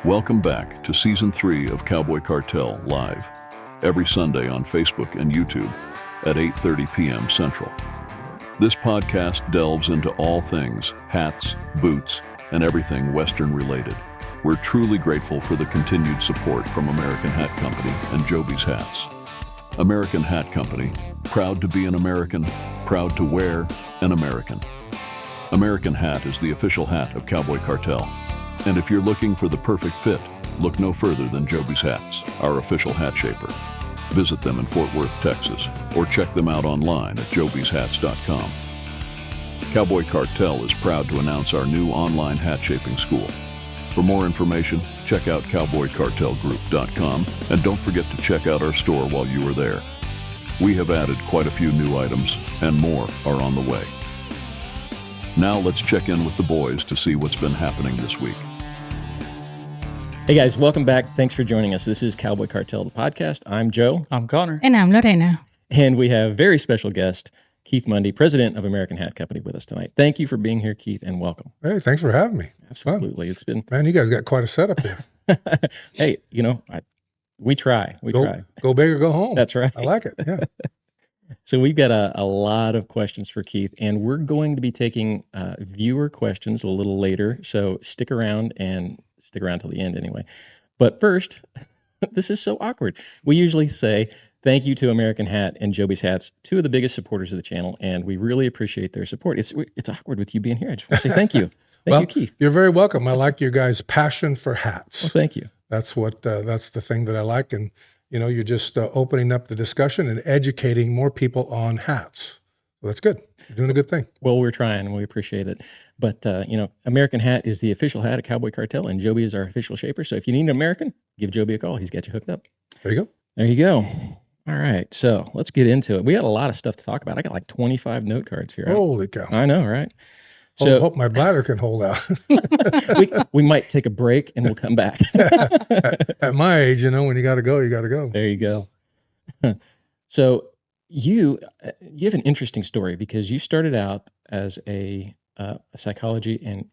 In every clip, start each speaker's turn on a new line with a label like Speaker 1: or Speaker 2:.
Speaker 1: Welcome back to Season 3 of Cowboy Cartel Live, every Sunday on Facebook and YouTube at 8:30 p.m. Central. This podcast delves into all things hats, boots, and everything Western related. We're truly grateful for the continued support from American Hat Company and Joby's Hats. American Hat Company, proud to be an American, proud to wear an American. American Hat is the official hat of Cowboy Cartel. And if you're looking for the perfect fit, look no further than Joby's Hats, our official hat shaper. Visit them in Fort Worth, Texas, or check them out online at jobyshats.com. Cowboy Cartel is proud to announce our new online hat shaping school. For more information, check out cowboycartelgroup.com, and don't forget to check out our store while you are there. We have added quite a few new items, and more are on the way. Now let's check in with the boys to see what's been happening this week.
Speaker 2: Hey guys, welcome back. Thanks for joining us. This is Cowboy Cartel, the podcast. I'm Joe.
Speaker 3: I'm Connor.
Speaker 4: And I'm Lorena.
Speaker 2: And we have very special guest, Keith Mundee, president of American Hat Company, with us tonight. Thank you for being here, Keith, and welcome.
Speaker 5: Hey, thanks for having me.
Speaker 2: Absolutely. It's been...
Speaker 5: Man, you guys got quite a setup there.
Speaker 2: Hey, we try. We try.
Speaker 5: Go big or go home.
Speaker 2: That's right.
Speaker 5: I like it, yeah.
Speaker 2: So we've got a lot of questions for Keith, and we're going to be taking viewer questions a little later. So stick around till the end anyway. But first, this is so awkward. We usually say thank you to American Hat and Joby's Hats, two of the biggest supporters of the channel, and we really appreciate their support. It's awkward with you being here. I just want to say thank you. Thank you, Keith.
Speaker 5: You're very welcome. I like your guys' passion for hats.
Speaker 2: Well, thank you.
Speaker 5: That's the thing that I like. And, you're just opening up the discussion and educating more people on hats. So that's good. You're doing a good thing.
Speaker 2: Well, we're trying, and we appreciate it. But, American Hat is the official hat of Cowboy Cartel, and Joby is our official shaper. So if you need an American, give Joby a call. He's got you hooked up.
Speaker 5: There you go.
Speaker 2: There you go. All right. So let's get into it. We had a lot of stuff to talk about. I got like 25 note cards here.
Speaker 5: Holy cow.
Speaker 2: I know, right?
Speaker 5: So, hope my bladder can hold out.
Speaker 2: we might take a break and we'll come back.
Speaker 5: At my age, when you got to go, you got to go.
Speaker 2: There you go. So you have an interesting story because you started out as a psychology and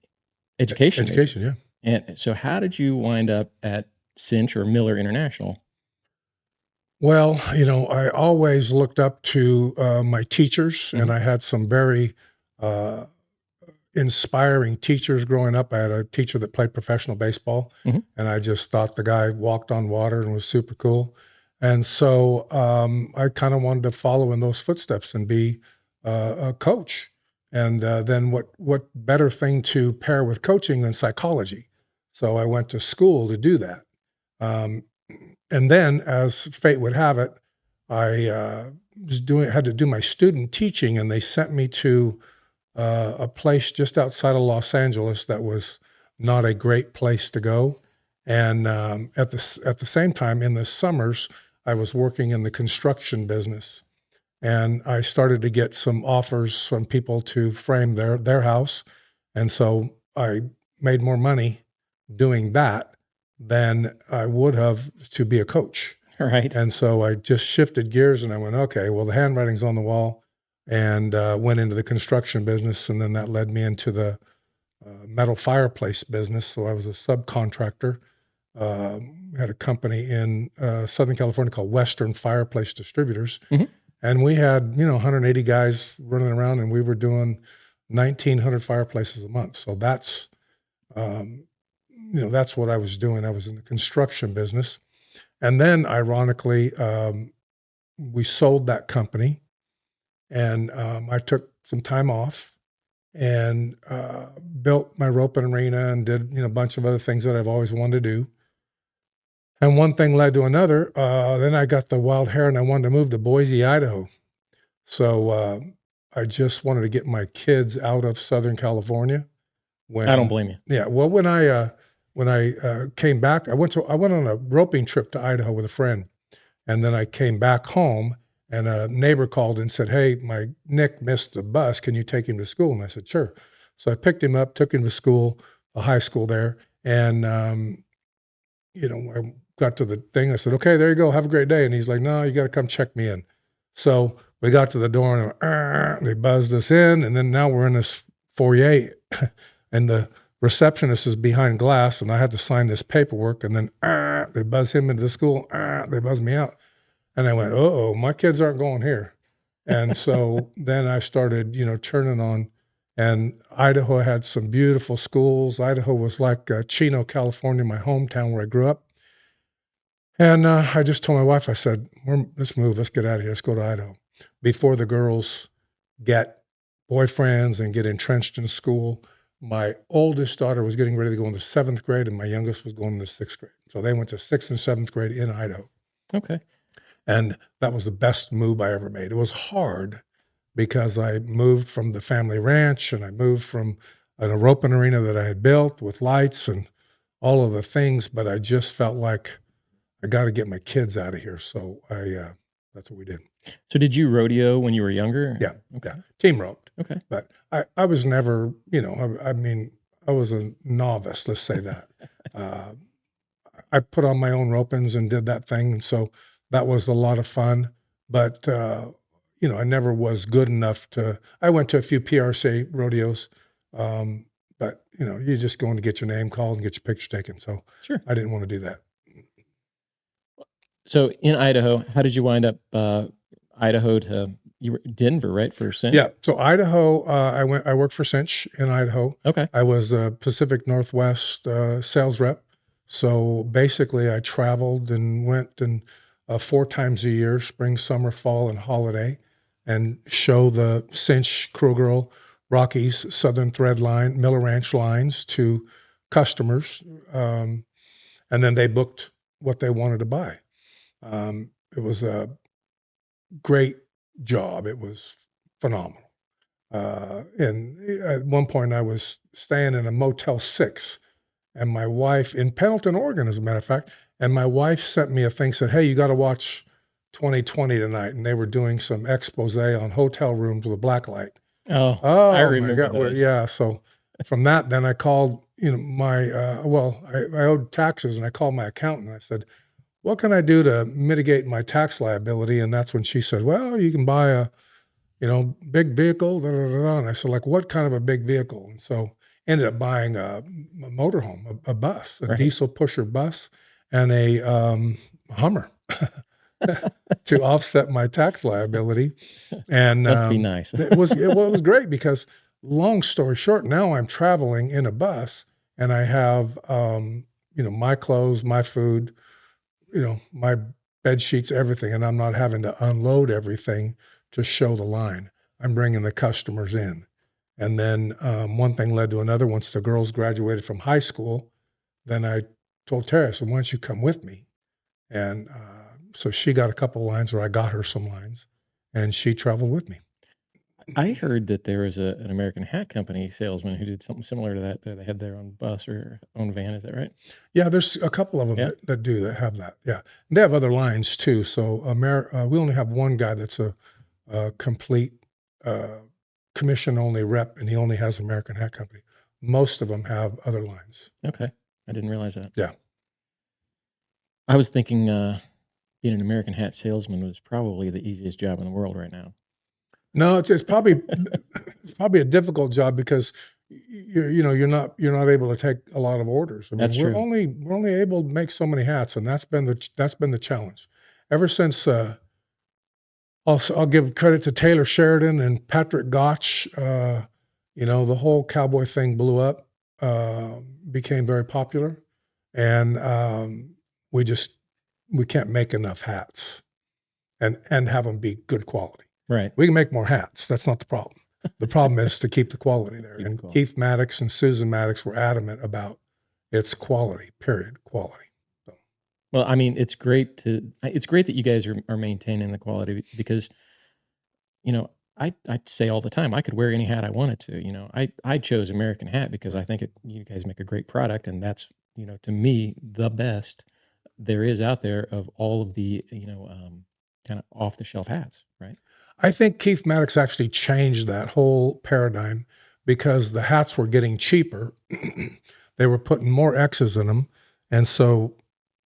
Speaker 2: education major.
Speaker 5: Yeah.
Speaker 2: And so how did you wind up at Cinch or Miller International?
Speaker 5: Well, I always looked up to my teachers, and I had some very inspiring teachers growing up. I had a teacher that played professional baseball, and I just thought the guy walked on water and was super cool. And so I kind of wanted to follow in those footsteps and be a coach. And then what better thing to pair with coaching than psychology? So I went to school to do that. And then, as fate would have it, I had to do my student teaching, and they sent me to a place just outside of Los Angeles that was not a great place to go. And at the same time, in the summers, I was working in the construction business, and I started to get some offers from people to frame their house, and so I made more money doing that than I would have to be a coach.
Speaker 2: Right.
Speaker 5: And so I just shifted gears, and I went, okay, well, the handwriting's on the wall, and went into the construction business, and then that led me into the metal fireplace business. So I was a subcontractor. We had a company in Southern California called Western Fireplace Distributors, and we had 180 guys running around, and we were doing 1,900 fireplaces a month. So that's that's what I was doing. I was in the construction business, and then ironically, we sold that company. And I took some time off and built my rope and arena and did a bunch of other things that I've always wanted to do. And one thing led to another. Then I got the wild hair and I wanted to move to Boise, Idaho. So I just wanted to get my kids out of Southern California.
Speaker 2: I don't blame you.
Speaker 5: Yeah. Well, when I came back, I went on a roping trip to Idaho with a friend, and then I came back home. And a neighbor called and said, hey, my Nick missed the bus. Can you take him to school? And I said, sure. So I picked him up, took him to school, a high school there. And, I got to the thing. I said, okay, there you go. Have a great day. And he's like, no, you got to come check me in. So we got to the door and they buzzed us in. And then now we're in this foyer. And the receptionist is behind glass, and I had to sign this paperwork, and then they buzz him into the school, they buzz me out. And I went, uh-oh, my kids aren't going here. And so then I started, turning on, and Idaho had some beautiful schools. Idaho was like Chino, California, my hometown where I grew up. And I just told my wife, I said, let's move, let's get out of here, let's go to Idaho. Before the girls get boyfriends and get entrenched in school, my oldest daughter was getting ready to go into 7th grade, and my youngest was going into 6th grade. So they went to 6th and 7th grade in Idaho.
Speaker 2: Okay.
Speaker 5: And that was the best move I ever made. It was hard because I moved from the family ranch, and I moved from a roping arena that I had built with lights and all of the things, but I just felt like I got to get my kids out of here. So that's what we did.
Speaker 2: So did you rodeo when you were younger?
Speaker 5: Yeah.
Speaker 2: Okay.
Speaker 5: Yeah. Team roped.
Speaker 2: Okay.
Speaker 5: But I was never, I was a novice, let's say that. I put on my own ropings and did that thing. And so that was a lot of fun. But, I never was good enough I went to a few PRC rodeos. But, you're just going to get your name called and get your picture taken. So
Speaker 2: Sure.
Speaker 5: I didn't want to do that.
Speaker 2: So in Idaho, how did you wind up Idaho to you were Denver, right, for Cinch?
Speaker 5: Yeah. So Idaho, I worked for Cinch in Idaho.
Speaker 2: Okay.
Speaker 5: I was a Pacific Northwest sales rep. So basically I traveled and went 4 times a year, spring, summer, fall, and holiday, and show the Cinch, Krugerrell, Rockies, Southern Thread line, Miller Ranch lines to customers. And then they booked what they wanted to buy. It was a great job. It was phenomenal. And at one point I was staying in a Motel 6, and my wife in Pendleton, Oregon, as a matter of fact, and my wife sent me a thing, said, hey, you got to watch 2020 tonight. And they were doing some expose on hotel rooms with a black light.
Speaker 2: Oh, I remember those.
Speaker 5: Yeah. So from that, then I called, I owed taxes, and I called my accountant. I said, what can I do to mitigate my tax liability? And that's when she said, well, you can buy a, big vehicle. Da, da, da, da. And I said, like, what kind of a big vehicle? And so ended up buying a motorhome, a bus, a diesel pusher bus, and a Hummer to offset my tax liability. And
Speaker 2: must be nice.
Speaker 5: it was great because, long story short, now I'm traveling in a bus, and I have, my clothes, my food, my bed sheets, everything, and I'm not having to unload everything to show the line. I'm bringing the customers in. And then one thing led to another. Once the girls graduated from high school, then I told Terry, I said, why don't you come with me? And so she got a couple lines, or I got her some lines, and she traveled with me.
Speaker 2: I heard that there was an American Hat Company salesman who did something similar to that. They had their own bus or own van. Is that right?
Speaker 5: Yeah, there's a couple of them that have that. Yeah, and they have other lines too. So we only have one guy that's a complete commission-only rep, and he only has American Hat Company. Most of them have other lines.
Speaker 2: Okay, I didn't realize that.
Speaker 5: Yeah.
Speaker 2: I was thinking being an American Hat salesman was probably the easiest job in the world right now.
Speaker 5: No, it's probably a difficult job because you're not able to take a lot of orders. I mean,
Speaker 2: That's true.
Speaker 5: We're only able to make so many hats, and that's been the challenge. Ever since I'll give credit to Taylor Sheridan and Patrick Gotch. The whole cowboy thing blew up, became very popular, and we can't make enough hats and have them be good quality.
Speaker 2: Right.
Speaker 5: We can make more hats. That's not the problem. The problem is to keep the quality there. And Keith Maddox and Susan Maddox were adamant about its quality, period, quality. So.
Speaker 2: Well, I mean, it's great that you guys are maintaining the quality because, I say all the time, I could wear any hat I wanted to. I chose American Hat because I think you guys make a great product, and that's, to me, the best there is out there of all of the, kind of off-the-shelf hats, right?
Speaker 5: I think Keith Maddox actually changed that whole paradigm because the hats were getting cheaper. They were putting more X's in them. And so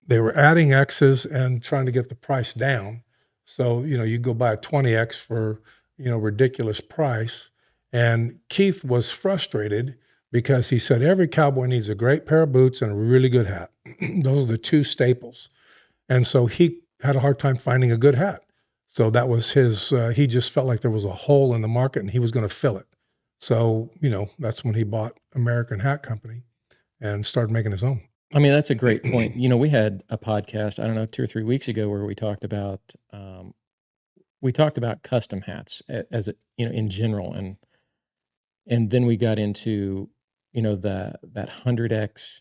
Speaker 5: they were adding X's and trying to get the price down. So, you go buy a 20X for, ridiculous price. And Keith was frustrated because he said every cowboy needs a great pair of boots and a really good hat. Those are the two staples. And so he had a hard time finding a good hat. So that was his, he just felt like there was a hole in the market and he was going to fill it. So, that's when he bought American Hat Company and started making his own.
Speaker 2: I mean, that's a great point. We had a podcast, I don't know, 2 or 3 weeks ago where we talked about custom hats as in general. And then we got into, that 100X.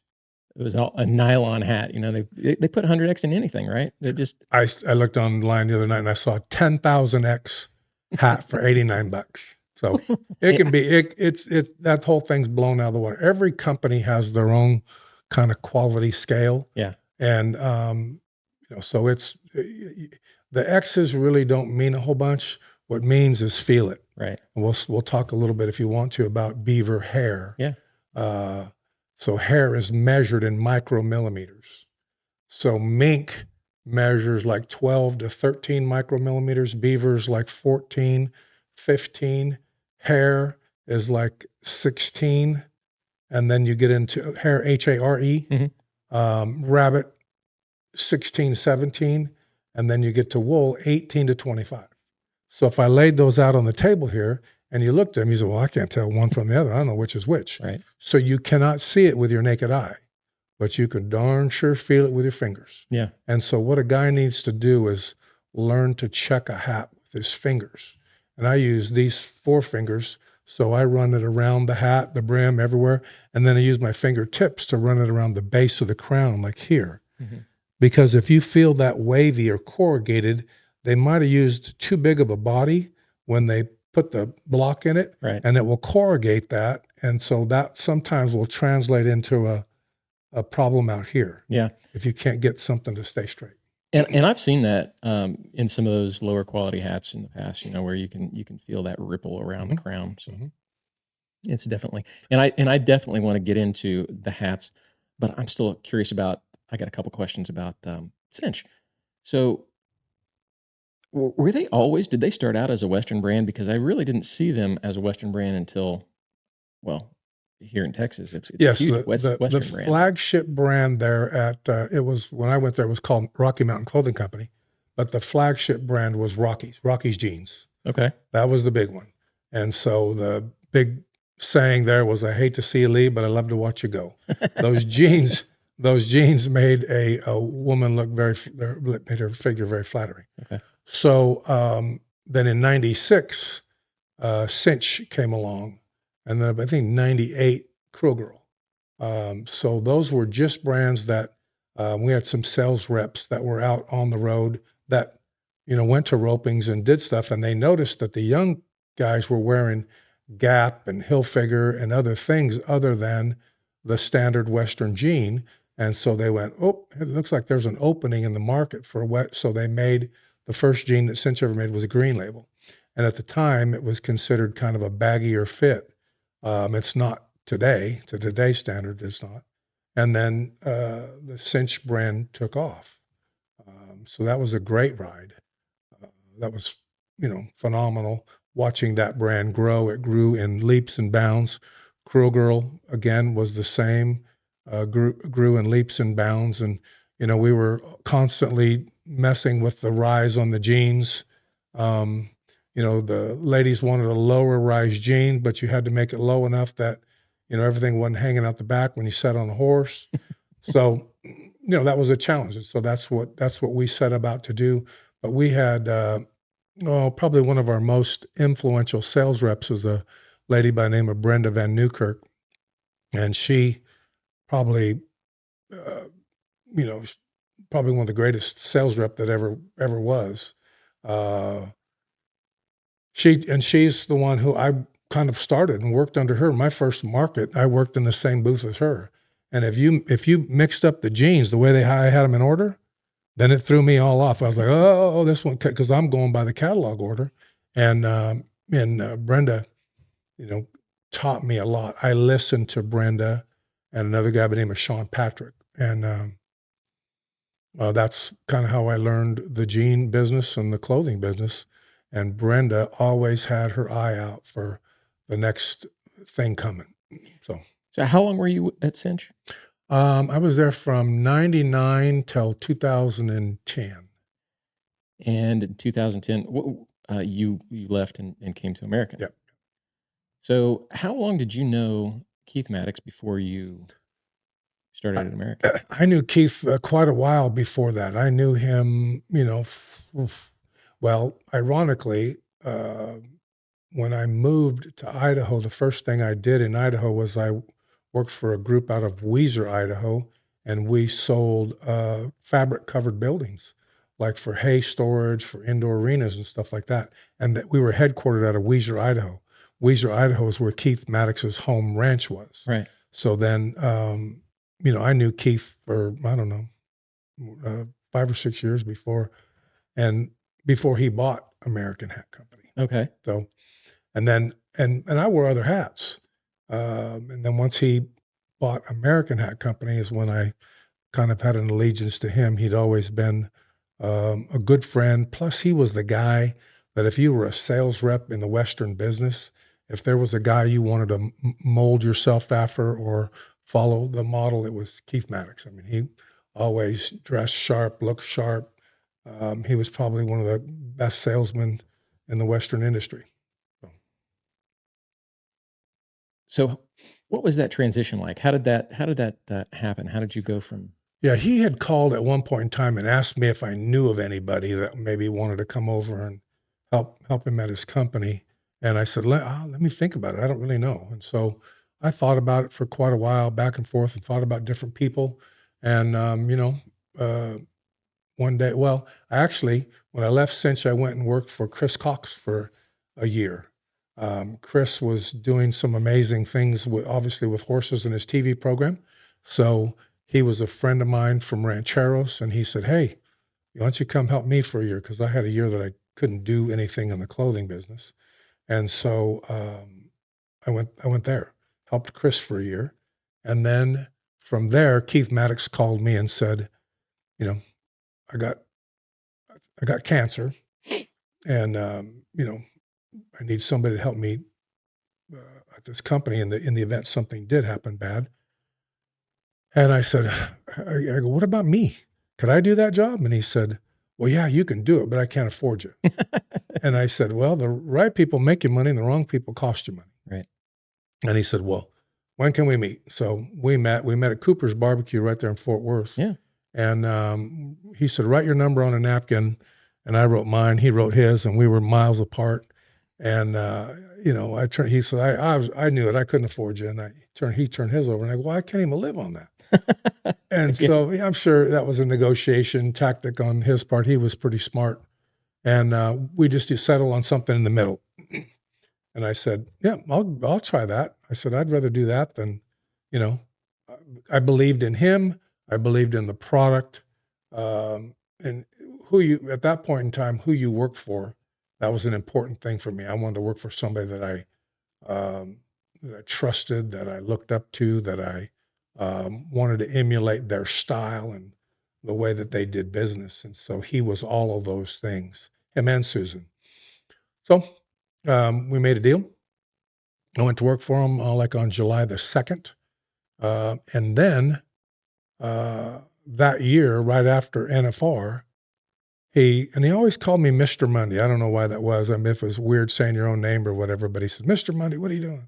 Speaker 2: It was a nylon hat. They put 100X in anything, right? They just.
Speaker 5: I looked online the other night and I saw 10,000X hat for $89. So it can be, it's that whole thing's blown out of the water. Every company has their own kind of quality scale.
Speaker 2: Yeah.
Speaker 5: And, so it's, the X's really don't mean a whole bunch. What means is feel it.
Speaker 2: Right.
Speaker 5: And we'll talk a little bit if you want to about Beaver hair.
Speaker 2: Yeah.
Speaker 5: So hair is measured in micromillimeters. So mink measures like 12 to 13 micromillimeters. Beaver's like 14, 15. Hair is like 16. And then you get into hair, H-A-R-E.
Speaker 2: Mm-hmm.
Speaker 5: Rabbit, 16, 17. And then you get to wool, 18 to 25. So if I laid those out on the table here and you looked at them, you said, well, I can't tell one from the other. I don't know which is which.
Speaker 2: Right.
Speaker 5: So you cannot see it with your naked eye, but you can darn sure feel it with your fingers.
Speaker 2: Yeah.
Speaker 5: And so what a guy needs to do is learn to check a hat with his fingers. And I use these 4 fingers. So I run it around the hat, the brim, everywhere. And then I use my fingertips to run it around the base of the crown, like here.
Speaker 2: Mm-hmm.
Speaker 5: Because if you feel that wavy or corrugated, they might have used too big of a body when they put the block in it,
Speaker 2: right,
Speaker 5: and it will corrugate that. And so that sometimes will translate into a problem out here.
Speaker 2: Yeah.
Speaker 5: If you can't get something to stay straight.
Speaker 2: And I've seen that in some of those lower quality hats in the past, where you can feel that ripple around the crown. So it's definitely, and I definitely want to get into the hats, but I'm still curious about, I got a couple questions about Cinch. So were they always, did they start out as a Western brand? Because I really didn't see them as a Western brand until, well, here in Texas. It's
Speaker 5: yes,
Speaker 2: a huge Western
Speaker 5: the
Speaker 2: brand.
Speaker 5: Flagship brand there at, it was, when I went there, it was called Rocky Mountain Clothing Company, but the flagship brand was Rocky's Jeans.
Speaker 2: Okay.
Speaker 5: That was the big one. And so the big saying there was, I hate to see you leave, but I love to watch you go. Those jeans made a woman look made her figure very flattering.
Speaker 2: Okay.
Speaker 5: So then in 96, Cinch came along, and then I think 98, Cruel Girl. So those were just brands that we had some sales reps that were out on the road that, went to ropings and did stuff, and they noticed that the young guys were wearing Gap and Hilfiger and other things other than the standard Western jean. And so they went, oh, it looks like there's an opening in the market for wet. So they made the first jean that Cinch ever made was a green label. And at the time, it was considered kind of a baggier fit. It's not today. To today's standard, it's not. And then the Cinch brand took off. So that was a great ride. That was, phenomenal. Watching that brand grow. It grew in leaps and bounds. Cruel Girl, again, was the same. Grew in leaps and bounds. And, we were constantly messing with the rise on the jeans. The ladies wanted a lower rise jean, but you had to make it low enough that, everything wasn't hanging out the back when you sat on a horse. So, that was a challenge. And so that's what we set about to do. But we had, probably one of our most influential sales reps was a lady by the name of Brenda Van Newkirk. And she probably, probably one of the greatest sales rep that ever was. She's the one who I kind of started and worked under her. My first market, I worked in the same booth as her. And if you mixed up the jeans the way I had them in order, then it threw me all off. I was like, oh, this one, because I'm going by the catalog order. And Brenda, taught me a lot. I listened to Brenda and another guy by the name of Sean Patrick. And that's kind of how I learned the jean business and the clothing business. And Brenda always had her eye out for the next thing coming. So
Speaker 2: So how long were you at Cinch?
Speaker 5: I was there from 99 till 2010.
Speaker 2: And in 2010, you left and came to America.
Speaker 5: Yep.
Speaker 2: So how long did you know Keith Maddox before you started at America?
Speaker 5: I knew Keith quite a while before that. I knew him, well, ironically, when I moved to Idaho, the first thing I did in Idaho was I worked for a group out of Weiser, Idaho, and we sold fabric covered buildings, like for hay storage, for indoor arenas and stuff like that. And that we were headquartered out of Weiser, Idaho. Weiser, Idaho is where Keith Maddox's home ranch was.
Speaker 2: Right.
Speaker 5: So then, I knew Keith for, I don't know, 5 or 6 years before he bought American Hat Company.
Speaker 2: Okay.
Speaker 5: So, and then, and I wore other hats. And then once he bought American Hat Company is when I kind of had an allegiance to him. He'd always been a good friend. Plus, he was the guy that if you were a sales rep in the Western business, if there was a guy you wanted to mold yourself after or follow the model, it was Keith Maddox. I mean, he always dressed sharp, looked sharp. He was probably one of the best salesmen in the Western industry.
Speaker 2: So what was that transition like? How did that happen? How did you go from?
Speaker 5: Yeah, he had called at one point in time and asked me if I knew of anybody that maybe wanted to come over and help him at his company. And I said, let me think about it. I don't really know. And so I thought about it for quite a while, back and forth, and thought about different people. And, one day, well, when I left Cinch, I went and worked for Chris Cox for a year. Chris was doing some amazing things, obviously with horses in his TV program. So he was a friend of mine from Rancheros, and he said, hey, why don't you come help me for a year? Because I had a year that I couldn't do anything in the clothing business. And so I went there, helped Chris for a year. And then from there, Keith Maddox called me and said, I got cancer, and I need somebody to help me at this company in the event something did happen bad. And I said, I go, what about me? Could I do that job? And he said, well, yeah, you can do it, but I can't afford you. And I said, well, the right people make you money and the wrong people cost you money.
Speaker 2: Right.
Speaker 5: And he said, well, when can we meet? So we met at Cooper's Barbecue right there in Fort Worth.
Speaker 2: Yeah.
Speaker 5: And he said, write your number on a napkin. And I wrote mine, he wrote his, and we were miles apart. And, he said, I knew it. I couldn't afford you. And he turned his over, and I go, well, I can't even live on that. And so I'm sure that was a negotiation tactic on his part. He was pretty smart. And we just settled on something in the middle. And I said, yeah, I'll try that. I said, I'd rather do that than, I believed in him. I believed in the product. And at that point in time, who you work for, that was an important thing for me. I wanted to work for somebody that I trusted, that I looked up to, that I wanted to emulate their style and the way that they did business. And so he was all of those things, him and Susan. So we made a deal. I went to work for him on July the 2nd. And then that year, right after NFR, he always called me Mr. Mundee. I don't know why that was. I mean, if it was weird saying your own name or whatever, but he said, Mr. Mundee, what are you doing?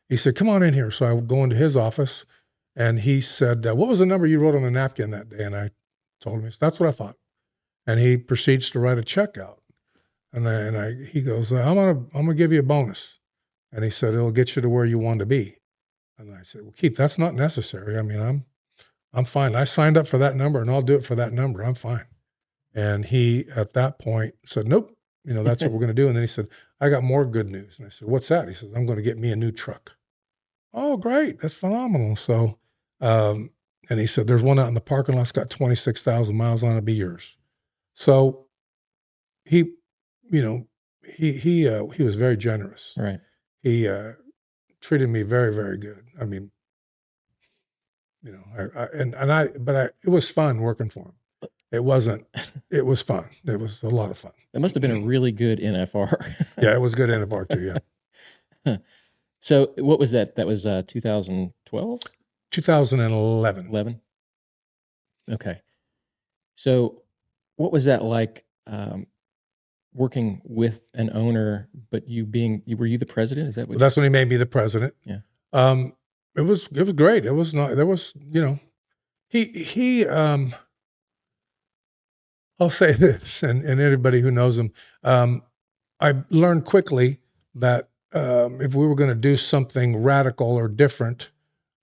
Speaker 5: He said, come on in here. So I would go into his office, and he said, what was the number you wrote on the napkin that day? And I told him, that's what I thought. And he proceeds to write a check out. And he goes, I'm gonna give you a bonus. And he said, it'll get you to where you want to be. And I said, well, Keith, that's not necessary. I mean, I'm fine. I signed up for that number, and I'll do it for that number. I'm fine. And he, at that point, said, nope, that's what we're going to do. And then he said, I got more good news. And I said, what's that? He said, I'm going to get me a new truck. Oh, great. That's phenomenal. So, and he said, there's one out in the parking lot. It's got 26,000 miles on it. It'll be yours. So he was very generous.
Speaker 2: Right.
Speaker 5: He treated me very, very good. I mean, it was fun working for him. It was fun. It was a lot of fun.
Speaker 2: That must have been a really good NFR.
Speaker 5: Yeah, it was good NFR too, yeah.
Speaker 2: So what was that? That was 2012?
Speaker 5: 2011.
Speaker 2: 11? Okay. So what was that like working with an owner, but were you the president? Is that
Speaker 5: Well,
Speaker 2: what?
Speaker 5: that's when he made me the president.
Speaker 2: Yeah.
Speaker 5: It was great. It was not, there was, he, I'll say this, and anybody who knows him, I learned quickly that if we were going to do something radical or different,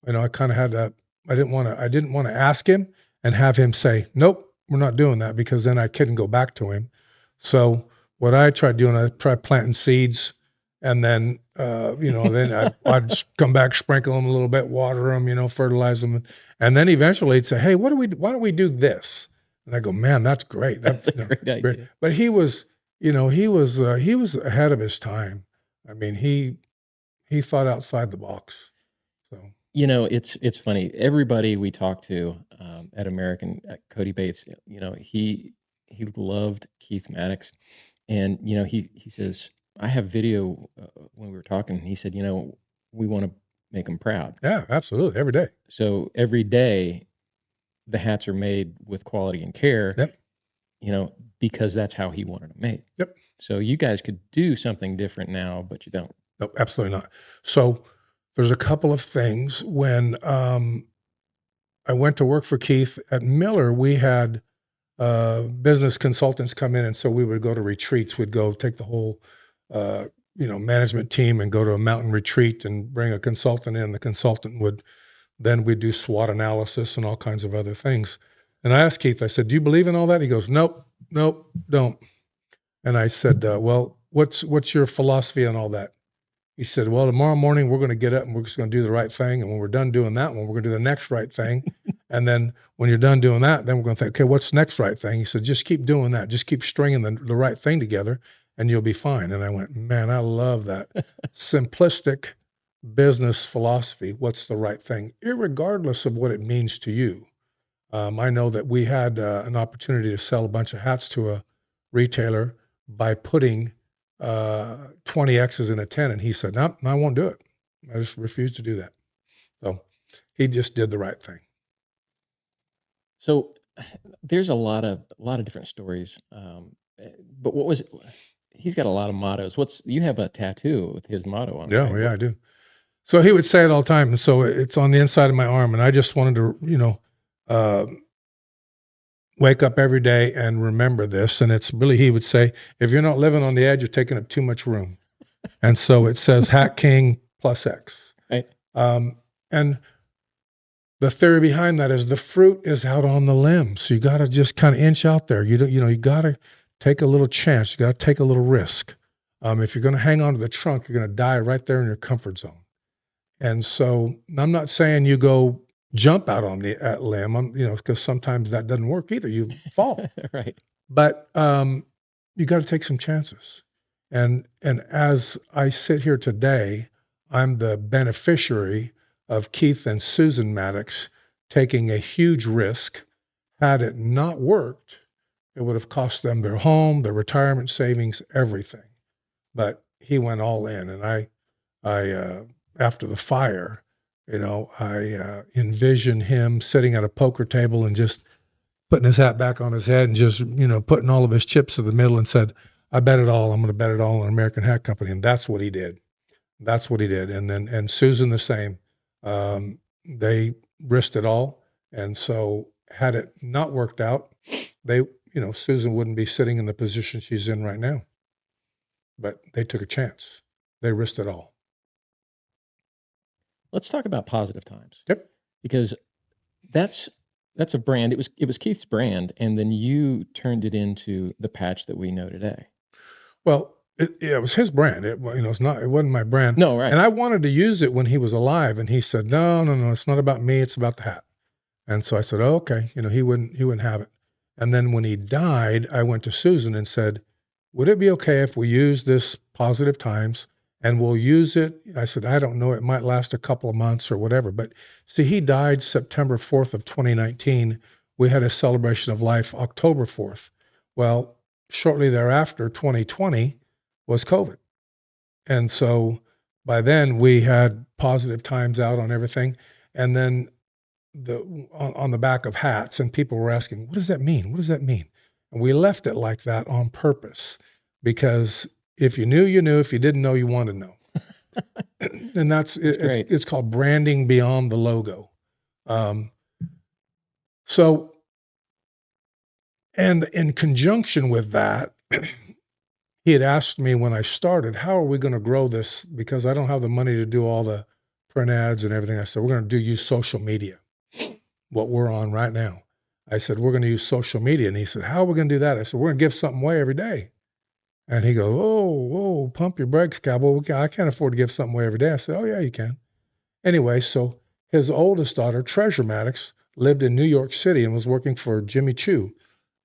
Speaker 5: I kind of had to. I didn't want to ask him and have him say, "Nope, we're not doing that," because then I couldn't go back to him. So what I tried doing, I tried planting seeds, and then then I'd come back, sprinkle them a little bit, water them, fertilize them, and then eventually he'd say, "Hey, why don't we do this?" And I go, "Man, that's great.
Speaker 2: That's a great idea."
Speaker 5: Great. But he was ahead of his time. I mean, he thought outside the box. So
Speaker 2: It's funny. Everybody we talked to at Cody Bates, he loved Keith Maddox, and he says, I have video when we were talking. He said, we want to make him proud.
Speaker 5: Yeah, absolutely, every day.
Speaker 2: So every day, the hats are made with quality and care.
Speaker 5: Yep.
Speaker 2: Because that's how he wanted them made.
Speaker 5: Yep.
Speaker 2: So you guys could do something different now, but you don't.
Speaker 5: Nope, absolutely not. So there's a couple of things. When I went to work for Keith at Miller, we had business consultants come in, and so we would go to retreats. We'd go take the whole management team and go to a mountain retreat and bring a consultant in. The consultant we'd do SWOT analysis and all kinds of other things. And I asked Keith, I said, "Do you believe in all that?" He goes, Nope, don't. And I said, "Well, what's your philosophy on all that?" He said, "Well, tomorrow morning we're going to get up and we're just going to do the right thing. And when we're done doing that one, we're going to do the next right thing. And then when you're done doing that, then we're going to think, okay, what's the next right thing?" He said, "Just keep doing that. Just keep stringing the right thing together and you'll be fine." And I went, man, I love that simplistic business philosophy. What's the right thing, irregardless of what it means to you? I know that we had an opportunity to sell a bunch of hats to a retailer by putting 20 X's in a 10. And he said, "No, I won't do it. I just refuse to do that." So he just did the right thing.
Speaker 2: So there's a lot of different stories. But he's got a lot of mottos. You have a tattoo with his motto on it.
Speaker 5: Yeah,
Speaker 2: right?
Speaker 5: yeah, I do. So he would say it all the time. And so it's on the inside of my arm. And I just wanted to, wake up every day and remember this. And it's really, he would say, if you're not living on the edge, you're taking up too much room. And so it says Hat King plus X.
Speaker 2: Right.
Speaker 5: And the theory behind that is the fruit is out on the limb. So you got to just kind of inch out there. You got to take a little chance. You got to take a little risk. If you're going to hang on to the trunk, you're going to die right there in your comfort zone. And so I'm not saying you go jump out on the limb, because sometimes that doesn't work either. You fall.
Speaker 2: Right.
Speaker 5: But you got to take some chances. And as I sit here today, I'm the beneficiary of Keith and Susan Maddox taking a huge risk. Had it not worked, it would have cost them their home, their retirement savings, everything. But he went all in, and I after the fire, I envision him sitting at a poker table and just putting his hat back on his head and just, putting all of his chips in the middle and said, "I bet it all. I'm going to bet it all on American Hat Company." And that's what he did. And Susan the same. They risked it all. And so had it not worked out, Susan wouldn't be sitting in the position she's in right now. But they took a chance. They risked it all.
Speaker 2: Let's talk about Positive Times.
Speaker 5: Yep.
Speaker 2: Because that's a brand. It was Keith's brand, and then you turned it into the patch that we know today.
Speaker 5: Well, it was his brand. It wasn't my brand.
Speaker 2: No, right.
Speaker 5: And I wanted to use it when he was alive, and he said, No, it's not about me. It's about the hat. And so I said, "Oh, okay." He wouldn't have it. And then when he died, I went to Susan and said, "Would it be okay if we use this Positive Times and we'll use it?" I said, "I don't know. It might last a couple of months or whatever." But see, he died September 4th of 2019. We had a celebration of life October 4th. Well, shortly thereafter, 2020 was COVID. And so by then we had positive times out on everything. And then on the back of hats, and people were asking, what does that mean? What does that mean? And we left it like that on purpose, because if you knew, you knew. If you didn't know, you wanted to know. And it's called branding beyond the logo. So, and in conjunction with that, he had asked me when I started, how are we going to grow this? Because I don't have the money to do all the print ads and everything. I said, we're going to use social media, what we're on right now. I said, we're going to use social media. And he said, how are we going to do that? I said, we're going to give something away every day. And he goes, whoa, pump your brakes, Cowboy. I can't afford to give something away every day. I said, oh, yeah, you can. Anyway, so his oldest daughter, Treasure Maddox, lived in New York City and was working for Jimmy Choo.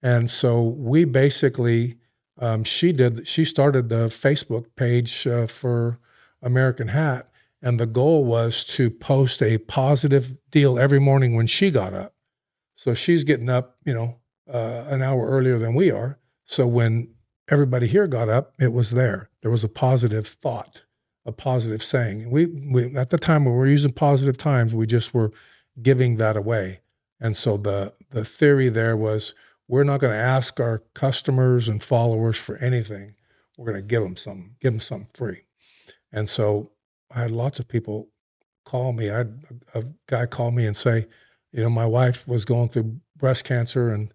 Speaker 5: And so we basically, she started the Facebook page for American Hat. And the goal was to post a positive deal every morning when she got up. So she's getting up, an hour earlier than we are. So when everybody here got up, it was there. There was a positive thought, a positive saying. We at the time when we were using positive times, we just were giving that away. And so the theory there was, we're not going to ask our customers and followers for anything. We're going to give them something free. And so I had lots of people call me. I had a guy call me and say, my wife was going through breast cancer, and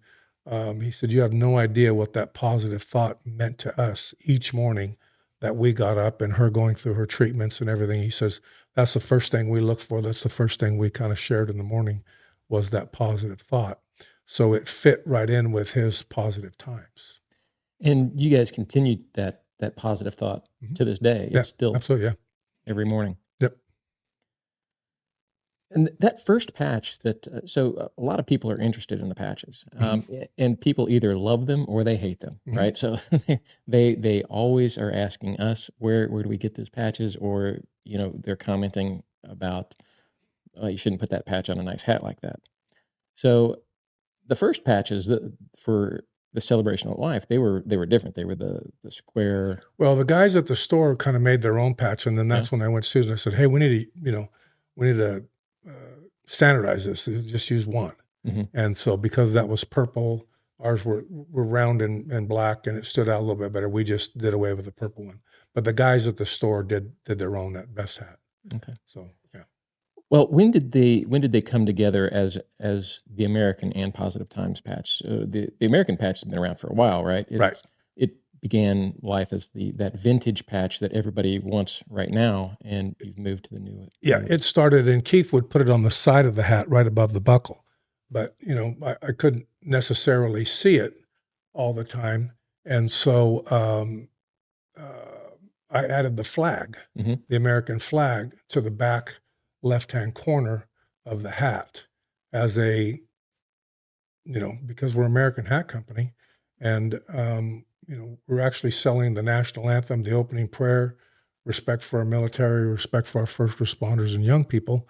Speaker 5: he said, you have no idea what that positive thought meant to us each morning that we got up, and her going through her treatments and everything. He says, that's the first thing we look for. That's the first thing we kind of shared in the morning, was that positive thought. So it fit right in with his positive times.
Speaker 2: And you guys continued that positive thought to this day. It's still
Speaker 5: absolutely,
Speaker 2: every morning.
Speaker 5: Yep.
Speaker 2: And that first patch so a lot of people are interested in the patches, and people either love them or they hate them, right? So they always are asking us, where do we get these patches? Or, they're commenting about, you shouldn't put that patch on a nice hat like that. So the first patches for the celebration of life, they were different. They were the square.
Speaker 5: Well, the guys at the store kind of made their own patch, and then that's when I went to Susan. I said, hey, we need to standardize this. Just use one. And so because that was purple, ours were round and black, and it stood out a little bit better. We just did away with the purple one. But the guys at the store did their own at Best Hat.
Speaker 2: Okay.
Speaker 5: So yeah.
Speaker 2: Well, when did they come together as the American and Positive Times patch? The American patch has been around for a while, right?
Speaker 5: Right.
Speaker 2: It began life as that vintage patch that everybody wants right now, and you've moved to the new.
Speaker 5: Yeah, it started, and Keith would put it on the side of the hat right above the buckle. But, I couldn't necessarily see it all the time. And so I added the flag, the American flag, to the back left-hand corner of the hat as a, because we're American Hat Company, and, we're actually selling the national anthem, the opening prayer, respect for our military, respect for our first responders and young people.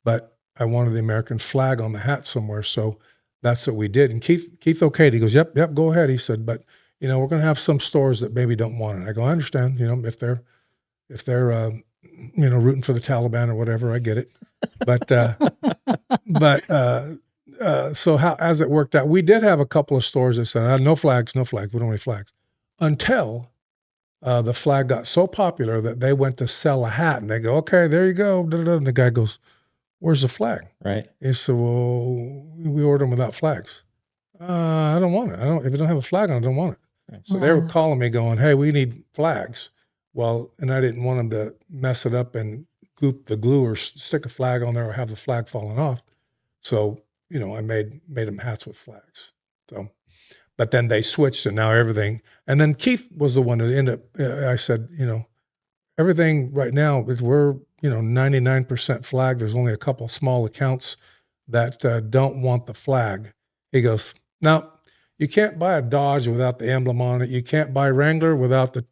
Speaker 5: But I wanted the American flag on the hat somewhere. So that's what we did. And Keith okayed it. He goes, yep, go ahead. He said, but, we're going to have some stores that maybe don't want it. I go, I understand, if they're rooting for the Taliban or whatever, I get it. But, so as it worked out, we did have a couple of stores that said, no flags, we don't have any flags. Until the flag got so popular that they went to sell a hat, and they go, okay, there you go. And the guy goes, where's the flag?
Speaker 2: Right.
Speaker 5: He said, well, we order them without flags. I don't want it. If you don't have a flag on it, I don't want it. Right. So they were calling me going, hey, we need flags. Well, and I didn't want them to mess it up and goop the glue or stick a flag on there or have the flag falling off. So, I made them hats with flags. So, but then they switched, and now everything. And then Keith was the one who ended up, I said, everything right now is we're, 99% flag. There's only a couple small accounts that don't want the flag. He goes, no, you can't buy a Dodge without the emblem on it. You can't buy Wrangler without the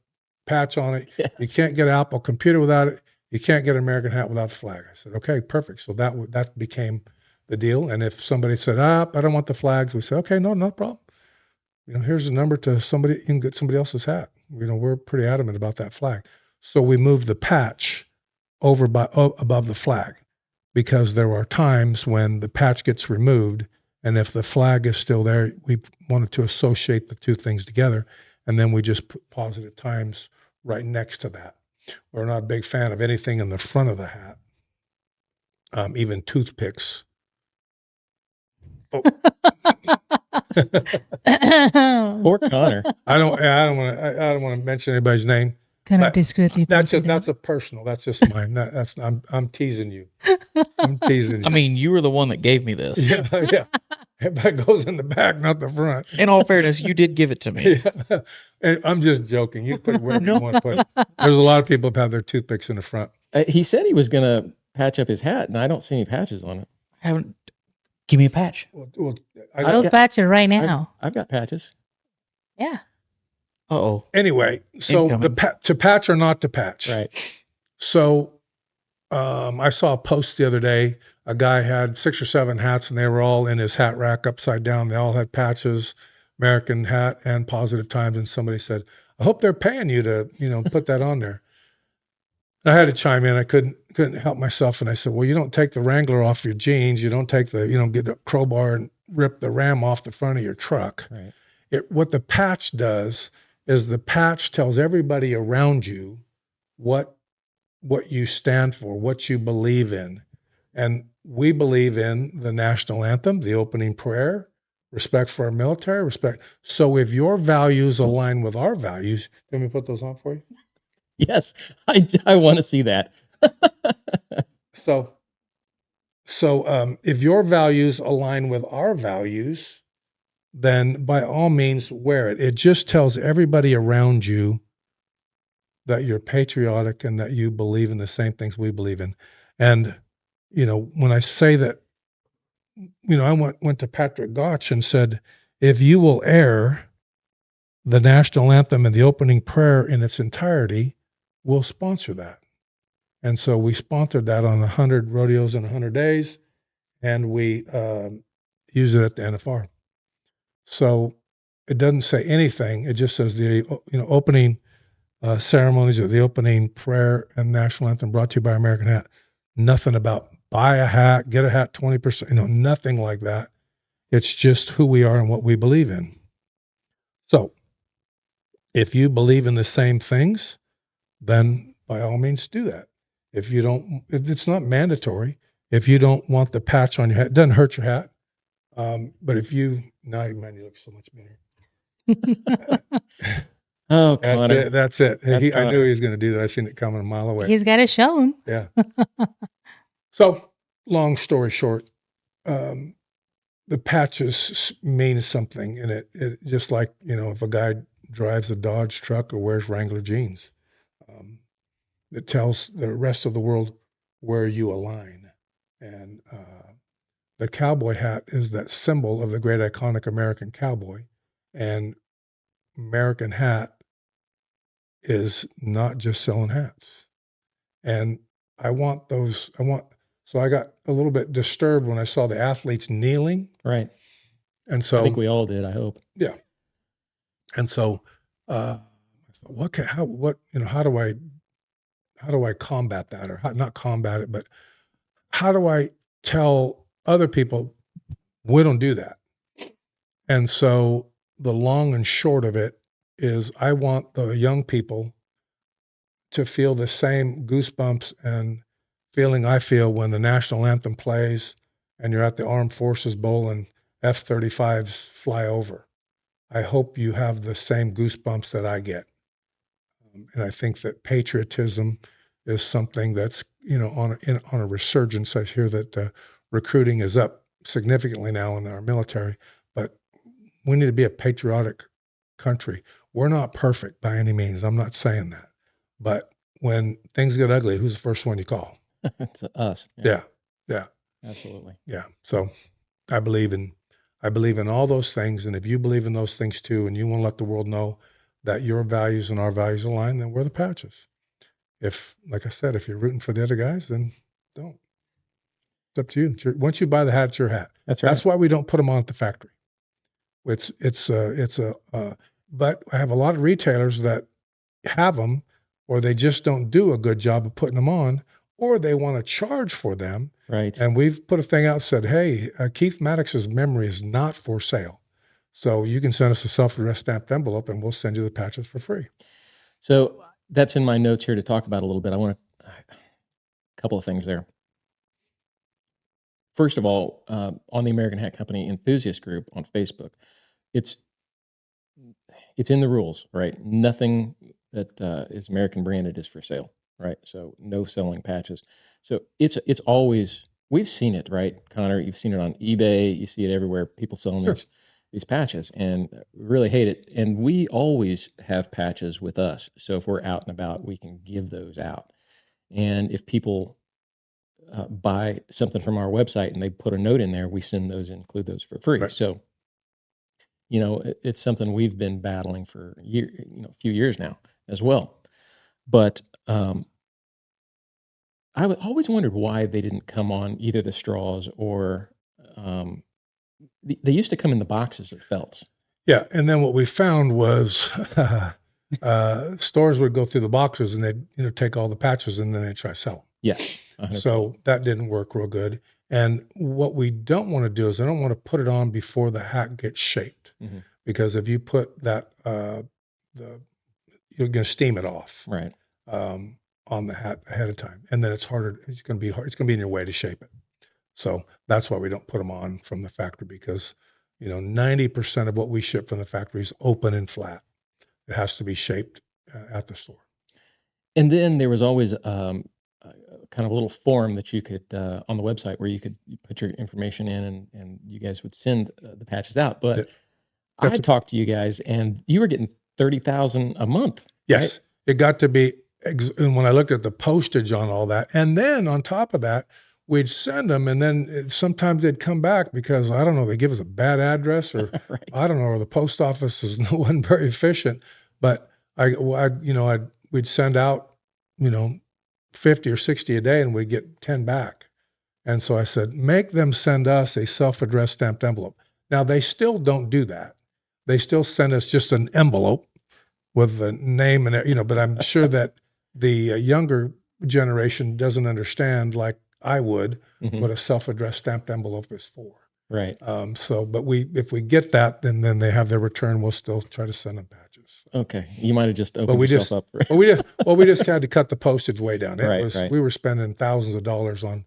Speaker 5: patch on it. Yes. You can't get an Apple computer without it. You can't get an American hat without the flag. I said, okay, perfect. So that became the deal. And if somebody said, I don't want the flags, we said, okay, no problem. Here's a number to somebody, you can get somebody else's hat. We're pretty adamant about that flag. So we moved the patch above the flag, because there are times when the patch gets removed, and if the flag is still there, we wanted to associate the two things together, and then we just put positive times right next to that. We're not a big fan of anything in the front of the hat, even toothpicks. Oh.
Speaker 2: Poor Connor.
Speaker 5: I don't want to mention anybody's name.
Speaker 3: Cannot discreetly.
Speaker 5: That's a personal. That's just mine. I'm teasing you. I'm teasing you.
Speaker 4: I mean, you were the one that gave me this.
Speaker 5: Yeah. It goes in the back, not the front.
Speaker 4: In all fairness, you did give it to me.
Speaker 5: Yeah. And I'm just joking. You put it wherever you want to put it. There's a lot of people who have their toothpicks in the front.
Speaker 2: He said he was going to patch up his hat, and I don't see any patches on it.
Speaker 4: I haven't. Give me a patch.
Speaker 5: Well,
Speaker 3: I'll patch it right now.
Speaker 2: I've got patches.
Speaker 3: Yeah.
Speaker 4: Uh-oh.
Speaker 5: Anyway, so to patch or not to patch.
Speaker 2: Right.
Speaker 5: So I saw a post the other day. A guy had 6 or 7 hats, and they were all in his hat rack upside down. They all had patches, American hat, and positive times. And somebody said, "I hope they're paying you to, put that on there." And I had to chime in. I couldn't help myself, and I said, "Well, you don't take the Wrangler off your jeans. You don't take get a crowbar and rip the ram off the front of your truck."
Speaker 2: Right.
Speaker 5: What the patch does is the patch tells everybody around you what you stand for, what you believe in. And we believe in the national anthem, the opening prayer, respect for our military, respect. So if your values align with our values, can we put those on for you?
Speaker 2: Yes, I want to see that.
Speaker 5: So if your values align with our values, then by all means wear it. It just tells everybody around you that you're patriotic and that you believe in the same things we believe in. And, when I say that, I went to Patrick Gotch and said, if you will air the national anthem and the opening prayer in its entirety, we'll sponsor that. And so we sponsored that on 100 rodeos in 100 days, and we use it at the NFR. So it doesn't say anything. It just says the opening ceremonies, or the opening prayer and national anthem brought to you by American Hat. Nothing about buy a hat, get a hat 20%, nothing like that. It's just who we are and what we believe in. So if you believe in the same things, then by all means do that. If you don't, it's not mandatory. If you don't want the patch on your hat, it doesn't hurt your hat. But if you, now, man, you look so much better.
Speaker 2: Oh, Connor.
Speaker 5: That's it. I knew he was going to do that. I seen it coming a mile away.
Speaker 3: He's got to show him.
Speaker 5: Yeah. So, long story short, the patches mean something, and it just like, if a guy drives a Dodge truck or wears Wrangler jeans, it tells the rest of the world where you align. And the cowboy hat is that symbol of the great iconic American cowboy, and American Hat is not just selling hats. And so I got a little bit disturbed when I saw the athletes kneeling.
Speaker 2: Right.
Speaker 5: And so
Speaker 2: I think we all did, I hope.
Speaker 5: Yeah. And so how do I combat that, or not combat it, but how do I tell other people we don't do that? And so the long and short of it is, I want the young people to feel the same goosebumps and feeling I feel when the national anthem plays and you're at the Armed Forces Bowl and F-35s fly over. I hope you have the same goosebumps that I get. And I think that patriotism is something that's, on a resurgence. I hear that recruiting is up significantly now in our military, but we need to be a patriotic country. We're not perfect by any means. I'm not saying that. But when things get ugly, who's the first one you call?
Speaker 2: It's us.
Speaker 5: Yeah.
Speaker 2: Absolutely.
Speaker 5: Yeah. So I believe in all those things. And if you believe in those things too, and you want to let the world know that your values and our values align, then wear the patches. If, like I said, if you're rooting for the other guys, then don't. It's up to you. Once you buy the hat, it's your hat.
Speaker 2: That's right.
Speaker 5: That's why we don't put them on at the factory. But I have a lot of retailers that have them, or they just don't do a good job of putting them on, or they want to charge for them.
Speaker 2: Right.
Speaker 5: And we've put a thing out said, hey, Keith Maddox's memory is not for sale. So you can send us a self-addressed stamped envelope and we'll send you the patches for free.
Speaker 2: So that's in my notes here to talk about a little bit. I want a couple of things there. First of all, on the American Hat Company enthusiast group on Facebook, it's in the rules, right? Nothing that is American branded is for sale, right? So no selling patches. So it's always, we've seen it, right, Connor? You've seen it on eBay. You see it everywhere. People selling
Speaker 5: Sure.
Speaker 2: these patches, and really hate it. And we always have patches with us. So if we're out and about, we can give those out. And if people buy something from our website and they put a note in there, we send those and include those for free.
Speaker 5: Right.
Speaker 2: So, you know, it's something we've been battling for a few years now as well. But I always wondered why they didn't come on either the straws or they used to come in the boxes of felts.
Speaker 5: Yeah. And then what we found was stores would go through the boxes and they'd take all the patches and then they'd try to sell them.
Speaker 2: Yeah. 100%.
Speaker 5: So that didn't work real good. And what we don't want to do is I don't want to put it on before the hat gets shaped, because if you put that, you're going to steam it off,
Speaker 2: right,
Speaker 5: on the hat ahead of time, and then it's harder. It's going to be hard. It's going to be in your way to shape it. So that's why we don't put them on from the factory, because 90% of what we ship from the factory is open and flat. It has to be shaped at the store.
Speaker 2: And then there was always kind of a little form that you could on the website where you could put your information in and you guys would send the patches out. But I talked to you guys and you were getting 30,000 a month.
Speaker 5: Yes,
Speaker 2: right?
Speaker 5: It got to be, and when I looked at the postage on all that, and then on top of that, we'd send them, and then sometimes they'd come back because, I don't know, they give us a bad address, or
Speaker 2: right.
Speaker 5: I don't know, or the post office wasn't very efficient. But we'd send out, 50 or 60 a day, and we'd get 10 back. And so I said, make them send us a self-addressed stamped envelope. Now, they still don't do that. They still send us just an envelope with the name and, but I'm sure that the younger generation doesn't understand, like I would, what a self-addressed stamped envelope is for.
Speaker 2: Right.
Speaker 5: But if we get that, then they have their return. We'll still try to send them patches.
Speaker 2: Okay. You might have just opened yourself up.
Speaker 5: For we just had to cut the postage way down.
Speaker 2: Right.
Speaker 5: We were spending thousands of dollars on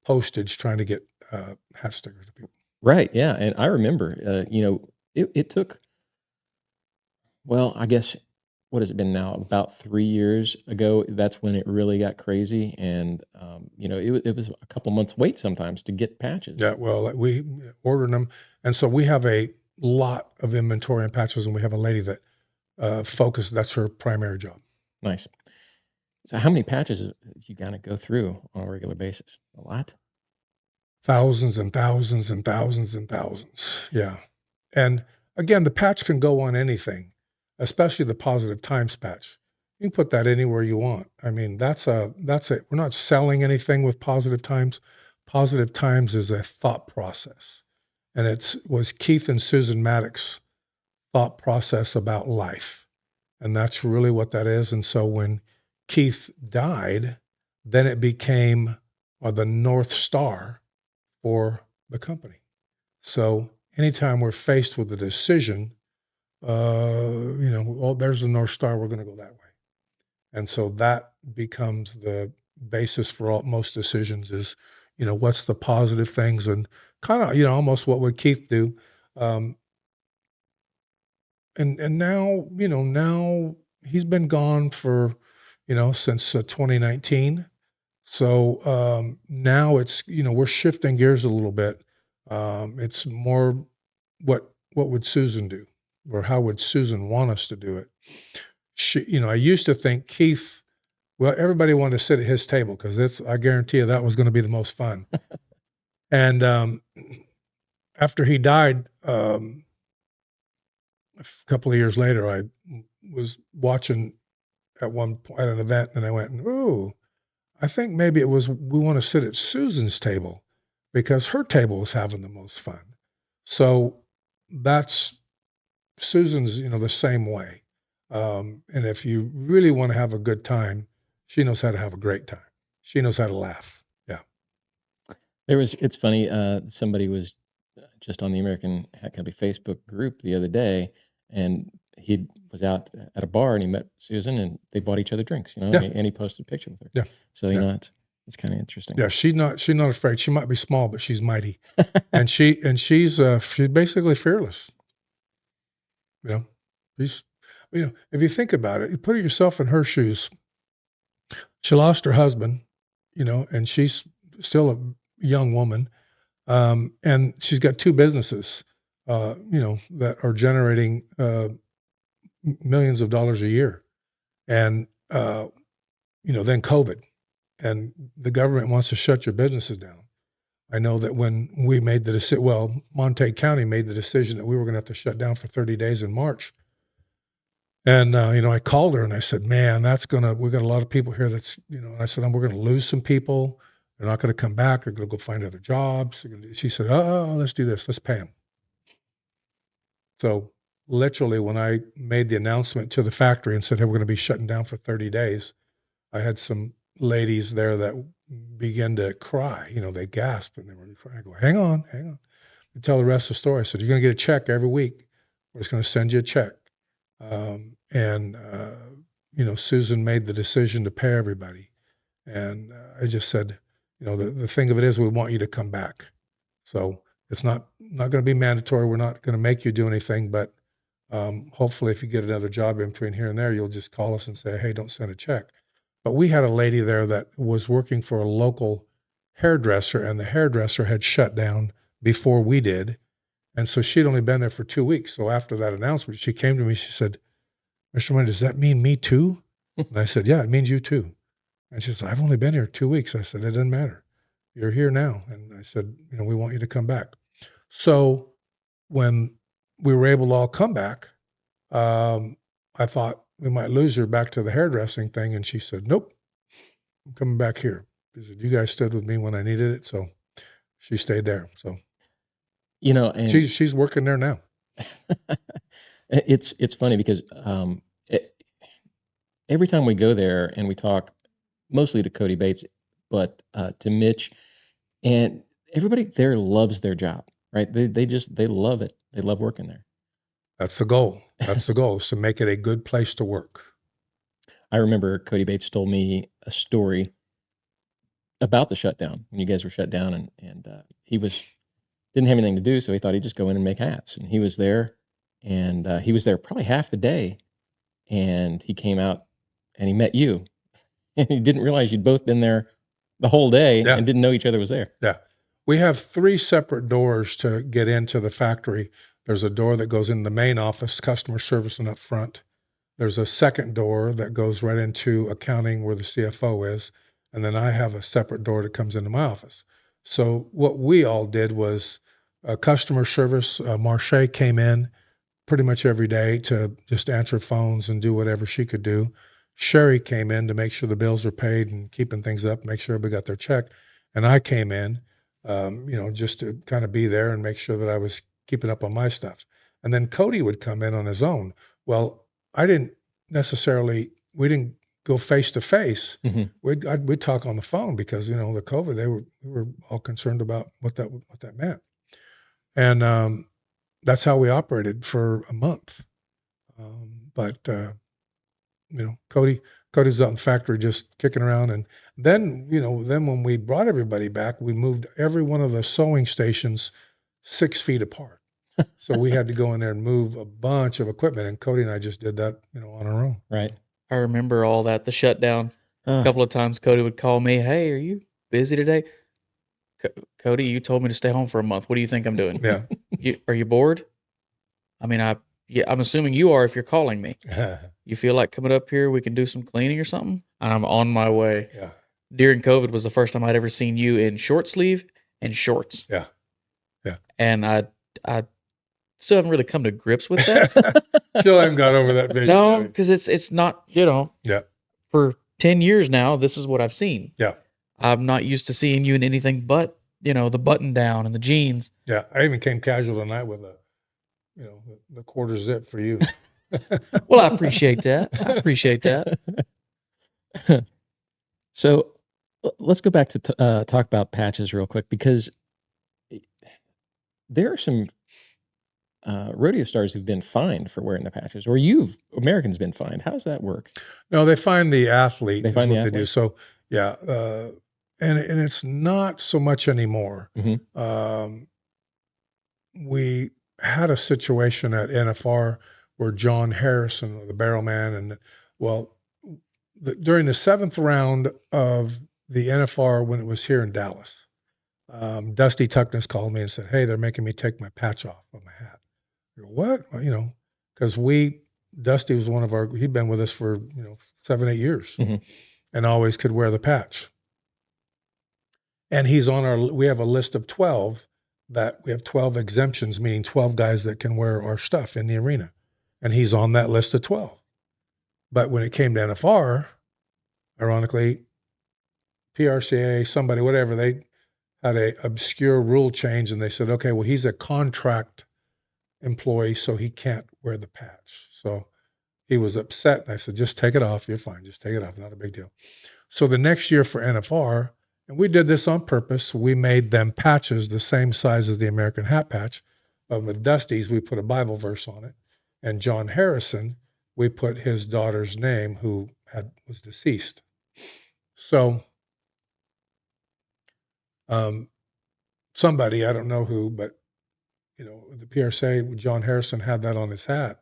Speaker 5: postage trying to get hat stickers to people.
Speaker 2: Right. Yeah. And I remember, it took, well, I guess, what has it been now? About 3 years ago, that's when it really got crazy. And, it was a couple months wait sometimes to get patches.
Speaker 5: Yeah, well, we ordered them. And so we have a lot of inventory and patches, and we have a lady that that's her primary job.
Speaker 2: Nice. So how many patches do you kind of go through on a regular basis? A lot?
Speaker 5: Thousands and thousands and thousands and thousands. Yeah. And again, the patch can go on anything, especially the Positive Times patch. You can put that anywhere you want. I mean, that's it. We're not selling anything with Positive Times. Positive Times is a thought process. And it was Keith and Susan Maddox thought process about life. And that's really what that is. And so when Keith died, then it became the North Star for the company. So anytime we're faced with a decision, there's the North Star, we're going to go that way. And so that becomes the basis for most decisions is, what's the positive things, and kind of, almost what would Keith do. And now, now he's been gone for, since 2019. So now it's, we're shifting gears a little bit. It's more what would Susan do, or how would Susan want us to do it? I used to think Keith, well, everybody wanted to sit at his table because I guarantee you that was going to be the most fun. And after he died, a couple of years later, I was watching at an event, and I went, ooh, I think maybe we want to sit at Susan's table because her table was having the most fun. So that's Susan's, the same way. And if you really want to have a good time, she knows how to have a great time. she knows how to laugh. Yeah.
Speaker 2: It's funny, somebody was just on the American Hat Company Facebook group the other day, and he was out at a bar and he met Susan and they bought each other drinks,
Speaker 5: Yeah.
Speaker 2: and he posted a picture with her.
Speaker 5: Yeah.
Speaker 2: So, it's kind of interesting.
Speaker 5: Yeah, she's not afraid. She might be small, but she's mighty. and she's basically fearless. She's, if you think about it, you put yourself in her shoes. She lost her husband, and she's still a young woman. And she's got 2 businesses, that are generating millions of dollars a year. And, then COVID, and the government wants to shut your businesses down. I know that when we made the decision, Montague County made the decision that we were going to have to shut down for 30 days in March. And, I called her and I said, man, we've got a lot of people here that's, and I said, we're going to lose some people. They're not going to come back. They're going to go find other jobs. She said, let's do this. Let's pay them. So literally when I made the announcement to the factory and said, hey, we're going to be shutting down for 30 days, I had some ladies there that began to cry. They gasped and they were crying. I go, hang on. I tell the rest of the story. I said, you're going to get a check every week. We're just going to send you a check. Susan made the decision to pay everybody. And I just said, the thing of it is we want you to come back. So it's not going to be mandatory. We're not going to make you do anything, but hopefully if you get another job in between here and there, you'll just call us and say, hey, don't send a check. But we had a lady there that was working for a local hairdresser, and the hairdresser had shut down before we did. And so she'd only been there for 2 weeks. So after that announcement, she came to me, she said, Mr. Mundee, does that mean me too? And I said, yeah, it means you too. And she said, I've only been here 2 weeks. I said, it doesn't matter. You're here now. And I said, we want you to come back. So when we were able to all come back, I thought we might lose her back to the hairdressing thing. And she said, nope, I'm coming back here. She said, you guys stood with me when I needed it. So she stayed there. So, and she's working there now.
Speaker 2: It's funny because every time we go there and we talk mostly to Cody Bates, but to Mitch, and everybody there loves their job, right? They love it. They love working there.
Speaker 5: That's the goal. That's the goal, is to make it a good place to work.
Speaker 2: I remember Cody Bates told me a story about the shutdown when you guys were shut down, and he didn't have anything to do, so he thought he'd just go in and make hats. And he was there, and he was there probably half the day, and he came out and he met you, and he didn't realize you'd both been there the whole day and didn't know each other was there.
Speaker 5: Yeah. We have 3 separate doors to get into the factory. There's a door that goes in the main office, customer service, and up front. There's a second door that goes right into accounting where the CFO is. And then I have a separate door that comes into my office. So what we all did was customer service. Marche came in pretty much every day to just answer phones and do whatever she could do. Sherry came in to make sure the bills were paid and keeping things up, make sure everybody got their check. And I came in, just to kind of be there and make sure that I was keeping up on my stuff. And then Cody would come in on his own. Well, we didn't go face to face. We'd talk on the phone because, the COVID, we were all concerned about what that meant. And that's how we operated for a month. Cody's out in the factory just kicking around. And then when we brought everybody back, we moved every one of the sewing stations 6 feet apart. So we had to go in there and move a bunch of equipment. And Cody and I just did that, on our own.
Speaker 2: Right.
Speaker 4: I remember all that, the shutdown. A couple of times Cody would call me, hey, are you busy today? Cody, you told me to stay home for a month. What do you think I'm doing?
Speaker 5: Yeah.
Speaker 4: Are you bored? I mean, I'm assuming you are if you're calling me. You feel like coming up here, we can do some cleaning or something? I'm on my way.
Speaker 5: Yeah.
Speaker 4: During COVID was the first time I'd ever seen you in short sleeve and shorts.
Speaker 5: Yeah. Yeah.
Speaker 4: And I still haven't really come to grips with that.
Speaker 5: Still haven't got over that vision.
Speaker 4: No, because it's not,
Speaker 5: Yeah.
Speaker 4: For 10 years now, this is what I've seen.
Speaker 5: Yeah.
Speaker 4: I'm not used to seeing you in anything but, the button down and the jeans.
Speaker 5: Yeah. I even came casual tonight with the quarter zip for you.
Speaker 4: Well, I appreciate that.
Speaker 2: So Let's go back to talk about patches real quick, because there are some rodeo stars who've been fined for wearing the patches, or Americans been fined. How does that work?
Speaker 5: No, they find the athlete.
Speaker 2: They find the
Speaker 5: they do.
Speaker 2: athlete?
Speaker 5: So yeah, and it's not so much anymore.
Speaker 2: Mm-hmm.
Speaker 5: We had a situation at NFR where John Harrison, the barrel man, and during the 7th round of the NFR when it was here in Dallas, Dusty Tuckness called me and said, "Hey, they're making me take my patch off of my hat." I go, "What?" Well, because Dusty was he'd been with us for 7, 8 years,
Speaker 2: mm-hmm.
Speaker 5: and always could wear the patch. And we have a list of 12 that we have 12 exemptions, meaning 12 guys that can wear our stuff in the arena. And he's on that list of 12. But when it came to NFR, ironically, PRCA, somebody, whatever, they had a obscure rule change, and they said, okay, well, he's a contract employee, so he can't wear the patch. So he was upset, and I said, just take it off. You're fine. Just take it off. Not a big deal. So the next year for NFR, and we did this on purpose, we made them patches the same size as the American hat patch. But with Dusty's, we put a Bible verse on it. And John Harrison, we put his daughter's name, who was deceased. So somebody, I don't know who, but the PRSA, John Harrison had that on his hat.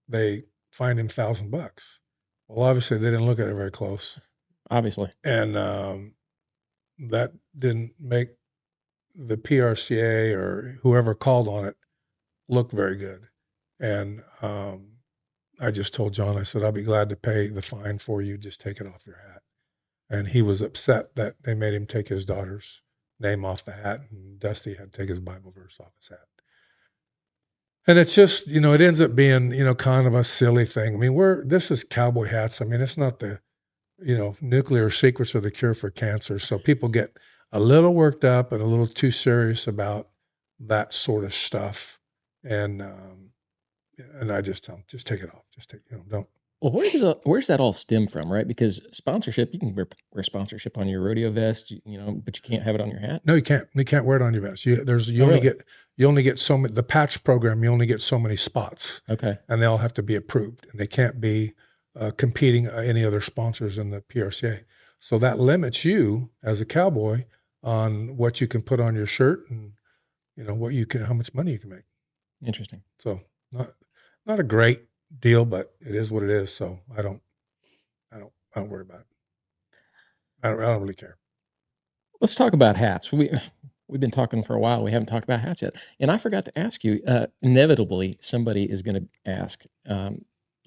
Speaker 5: They fined him $1,000. Well, obviously they didn't look at it very close.
Speaker 2: Obviously.
Speaker 5: And that didn't make the PRCA or whoever called on it look very good. And I just told John, I said, I'll be glad to pay the fine for you. Just take it off your hat. And he was upset that they made him take his daughter's name off the hat, and Dusty had to take his Bible verse off his hat. And it's just, it ends up being, kind of a silly thing. I mean, this is cowboy hats. I mean, it's not the, nuclear secrets are the cure for cancer. So people get a little worked up and a little too serious about that sort of stuff. And I just tell them, just take it off. Just don't.
Speaker 2: Well, where's that all stem from, right? Because sponsorship, you can wear sponsorship on your rodeo vest, but you can't have it on your hat.
Speaker 5: No, you can't. You can't wear it on your vest. You only get so many. The patch program, you only get so many spots.
Speaker 2: Okay.
Speaker 5: And they all have to be approved, and they can't be competing any other sponsors in the PRCA. So that limits you as a cowboy on what you can put on your shirt and how much money you can make.
Speaker 2: Interesting.
Speaker 5: So not a great deal, but it is what it is. So I don't worry about it. I don't really care.
Speaker 2: Let's talk about hats. We've been talking for a while. We haven't talked about hats yet. And I forgot to ask you, inevitably somebody is going to ask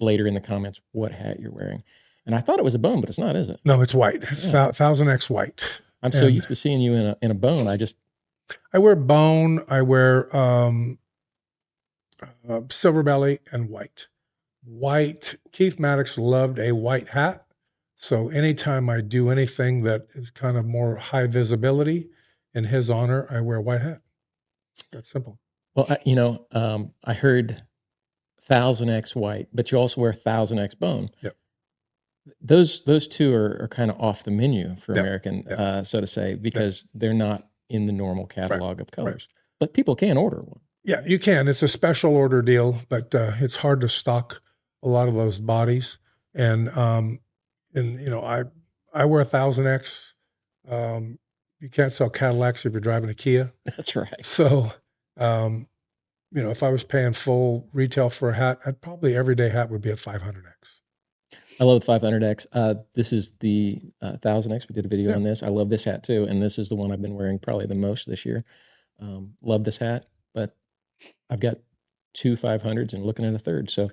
Speaker 2: later in the comments what hat you're wearing. And I thought it was a bone, but it's not, is it?
Speaker 5: No, it's white. It's 1000X white.
Speaker 2: I'm so used to seeing you in a bone.
Speaker 5: I wear bone. I wear silver belly and white. White. Keith Maddox loved a white hat. So anytime I do anything that is kind of more high visibility in his honor, I wear a white hat. That's simple.
Speaker 2: Well, I heard 1000X white, but you also wear 1000X bone.
Speaker 5: Yep.
Speaker 2: Those two are kind of off the menu for American, so to say, because they're not in the normal catalog of colors. Right. But people can order one.
Speaker 5: Yeah, you can. It's a special order deal, but it's hard to stock a lot of those bodies. And I wear 1000X. You can't sell Cadillacs if you're driving a Kia.
Speaker 2: That's right.
Speaker 5: So, if I was paying full retail for a hat, probably everyday hat would be a 500X.
Speaker 2: I love the 500X. This is the 1000X. We did a video on this. I love this hat too, and this is the one I've been wearing probably the most this year. Love this hat, but I've got 2 500s and looking at a third. So,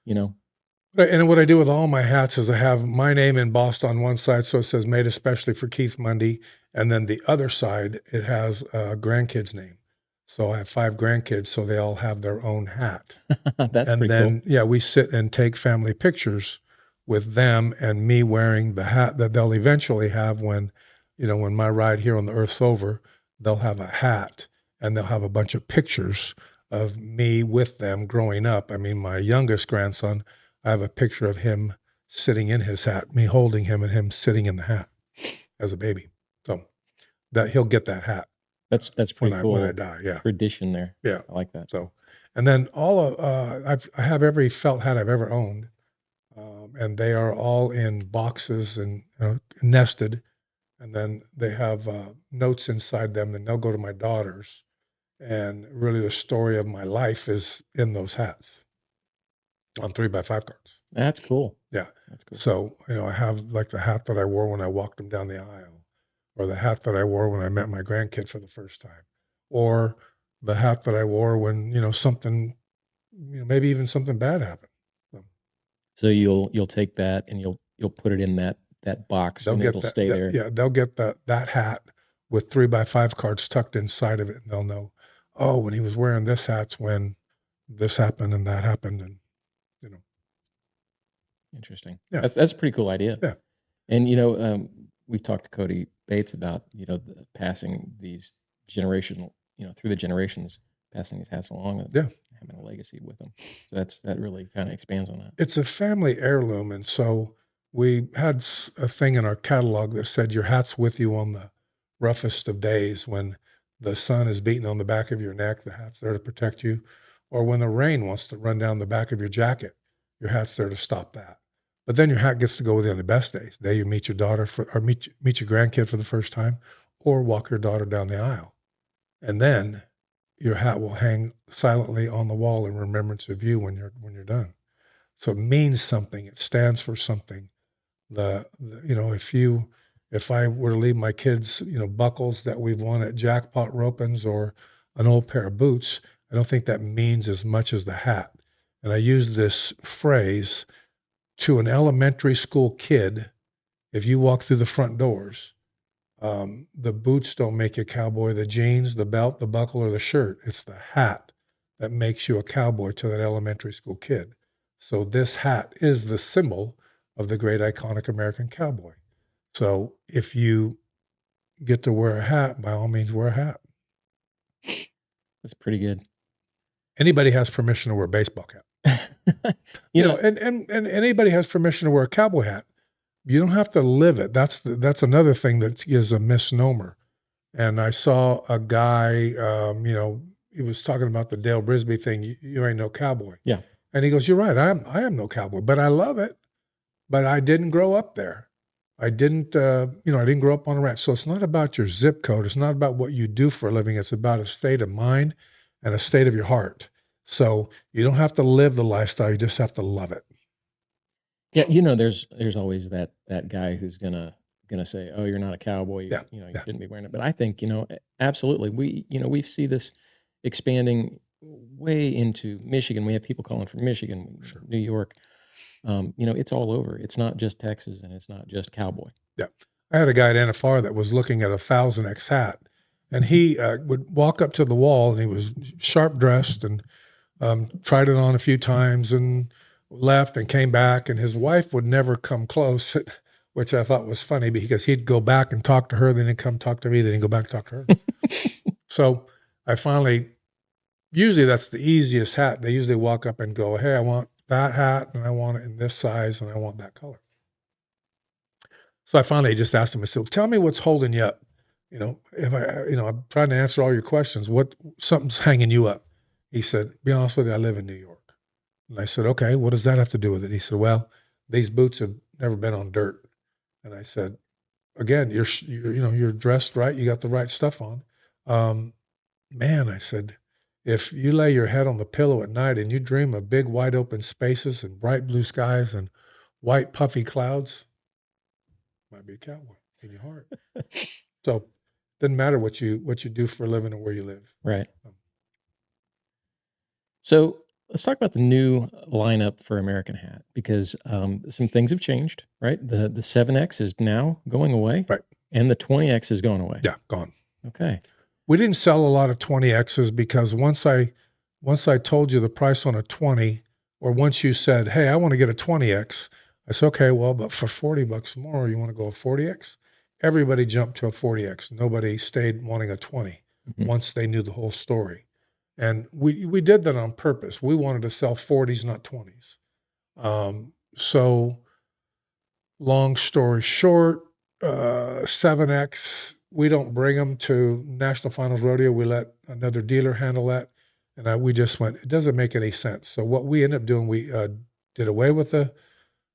Speaker 5: And what I do with all my hats is I have my name embossed on one side, so it says made especially for Keith Mundee, and then the other side it has a grandkid's name. So I have 5 grandkids, so they all have their own hat.
Speaker 2: That's pretty cool.
Speaker 5: And then we sit and take family pictures with them and me wearing the hat that they'll eventually have when my ride here on the Earth's over. They'll have a hat and they'll have a bunch of pictures of me with them growing up. I mean, my youngest grandson, I have a picture of him sitting in his hat, me holding him and him sitting in the hat as a baby. So that he'll get that hat
Speaker 2: That's pretty cool.
Speaker 5: when I die. Yeah.
Speaker 2: Tradition there.
Speaker 5: Yeah.
Speaker 2: I like that.
Speaker 5: So, and then I have every felt hat I've ever owned, and they are all in boxes and nested, and then they have notes inside them. And they'll go to my daughters, and really the story of my life is in those hats on 3x5 cards.
Speaker 2: That's cool.
Speaker 5: Yeah.
Speaker 2: That's cool.
Speaker 5: So, I have like the hat that I wore when I walked them down the aisle, or the hat that I wore when I met my grandkid for the first time, or the hat that I wore when, something, maybe even something bad happened.
Speaker 2: So you'll take that and you'll put it in that box and it'll stay there.
Speaker 5: Yeah. They'll get that hat with 3x5 cards tucked inside of it, and they'll know, oh, when he was wearing this hat's when this happened and that happened. And,
Speaker 2: Interesting.
Speaker 5: Yeah.
Speaker 2: That's a pretty cool idea.
Speaker 5: Yeah.
Speaker 2: And we've talked to Cody Bates about passing these generational, through the generations, passing these hats along and having a legacy with them. So that really kind of expands on that.
Speaker 5: It's a family heirloom, and so we had a thing in our catalog that said your hat's with you on the roughest of days. When the sun is beating on the back of your neck, the hat's there to protect you. Or when the rain wants to run down the back of your jacket, your hat's there to stop that. But then your hat gets to go with you on the best days. The day you meet your daughter or meet your grandkid for the first time, or walk your daughter down the aisle. And then your hat will hang silently on the wall in remembrance of you when you're done. So it means something. It stands for something. If I were to leave my kids, buckles that we've won at jackpot ropings or an old pair of boots, I don't think that means as much as the hat. And I use this phrase to an elementary school kid. If you walk through the front doors, the boots don't make you a cowboy. The jeans, the belt, the buckle, or the shirt. It's the hat that makes you a cowboy to that elementary school kid. So this hat is the symbol of the great iconic American cowboy. So if you get to wear a hat, by all means, wear a hat.
Speaker 2: That's pretty good.
Speaker 5: Anybody has permission to wear a baseball cap. And anybody has permission to wear a cowboy hat. You don't have to live it. That's another thing that is a misnomer. And I saw a guy, he was talking about the Dale Brisby thing. You ain't no cowboy.
Speaker 2: Yeah.
Speaker 5: And he goes, you're right. I am no cowboy, but I love it. But I didn't grow up there. I didn't grow up on a ranch. So it's not about your zip code. It's not about what you do for a living. It's about a state of mind and a state of your heart. So you don't have to live the lifestyle. You just have to love it.
Speaker 2: Yeah, there's always that guy who's gonna say, "Oh, you're not a cowboy. You shouldn't be wearing it." But I think absolutely, we see this expanding way into Michigan. We have people calling from Michigan,
Speaker 5: Sure.
Speaker 2: New York. It's all over. It's not just Texas, and it's not just cowboy.
Speaker 5: Yeah, I had a guy at NFR that was looking at a 1000X hat, and he would walk up to the wall, and he was sharp dressed and tried it on a few times and left and came back, and his wife would never come close, which I thought was funny because he'd go back and talk to her, then he'd come talk to me, then he'd go back and talk to her. So I usually that's the easiest hat. They usually walk up and go, hey, I want that hat and I want it in this size and I want that color. So I finally just asked him, I said, tell me what's holding you up. If I'm trying to answer all your questions, something's hanging you up. He said, be honest with you, I live in New York. And I said, okay, what does that have to do with it? He said, well, these boots have never been on dirt. And I said, again, you're dressed right. You got the right stuff on. Man, I said, if you lay your head on the pillow at night and you dream of big, wide open spaces and bright blue skies and white, puffy clouds, might be a cowboy in your heart. So it doesn't matter what you do for a living or where you live.
Speaker 2: Right. So let's talk about the new lineup for American Hat, because some things have changed, right? The 7X is now going away.
Speaker 5: Right.
Speaker 2: And the 20X is going away.
Speaker 5: Yeah, gone.
Speaker 2: Okay.
Speaker 5: We didn't sell a lot of 20Xs because once I told you the price on a 20, or once you said, hey, I want to get a 20X, I said, okay, well, but for $40 more, you want to go a 40X? Everybody jumped to a 40X. Nobody stayed wanting a 20 once they knew the whole story. And we did that on purpose. We wanted to sell 40s, not 20s. So long story short, 7X, we don't bring them to National Finals Rodeo. We let another dealer handle that. And we just went, it doesn't make any sense. So what we ended up doing, we did away with the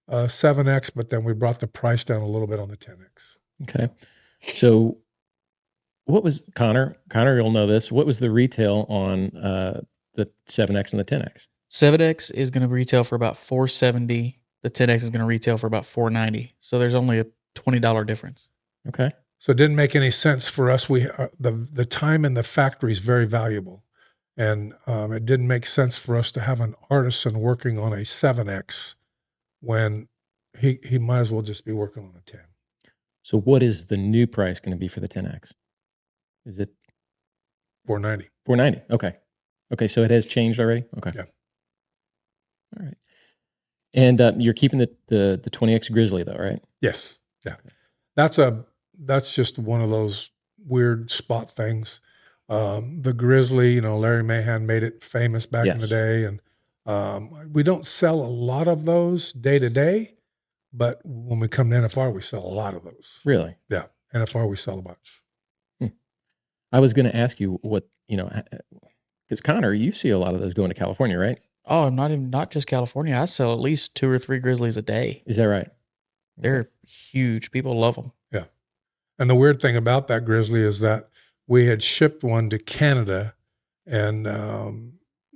Speaker 5: 7X, but then we brought the price down a little bit on the 10X.
Speaker 2: Okay. So what was, Connor, you'll know this. What was the retail on the 7X and the 10X?
Speaker 4: 7X is going to retail for about $470. The 10X is going to retail for about $490. So there's only a $20 difference.
Speaker 2: Okay.
Speaker 5: So it didn't make any sense for us. We the time in the factory is very valuable, and it didn't make sense for us to have an artisan working on a 7X when he might as well just be working on a 10.
Speaker 2: So what is the new price going to be for the 10X? Is it
Speaker 5: $490?
Speaker 2: $490. Okay. Okay. So it has changed already. Okay.
Speaker 5: Yeah.
Speaker 2: All right. And you're keeping the 20X Grizzly though, right?
Speaker 5: Yes. Yeah. That's just one of those weird spot things. The Grizzly, Larry Mahan made it famous back in the day, and we don't sell a lot of those day to day, but when we come to NFR, we sell a lot of those.
Speaker 2: Really?
Speaker 5: Yeah. NFR, we sell a bunch.
Speaker 2: I was going to ask you what, because Connor, you see a lot of those going to California, right?
Speaker 4: Oh, not just California. I sell at least 2 or 3 Grizzlies a day.
Speaker 2: Is that right?
Speaker 4: They're huge. People love them.
Speaker 5: Yeah. And the weird thing about that Grizzly is that we had shipped one to Canada and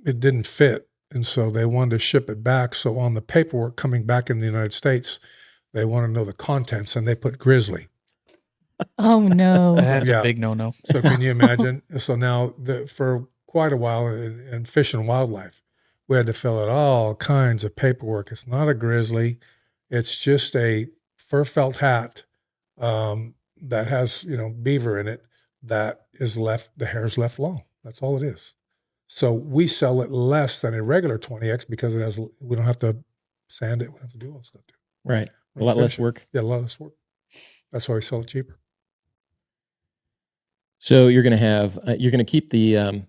Speaker 5: it didn't fit. And so they wanted to ship it back. So on the paperwork coming back in the United States, they want to know the contents and they put Grizzly.
Speaker 3: Oh, no.
Speaker 4: That's a big no-no.
Speaker 5: So can you imagine? So now for quite a while in Fish and Wildlife, we had to fill out all kinds of paperwork. It's not a Grizzly. It's just a fur felt hat that has, beaver in it that is left, the hair's left long. That's all it is. So we sell it less than a regular 20X because we don't have to sand it. We don't have to do all that stuff.
Speaker 2: Right. A lot less work.
Speaker 5: Yeah, a lot less work. That's why we sell it cheaper.
Speaker 2: So you're going to keep the, I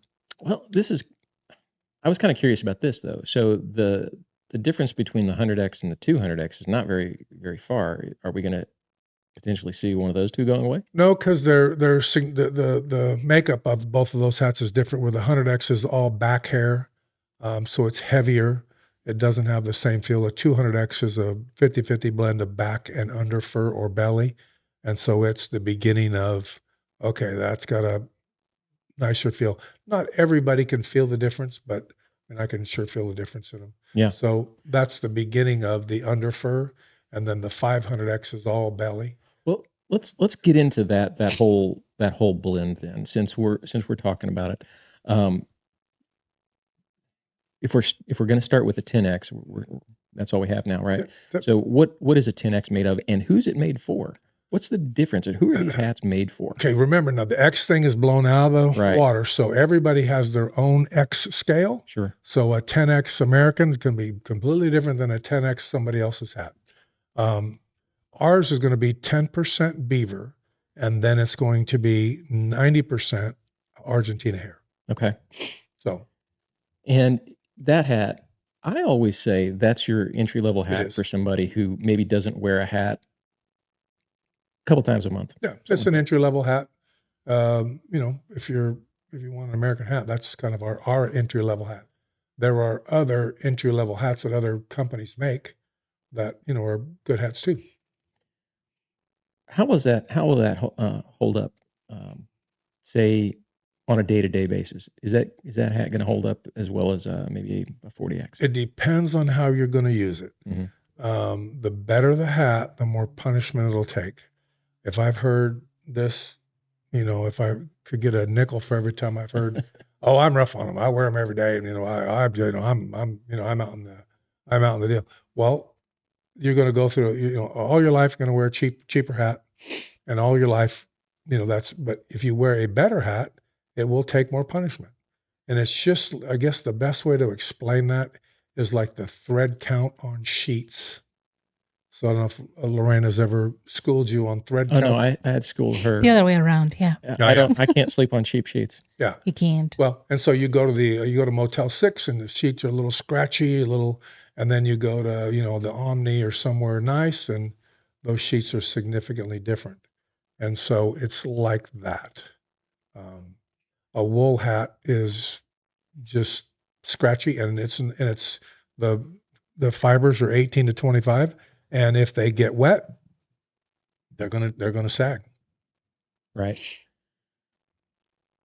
Speaker 2: was kind of curious about this though. So the difference between the 100X and the 200X is not very, very far. Are we going to potentially see one of those two going away?
Speaker 5: No, because the makeup of both of those hats is different. Where the 100X is all back hair, so it's heavier. It doesn't have the same feel. The 200X is a 50-50 blend of back and under fur or belly, and so it's the beginning of, okay, that's got a nicer feel. Not everybody can feel the difference, but I can sure feel the difference in them.
Speaker 2: Yeah.
Speaker 5: So that's the beginning of the under fur, and then the 500X is all belly.
Speaker 2: Well, let's get into that whole blend then, since we're talking about it. If we're going to start with the 10X, that's all we have now, right?
Speaker 5: Yeah.
Speaker 2: So what is a 10X made of, and who's it made for? What's the difference, and who are these hats made for?
Speaker 5: Okay, remember now the X thing is blown out of the water, so everybody has their own X scale.
Speaker 2: Sure.
Speaker 5: So a 10X American can be completely different than a 10X somebody else's hat. Ours is going to be 10% beaver, and then it's going to be 90% Argentina hair.
Speaker 2: Okay.
Speaker 5: So.
Speaker 2: And that hat, I always say that's your entry-level hat for somebody who maybe doesn't wear a hat a couple times a month.
Speaker 5: Yeah, it's an entry-level hat. If you want an American hat, that's kind of our entry-level hat. There are other entry-level hats that other companies make that, are good hats too.
Speaker 2: How will that hold up, say, on a day-to-day basis? Is that hat going to hold up as well as maybe a 40X?
Speaker 5: It depends on how you're going to use it. Mm-hmm. The better the hat, the more punishment it'll take. If I've heard this, if I could get a nickel for every time I've heard, oh, I'm rough on them. I wear them every day, and I'm out in the deal. Well, you're going to go through, all your life, you're going to wear a cheaper hat, and all your life, but if you wear a better hat, it will take more punishment. And it's just, I guess the best way to explain that is like the thread count on sheets. So I don't know if Lorena's ever schooled you on thread count.
Speaker 2: No, I had schooled her.
Speaker 3: The other way around, yeah.
Speaker 2: I can't sleep on cheap sheets.
Speaker 5: Yeah.
Speaker 3: You can't.
Speaker 5: Well, and so you go to Motel 6 and the sheets are a little scratchy, and then you go to, the Omni or somewhere nice, and those sheets are significantly different. And so it's like that. A wool hat is just scratchy, and it's the fibers are 18 to 25, and if they get wet, they're gonna sag.
Speaker 2: Right.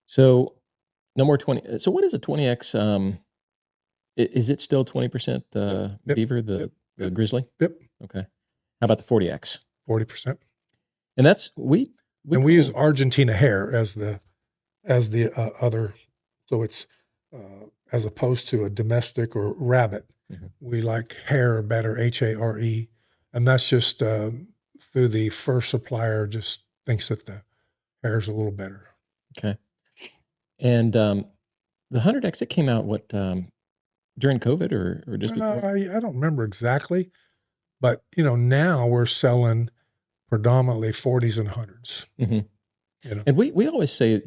Speaker 2: So no more 20. So what is a 20X? Is it still 20%
Speaker 5: Yep.
Speaker 2: Beaver, the grizzly?
Speaker 5: Yep.
Speaker 2: Okay. How about the 40X?
Speaker 5: 40%.
Speaker 2: And that's we
Speaker 5: use Argentina hair as the other, so it's as opposed to a domestic or rabbit.
Speaker 2: Mm-hmm.
Speaker 5: We like hair better, HARE, and that's just through the fur supplier just thinks that the hair is a little better.
Speaker 2: Okay. And the 100X, it came out during COVID or just before?
Speaker 5: I don't remember exactly, but now we're selling predominantly 40s and 100s.
Speaker 2: Mm-hmm. And we always say,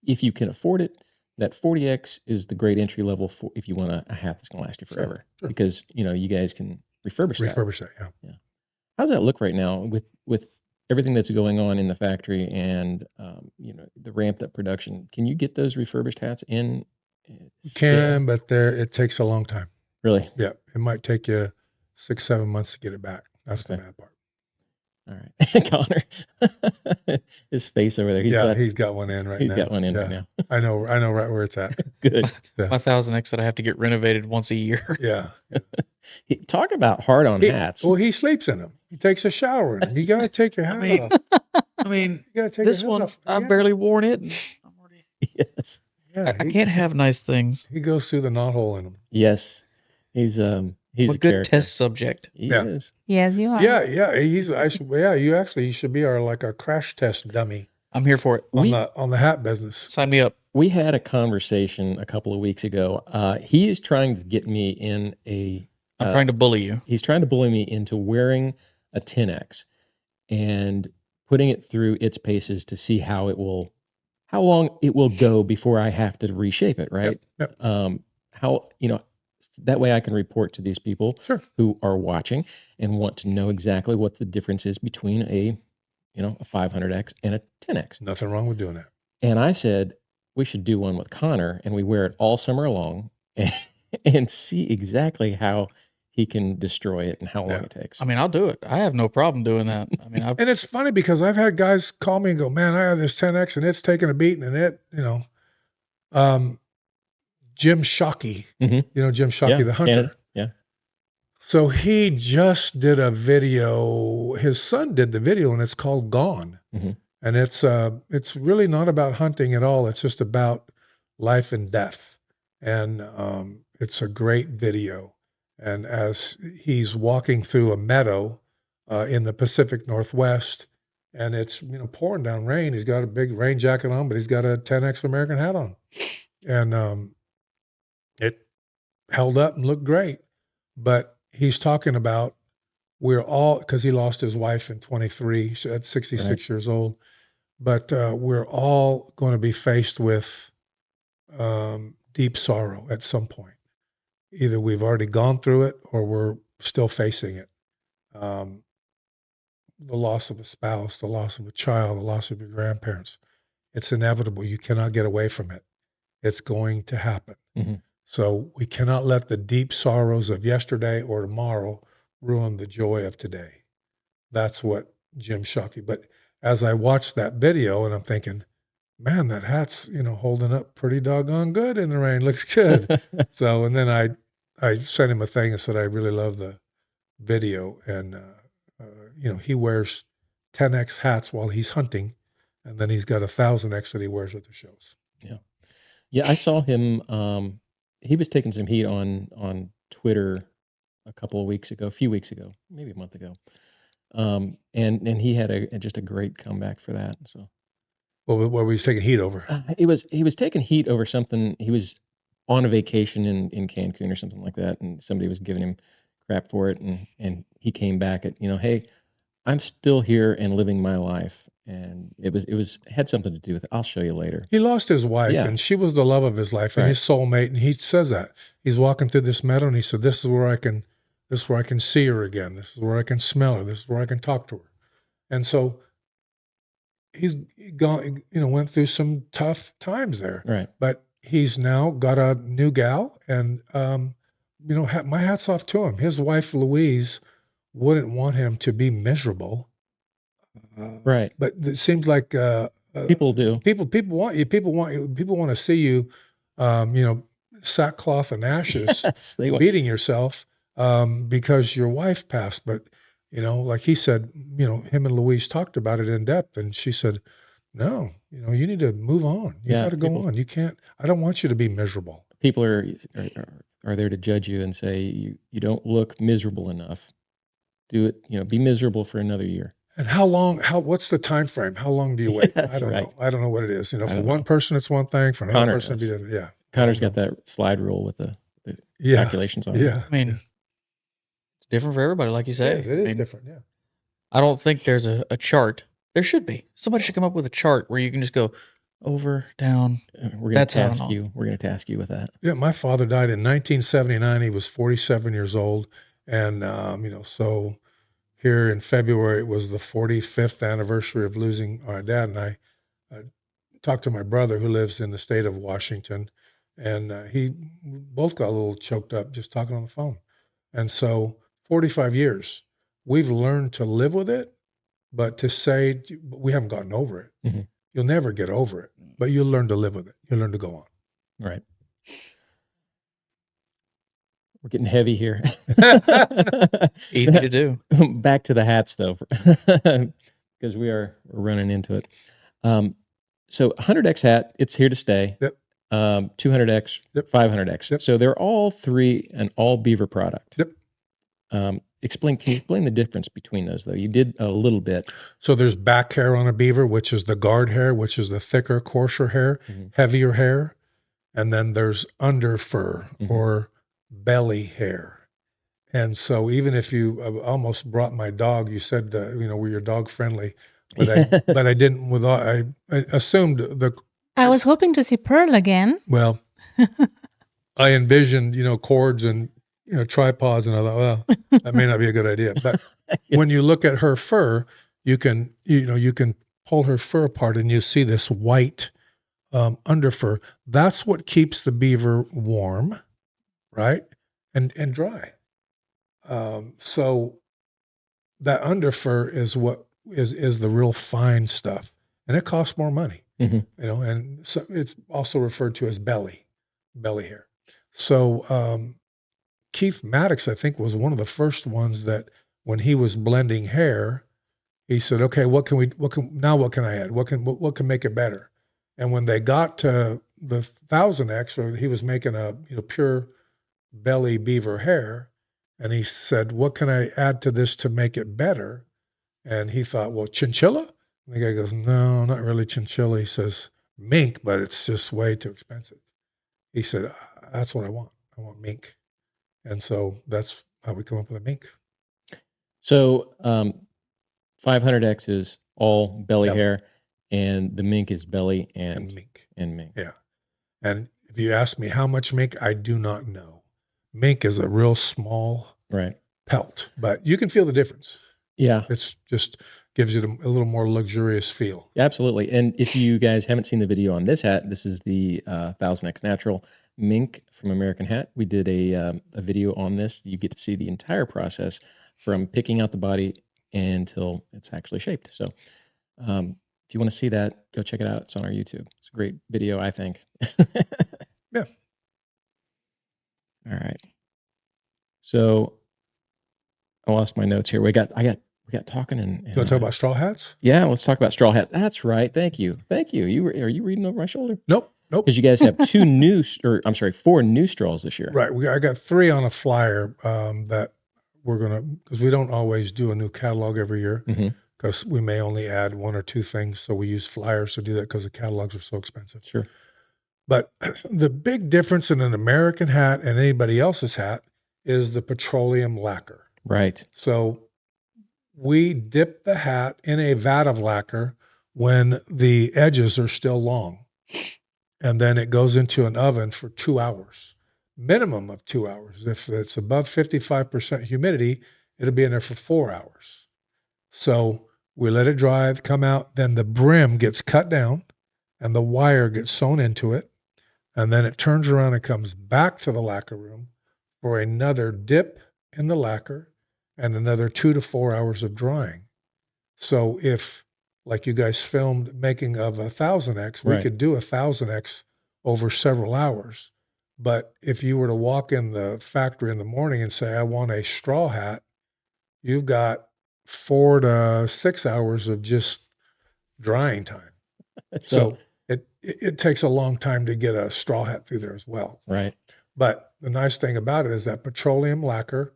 Speaker 2: if you can afford it, that 40X is the great entry level for if you want a hat that's going to last you forever. Sure. Because you guys can refurbish that.
Speaker 5: Yeah.
Speaker 2: How's that look right now with everything that's going on in the factory and the ramped up production? Can you get those refurbished hats in?
Speaker 5: You can, but it takes a long time.
Speaker 2: Really?
Speaker 5: Yeah, it might take you 6-7 months to get it back. That's the bad part.
Speaker 2: All right. Connor, his face over there.
Speaker 5: He's got one in right now.
Speaker 2: He's got one in right now.
Speaker 5: I know right where it's at.
Speaker 2: Good.
Speaker 4: My 1000X that I have to get renovated once a year.
Speaker 5: Yeah.
Speaker 2: Talk about hard on hats.
Speaker 5: Well, he sleeps in them. He takes a shower in them. You got to take your hat off.
Speaker 4: I mean,
Speaker 5: you gotta take
Speaker 4: this
Speaker 5: your hat
Speaker 4: one,
Speaker 5: off.
Speaker 4: I've barely worn it. I'm already...
Speaker 2: Yes.
Speaker 5: Yeah,
Speaker 4: I can't have nice things.
Speaker 5: He goes through the knothole in them.
Speaker 2: Yes. He's a
Speaker 4: good
Speaker 2: character.
Speaker 4: test subject.
Speaker 2: He is.
Speaker 3: Yes, you are.
Speaker 5: Yeah. You should be our crash test dummy.
Speaker 4: I'm here for it.
Speaker 5: On the hat business.
Speaker 4: Sign me up.
Speaker 2: We had a conversation a couple of weeks ago. He is trying to get me in
Speaker 4: I'm trying to bully you.
Speaker 2: He's trying to bully me into wearing a 10X and putting it through its paces to see how long it will go before I have to reshape it, right?
Speaker 5: Yep.
Speaker 2: That way I can report to these people who are watching and want to know exactly what the difference is between a 500X and a 10X.
Speaker 5: Nothing wrong with doing that.
Speaker 2: And I said, we should do one with Connor and we wear it all summer long and see exactly how he can destroy it and how long it takes.
Speaker 4: I mean, I'll do it. I have no problem doing that. I mean,
Speaker 5: and it's funny because I've had guys call me and go, man, I have this 10X and it's taking a beating and it, Jim Shockey, Jim Shockey, the hunter.
Speaker 2: Canada. Yeah.
Speaker 5: So he just did a video. His son did the video and it's called Gone.
Speaker 2: Mm-hmm.
Speaker 5: And it's really not about hunting at all. It's just about life and death. And it's a great video. And as he's walking through a meadow in the Pacific Northwest, and it's pouring down rain, he's got a big rain jacket on, but he's got a 10X American hat on, and it held up and looked great. But he's talking about because he lost his wife in 23 at 66 years old, but we're all going to be faced with deep sorrow at some point. Either we've already gone through it or we're still facing it. The loss of a spouse, the loss of a child, the loss of your grandparents. It's inevitable. You cannot get away from it. It's going to happen.
Speaker 2: Mm-hmm.
Speaker 5: So we cannot let the deep sorrows of yesterday or tomorrow ruin the joy of today. That's what Jim Shockey. But as I watched that video and I'm thinking, man, that hat's, holding up pretty doggone good in the rain. Looks good. So, and then I sent him a thing and said, I really love the video. And, he wears 10X hats while he's hunting. And then he's got 1,000X that he wears at the shows.
Speaker 2: Yeah. Yeah. I saw him. He was taking some heat on Twitter a few weeks ago, maybe a month ago. And he had just a great comeback for that. So.
Speaker 5: Well, what were you taking heat over?
Speaker 2: He was taking heat over something. He was on a vacation in Cancun or something like that, and somebody was giving him crap for it, and he came back at hey, I'm still here and living my life, and it had something to do with it. I'll show you later.
Speaker 5: He lost his wife, and she was the love of his life and his soulmate, and he says that he's walking through this meadow, and he said, "This is where I can This is where I can see her again. This is where I can smell her. This is where I can talk to her. And so he's gone, went through some tough times there.
Speaker 2: Right.
Speaker 5: But he's now got a new gal, and my hat's off to him. His wife Louise wouldn't want him to be miserable.
Speaker 2: Right.
Speaker 5: But it seems like
Speaker 2: people do.
Speaker 5: People want you. People want to see you, sackcloth and ashes,
Speaker 2: Yes,
Speaker 5: beating yourself because your wife passed. But like he said, him and Louise talked about it in depth, and she said, "No, you need to move on. You got to go on. You can't. I don't want you to be miserable."
Speaker 2: People are there to judge you and say you don't look miserable enough. Do it. Be miserable for another year.
Speaker 5: And how long? What's the time frame? How long do you wait?
Speaker 2: That's
Speaker 5: I don't
Speaker 2: right.
Speaker 5: know. I don't know what it is. For one person, it's one thing. For another person, it'd be different. Yeah.
Speaker 2: Connor's got that slide rule with the calculations on it.
Speaker 5: Yeah.
Speaker 4: I mean, it's different for everybody, like you say.
Speaker 5: It is different. Yeah.
Speaker 4: I don't think there's a chart. There should be. Somebody should come up with a chart where you can just go over, down.
Speaker 2: We're going to task you. We're going to task you with that.
Speaker 5: Yeah. My father died in 1979. He was 47 years old, and so. Here in February, it was the 45th anniversary of losing our dad, and I talked to my brother who lives in the state of Washington, and he both got a little choked up just talking on the phone. And so 45 years, we've learned to live with it, but to say we haven't gotten over it.
Speaker 2: Mm-hmm.
Speaker 5: You'll never get over it, but you'll learn to live with it. You'll learn to go on.
Speaker 2: Right. We're getting heavy here.
Speaker 4: Easy to do.
Speaker 2: Back to the hats, though, because we're running into it. So 100X hat, it's here to stay.
Speaker 5: Yep.
Speaker 2: 200X,
Speaker 5: yep.
Speaker 2: 500X. Yep. So they're all three an all Beaver product.
Speaker 5: Yep.
Speaker 2: Can you explain the difference between those, though? You did a little bit.
Speaker 5: So there's back hair on a Beaver, which is the guard hair, which is the thicker, coarser hair, heavier hair. And then there's under fur or belly hair. And so even if you almost brought my dog, you said, were your dog friendly, but I didn't. I assumed
Speaker 3: I was hoping to see Pearl again.
Speaker 5: Well, I envisioned, cords and, tripods, and I thought, well, that may not be a good idea. But when you look at her fur, you can pull her fur apart and you see this white under fur. That's what keeps the beaver warm, right? And dry. So that under fur is what is the real fine stuff, and it costs more money, and so it's also referred to as belly hair. So Keith Maddox, I think, was one of the first ones that when he was blending hair, he said, okay, what can I add? What can make it better? And when they got to the 1000X, or he was making a pure belly beaver hair, and he said, what can I add to this to make it better? And he thought, well, chinchilla? And the guy goes, no, not really chinchilla. He says, mink, but it's just way too expensive. He said, that's what I want. I want mink. And so that's how we come up with a mink.
Speaker 2: So 500X is all belly hair, and the mink is belly and mink.
Speaker 5: Yeah. And if you ask me how much mink, I do not know. Mink is a real small pelt, but you can feel the difference.
Speaker 2: Yeah.
Speaker 5: It's just gives you a little more luxurious feel.
Speaker 2: Absolutely. And if you guys haven't seen the video on this hat, this is the 1000X Natural mink from American Hat. We did a video on this. You get to see the entire process from picking out the body until it's actually shaped. So if you want to see that, go check it out. It's on our YouTube. It's a great video, I think.
Speaker 5: Yeah.
Speaker 2: All right. So I lost my notes here. We got talking and
Speaker 5: you want to talk about straw hats?
Speaker 2: Yeah, let's talk about straw hat. That's right. Thank you. Are you reading over my shoulder?
Speaker 5: Nope.
Speaker 2: Because you guys have 4 new straws this year.
Speaker 5: Right. I got 3 on a flyer that we're because we don't always do a new catalog every year because we may only add 1 or 2 things. So we use flyers to do that because the catalogs are so expensive.
Speaker 2: Sure.
Speaker 5: But the big difference in an American hat and anybody else's hat is the petroleum lacquer.
Speaker 2: Right.
Speaker 5: So we dip the hat in a vat of lacquer when the edges are still long. And then it goes into an oven for 2 hours. minimum of 2 hours. If it's above 55% humidity, it'll be in there for 4 hours. So we let it dry, come out, then the brim gets cut down and the wire gets sewn into it. And then it turns around and comes back to the lacquer room for another dip in the lacquer and another 2 to 4 hours of drying. So if, like you guys filmed making of 1000X, we could do 1000X over several hours. But if you were to walk in the factory in the morning and say, I want a straw hat, you've got 4 to 6 hours of just drying time. So it takes a long time to get a straw hat through there as well.
Speaker 2: Right.
Speaker 5: But the nice thing about it is that petroleum lacquer,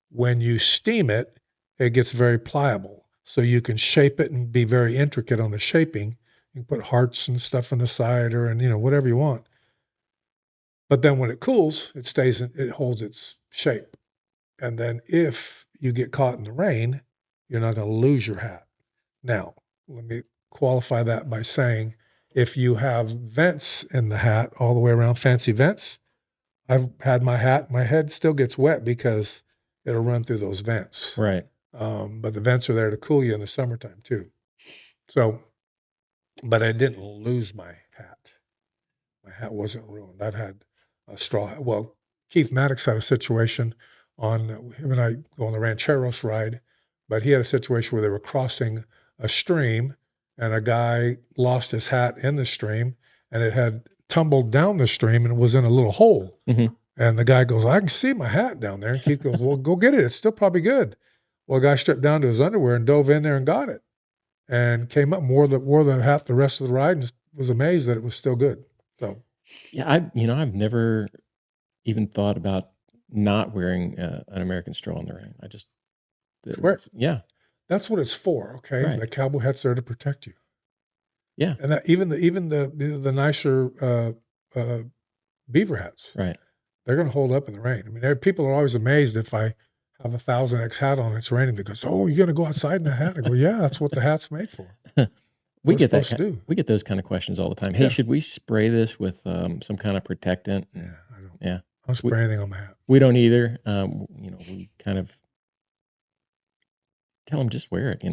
Speaker 5: when you steam it, it gets very pliable. So you can shape it and be very intricate on the shaping. You can put hearts and stuff on the side or, whatever you want. But then when it cools, it holds its shape. And then if you get caught in the rain, you're not going to lose your hat. Now, let me qualify that by saying, if you have vents in the hat all the way around, fancy vents, I've had my head still gets wet because it'll run through those vents.
Speaker 2: Right.
Speaker 5: But the vents are there to cool you in the summertime too. So, but I didn't lose my hat. My hat wasn't ruined. I've had a straw hat. Well, Keith Maddox had a situation him and I go on the Rancheros ride, but he had a situation where they were crossing a stream and a guy lost his hat in the stream and it had tumbled down the stream and it was in a little hole.
Speaker 2: Mm-hmm.
Speaker 5: And the guy goes, I can see my hat down there. And Keith goes, well, go get it. It's still probably good. Well, the guy stripped down to his underwear and dove in there and got it and came up, wore the hat the rest of the ride and just was amazed that it was still good. So,
Speaker 2: yeah, I've never even thought about not wearing an American straw in the rain. Yeah.
Speaker 5: That's what it's for, okay?
Speaker 2: Right.
Speaker 5: The cowboy hat's there to protect you.
Speaker 2: Yeah.
Speaker 5: And that even the nicer beaver hats,
Speaker 2: right,
Speaker 5: they're going to hold up in the rain. I mean, people are always amazed if I have a 1000X hat on, it's raining. They go, oh, you're going to go outside in that hat? I go, yeah, that's what the hat's made for.
Speaker 2: We get those kind of questions all the time. Hey, should we spray this with some kind of protectant?
Speaker 5: Yeah, I don't.
Speaker 2: Yeah.
Speaker 5: I don't spray anything on my hat.
Speaker 2: We don't either. We kind of tell them just wear it,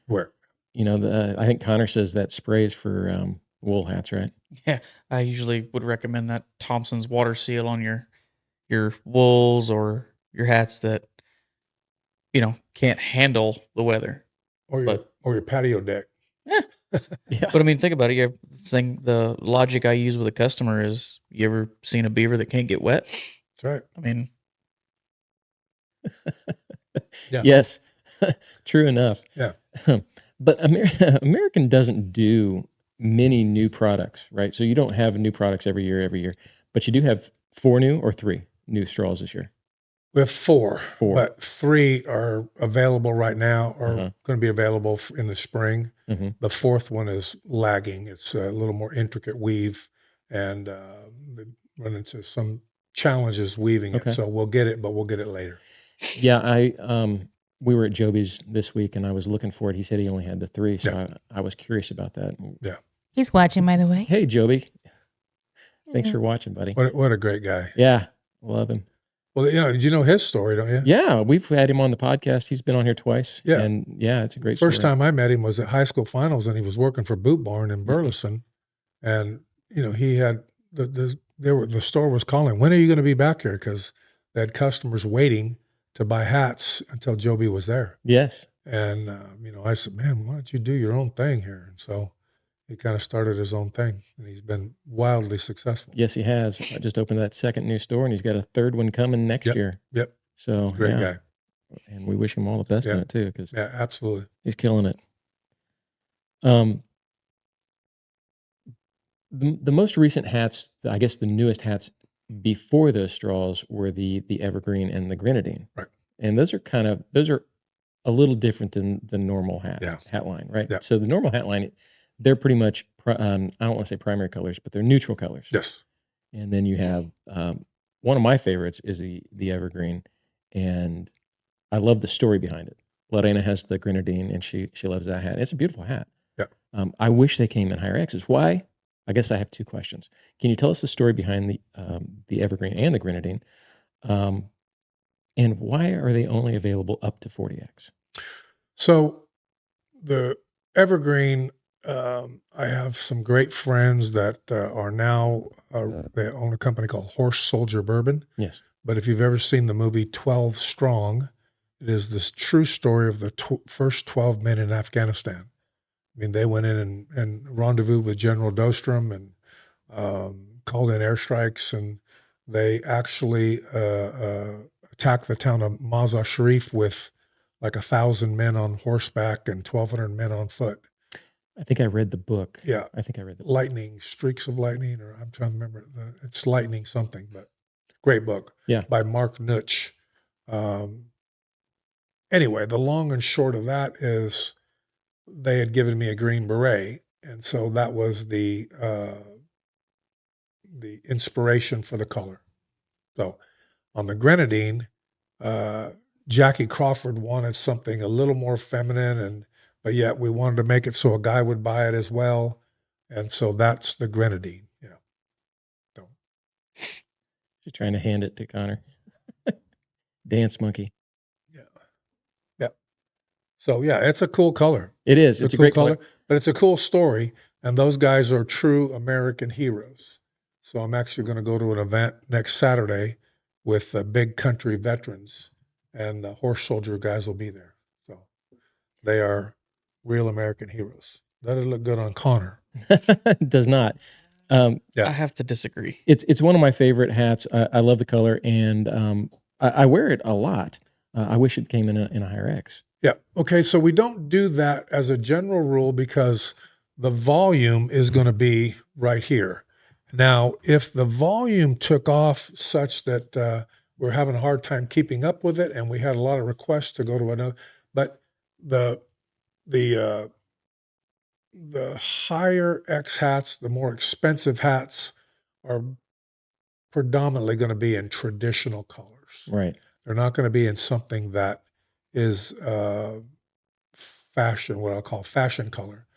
Speaker 5: Wear
Speaker 2: it. I think Connor says that spray is for wool hats, right?
Speaker 4: Yeah, I usually would recommend that Thompson's water seal on your wools or your hats that can't handle the weather.
Speaker 5: Or your patio deck.
Speaker 4: Yeah.
Speaker 2: Yeah.
Speaker 4: But I mean, think about it. The logic I use with a customer is, you ever seen a beaver that can't get wet?
Speaker 5: That's right.
Speaker 4: I mean,
Speaker 5: yeah.
Speaker 2: Yes, true enough.
Speaker 5: Yeah.
Speaker 2: But American doesn't do many new products, right? So you don't have new products every year, but you do have 4 new or 3 new straws this year.
Speaker 5: We have 4,
Speaker 2: 4.
Speaker 5: But 3 are available right now or
Speaker 2: Uh-huh.
Speaker 5: going to be available in the spring.
Speaker 2: Mm-hmm.
Speaker 5: The 4th one is lagging. It's a little more intricate weave and they run into some challenges weaving
Speaker 2: Okay.
Speaker 5: it. So we'll get it, but we'll get it later.
Speaker 2: Yeah, we were at Joby's this week and I was looking for it. He said he only had the 3, so I was curious about that.
Speaker 5: Yeah.
Speaker 3: He's watching, by the way.
Speaker 2: Hey, Joby. Thanks for watching, buddy.
Speaker 5: What a great guy.
Speaker 2: Yeah, love him.
Speaker 5: Well, you know his story, don't you?
Speaker 2: Yeah, we've had him on the podcast. He's been on here twice.
Speaker 5: Yeah.
Speaker 2: And yeah, it's a great
Speaker 5: First
Speaker 2: story.
Speaker 5: time I met him was at high school finals and he was working for Boot Barn in Burleson. And, he had the store was calling, when are you going to be back here? Because they had customers waiting to buy hats until Joby was there.
Speaker 2: Yes.
Speaker 5: And, I said, man, why don't you do your own thing here? And so he kind of started his own thing and he's been wildly successful.
Speaker 2: Yes, he has. I just opened that 2nd new store and he's got a 3rd one coming next year.
Speaker 5: Yep.
Speaker 2: So
Speaker 5: Great guy.
Speaker 2: And we wish him all the best in it too, because
Speaker 5: Yeah, absolutely.
Speaker 2: he's killing it. The most recent hats, I guess the newest hats before those straws were the evergreen and the grenadine.
Speaker 5: Right.
Speaker 2: And those are a little different than the normal hat line, right?
Speaker 5: Yeah.
Speaker 2: So the normal hat line, they're pretty much, I don't want to say primary colors, but they're neutral colors.
Speaker 5: Yes.
Speaker 2: And then you have, one of my favorites is the evergreen, and I love the story behind it. Lorena has the grenadine and she loves that hat. It's a beautiful hat.
Speaker 5: Yeah.
Speaker 2: I wish they came in higher X's. Why? I guess I have two questions. Can you tell us the story behind the evergreen and the grenadine? And why are they only available up to 40X?
Speaker 5: So the evergreen, I have some great friends that are now, they own a company called Horse Soldier Bourbon.
Speaker 2: Yes.
Speaker 5: But if you've ever seen the movie 12 Strong, it is this true story of the first 12 men in Afghanistan. I mean, they went in and rendezvoused with General Dostrom and called in airstrikes, and they actually attacked the town of Mazar Sharif with like 1,000 men on horseback and 1,200 men on foot.
Speaker 2: I think I read the book.
Speaker 5: Yeah.
Speaker 2: I think I read the book.
Speaker 5: Lightning, Streaks of Lightning, or I'm trying to remember. It's Lightning something, but great book.
Speaker 2: Yeah.
Speaker 5: By Mark Nutsch. Anyway, the long and short of that is they had given me a green beret, and so that was the inspiration for the color. So on the grenadine, Jackie Crawford wanted something a little more feminine, but yet we wanted to make it so a guy would buy it as well, and so that's the grenadine. Yeah. So.
Speaker 2: She's trying to hand it to Connor. Dance monkey.
Speaker 5: Yeah. Yeah. So yeah, it's a cool color.
Speaker 2: It is. It's a
Speaker 5: cool
Speaker 2: great color,
Speaker 5: but it's a cool story, and those guys are true American heroes. So I'm actually going to go to an event next Saturday with big country veterans, and the Horse Soldier guys will be there. So they are real American heroes. Does it look good on Connor?
Speaker 2: It does not.
Speaker 4: I have to disagree.
Speaker 2: It's one of my favorite hats. I love the color, and I wear it a lot. I wish it came in a higher X.
Speaker 5: Yeah. Okay. So we don't do that as a general rule because the volume is going to be right here. Now, if the volume took off such that we're having a hard time keeping up with it, and we had a lot of requests to go to another, but the higher X hats, the more expensive hats, are predominantly going to be in traditional colors.
Speaker 2: Right.
Speaker 5: They're not going to be in something that is fashion, what I'll call fashion color.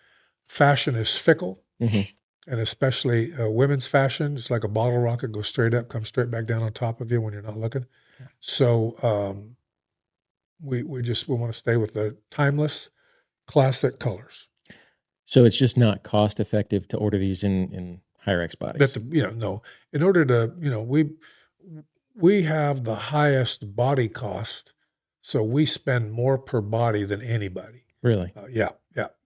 Speaker 5: Fashion is fickle. Mm-hmm. And especially women's fashion, it's like a bottle rocket, goes straight up, comes straight back down on top of you when you're not looking. Yeah. So we want to stay with the timeless, classic colors.
Speaker 2: So it's just not cost effective to order these in higher X bodies.
Speaker 5: No. In order to, we have the highest body cost, so we spend more per body than anybody.
Speaker 2: Really?
Speaker 5: Yeah.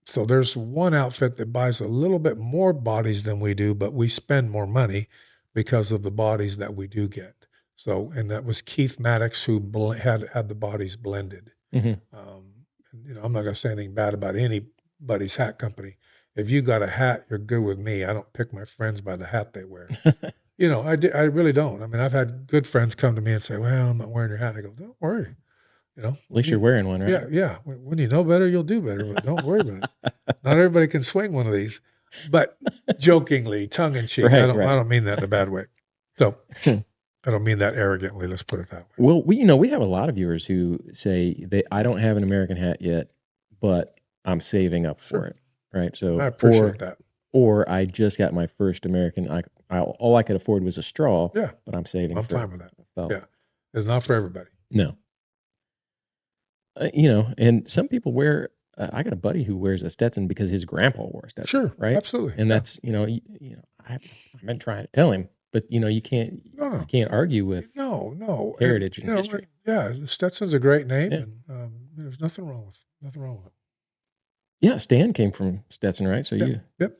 Speaker 5: So there's one outfit that buys a little bit more bodies than we do, but we spend more money because of the bodies that we do get. So, and that was Keith Maddox, who had the bodies blended. Mm-hmm. I'm not going to say anything bad about anybody's hat company. If you got a hat, you're good with me. I don't pick my friends by the hat they wear. I really don't. I mean, I've had good friends come to me and say, "Well, I'm not wearing your hat." I go, "Don't worry."
Speaker 2: At least you're wearing one, right?
Speaker 5: Yeah. When you know better, you'll do better. But don't worry about it. Not everybody can swing one of these. But jokingly, tongue in cheek.
Speaker 2: Right,
Speaker 5: I don't mean that in a bad way. So I don't mean that arrogantly. Let's put it that way.
Speaker 2: Well, we have a lot of viewers who say I don't have an American hat yet, but I'm saving up for it. Right. So
Speaker 5: I appreciate that.
Speaker 2: Or I just got my first American. All I could afford was a straw.
Speaker 5: Yeah.
Speaker 2: But I'm saving.
Speaker 5: I'm fine with that. Yeah. It's not for everybody.
Speaker 2: No. And some people wear. I got a buddy who wears a Stetson because his grandpa wore a Stetson.
Speaker 5: Sure,
Speaker 2: right?
Speaker 5: Absolutely.
Speaker 2: And that's I've been trying to tell him, but you can't. No. You can't argue with.
Speaker 5: No.
Speaker 2: Heritage and history.
Speaker 5: Yeah, Stetson's a great name, and there's nothing wrong with it.
Speaker 2: Yeah, Stan came from Stetson, right? So
Speaker 5: Yep.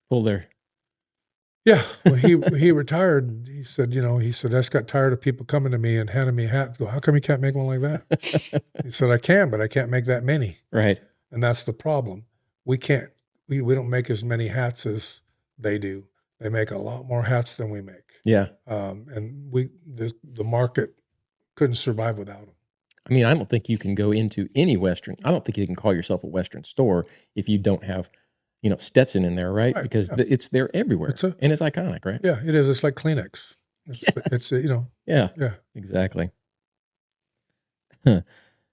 Speaker 2: Pull there.
Speaker 5: Yeah, well, he retired. He said, I just got tired of people coming to me and handing me hats. Go, how come you can't make one like that? He said, I can, but I can't make that many.
Speaker 2: Right.
Speaker 5: And that's the problem. We can't. We don't make as many hats as they do. They make a lot more hats than we make.
Speaker 2: Yeah.
Speaker 5: And the market couldn't survive without them.
Speaker 2: I mean, I don't think you can go into any Western. I don't think you can call yourself a Western store if you don't have Stetson in there, right? Because it's there everywhere, and it's iconic, right?
Speaker 5: Yeah, it is. It's like Kleenex. It's
Speaker 2: Yeah. Exactly. Huh.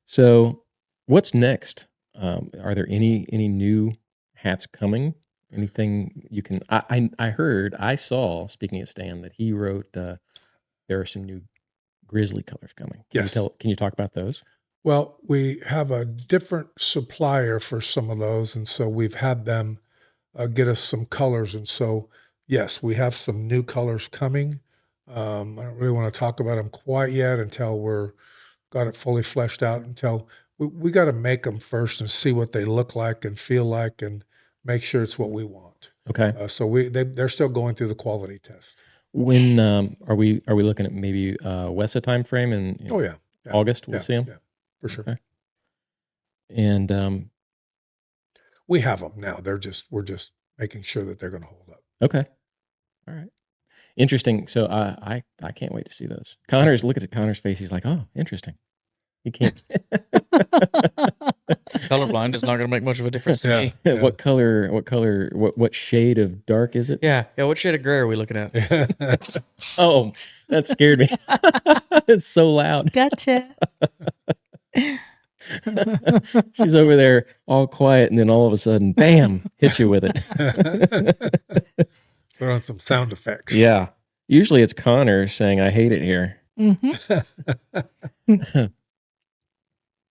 Speaker 2: So, what's next? Are there any new hats coming? Anything you can? I saw. Speaking of Stan, that he wrote there are some new grizzly colors coming.
Speaker 5: Yes.
Speaker 2: Can you talk about those?
Speaker 5: Well, we have a different supplier for some of those, and so we've had them get us some colors. And so, yes, we have some new colors coming. I don't really want to talk about them quite yet until we're got it fully fleshed out. Until we got to make them first and see what they look like and feel like, and make sure it's what we want.
Speaker 2: Okay.
Speaker 5: So they're still going through the quality test.
Speaker 2: When are we looking at maybe WESA time frame in
Speaker 5: Oh yeah.
Speaker 2: August? We'll see them.
Speaker 5: Yeah, for sure.
Speaker 2: Okay. And
Speaker 5: we have them now. We're just making sure that they're going to hold up.
Speaker 2: okay. All right. Interesting. So I can't wait to see those. Look at Connor's face. He's like, oh, interesting. He can't.
Speaker 4: Colorblind is not going to make much of a difference to me.
Speaker 5: Yeah.
Speaker 2: What color? What shade of dark is it?
Speaker 4: Yeah. What shade of gray are we looking at?
Speaker 2: Oh, that scared me. It's so loud.
Speaker 3: Gotcha.
Speaker 2: She's over there all quiet, and then all of a sudden, bam, hit you with it.
Speaker 5: Throw on some sound effects.
Speaker 2: Yeah. Usually it's Connor saying, I hate it here.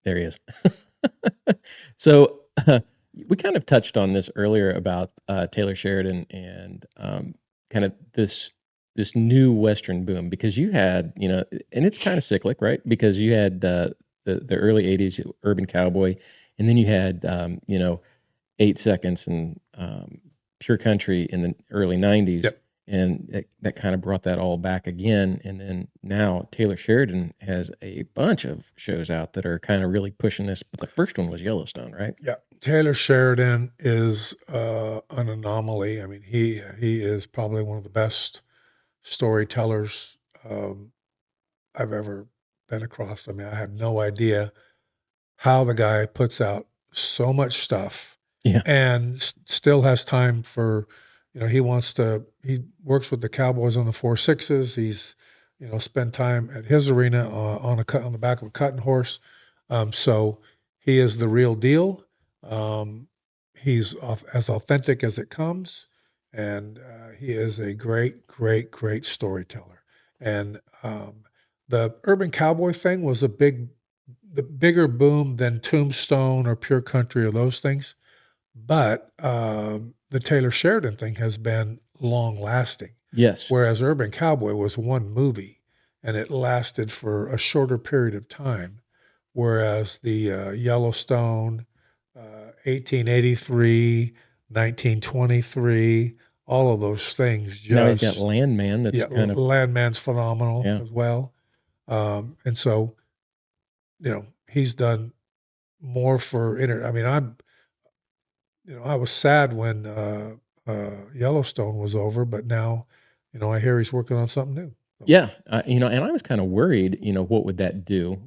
Speaker 2: There he is. So we kind of touched on this earlier about Taylor Sheridan and kind of this new Western boom, because you had, and it's kind of cyclic, right? Because you had the early 80s urban cowboy, and then you had, 8 Seconds and Pure Country in the early 90s.
Speaker 5: Yep.
Speaker 2: And that kind of brought that all back again. And then now Taylor Sheridan has a bunch of shows out that are kind of really pushing this. But the first one was Yellowstone, right?
Speaker 5: Yeah. Taylor Sheridan is an anomaly. I mean, he is probably one of the best storytellers I've ever been across. I mean, I have no idea how the guy puts out so much stuff, and still has time for, he works with the Cowboys on the 4-6s. He's, spent time at his arena on the back of a cutting horse. So he is the real deal. He's as authentic as it comes, and he is a great, great, great storyteller. And the urban cowboy thing was the bigger boom than Tombstone or Pure Country or those things. But the Taylor Sheridan thing has been long lasting.
Speaker 2: Yes.
Speaker 5: Whereas Urban Cowboy was one movie, and it lasted for a shorter period of time. Whereas the Yellowstone, 1883, 1923, all of those things.
Speaker 2: Now he's got Landman. That's kind of
Speaker 5: Landman's phenomenal as well. And so, he's done more for I mean, I was sad when Yellowstone was over, but now, I hear he's working on something new.
Speaker 2: Yeah, and I was kind of worried. What would that do?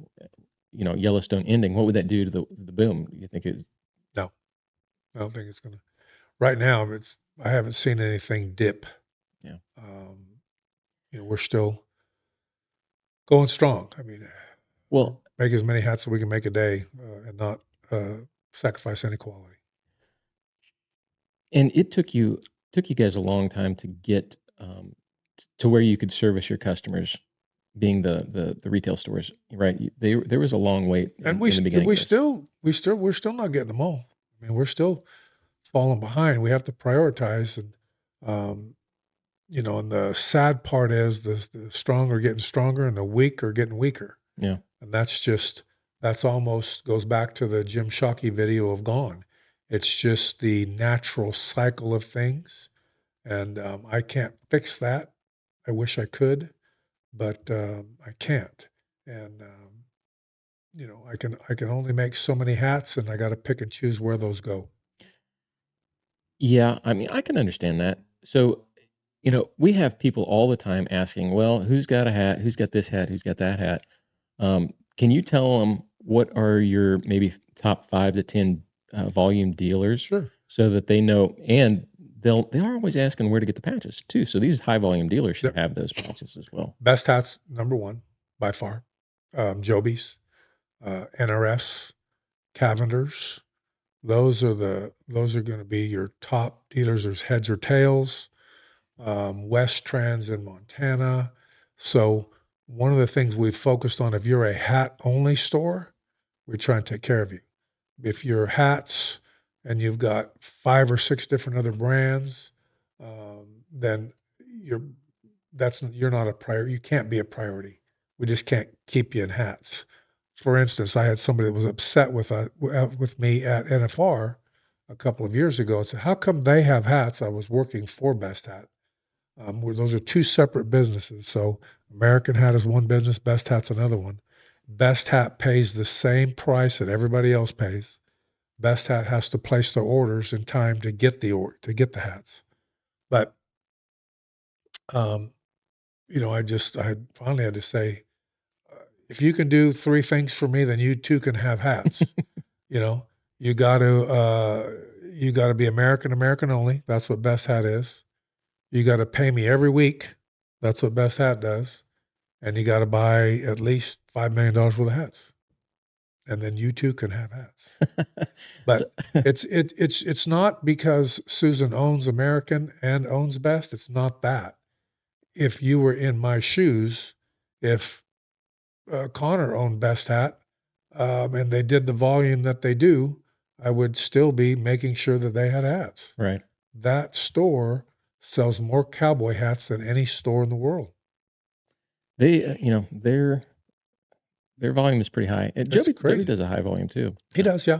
Speaker 2: Yellowstone ending. What would that do to the boom? You think it's?
Speaker 5: No, I don't think it's gonna. Right now, I haven't seen anything dip.
Speaker 2: Yeah.
Speaker 5: We're still going strong. I mean,
Speaker 2: well,
Speaker 5: make as many hats as we can make a day, and not sacrifice any quality.
Speaker 2: And it took you guys a long time to get to where you could service your customers, being the retail stores, right? There was a long wait.
Speaker 5: And
Speaker 2: in the beginning.
Speaker 5: we're still not getting them all. I mean, we're still falling behind. We have to prioritize, and and the sad part is the strong are getting stronger and the weak are getting weaker.
Speaker 2: Yeah.
Speaker 5: And that's almost goes back to the Jim Shockey video of Gone. It's just the natural cycle of things, and I can't fix that. I wish I could, but I can't. And I can only make so many hats, and I got to pick and choose where those go.
Speaker 2: Yeah, I mean, I can understand that. So, we have people all the time asking, well, who's got a hat? Who's got this hat? Who's got that hat? Can you tell them what are your maybe top 5 to 10 volume dealers?
Speaker 5: Sure.
Speaker 2: So that they know, and they're always asking where to get the patches too. So these high volume dealers should have those patches as well.
Speaker 5: Best hats, number 1 by far, Joby's, NRS, Cavenders, those are going to be your top dealers. There's Heads or Tails, West Trans in Montana. So one of the things we've focused on, if you're a hat only store, we try and take care of you. If you're hats and you've got 5 or 6 different other brands, then you're not a priority. You can't be a priority. We just can't keep you in hats. For instance, I had somebody that was upset with me at NFR a couple of years ago and said, "How come they have hats? I was working for Best Hat." Those are 2 separate businesses. So American Hat is one business, Best Hat's another one. Best Hat pays the same price that everybody else pays. Best Hat has to place their orders in time to get the hats. But I finally had to say, if you can do 3 things for me, then you too can have hats. You got to be American only. That's what Best Hat is. You got to pay me every week. That's what Best Hat does. And you got to buy at least $5 million worth of hats. And then you too can have hats. But it's not because Susan owns American and owns Best. It's not that. If you were in my shoes, if Connor owned Best Hat, and they did the volume that they do, I would still be making sure that they had hats.
Speaker 2: Right.
Speaker 5: That store sells more cowboy hats than any store in the world.
Speaker 2: They, their volume is pretty high. And Joby does a high volume too.
Speaker 5: He does, yeah.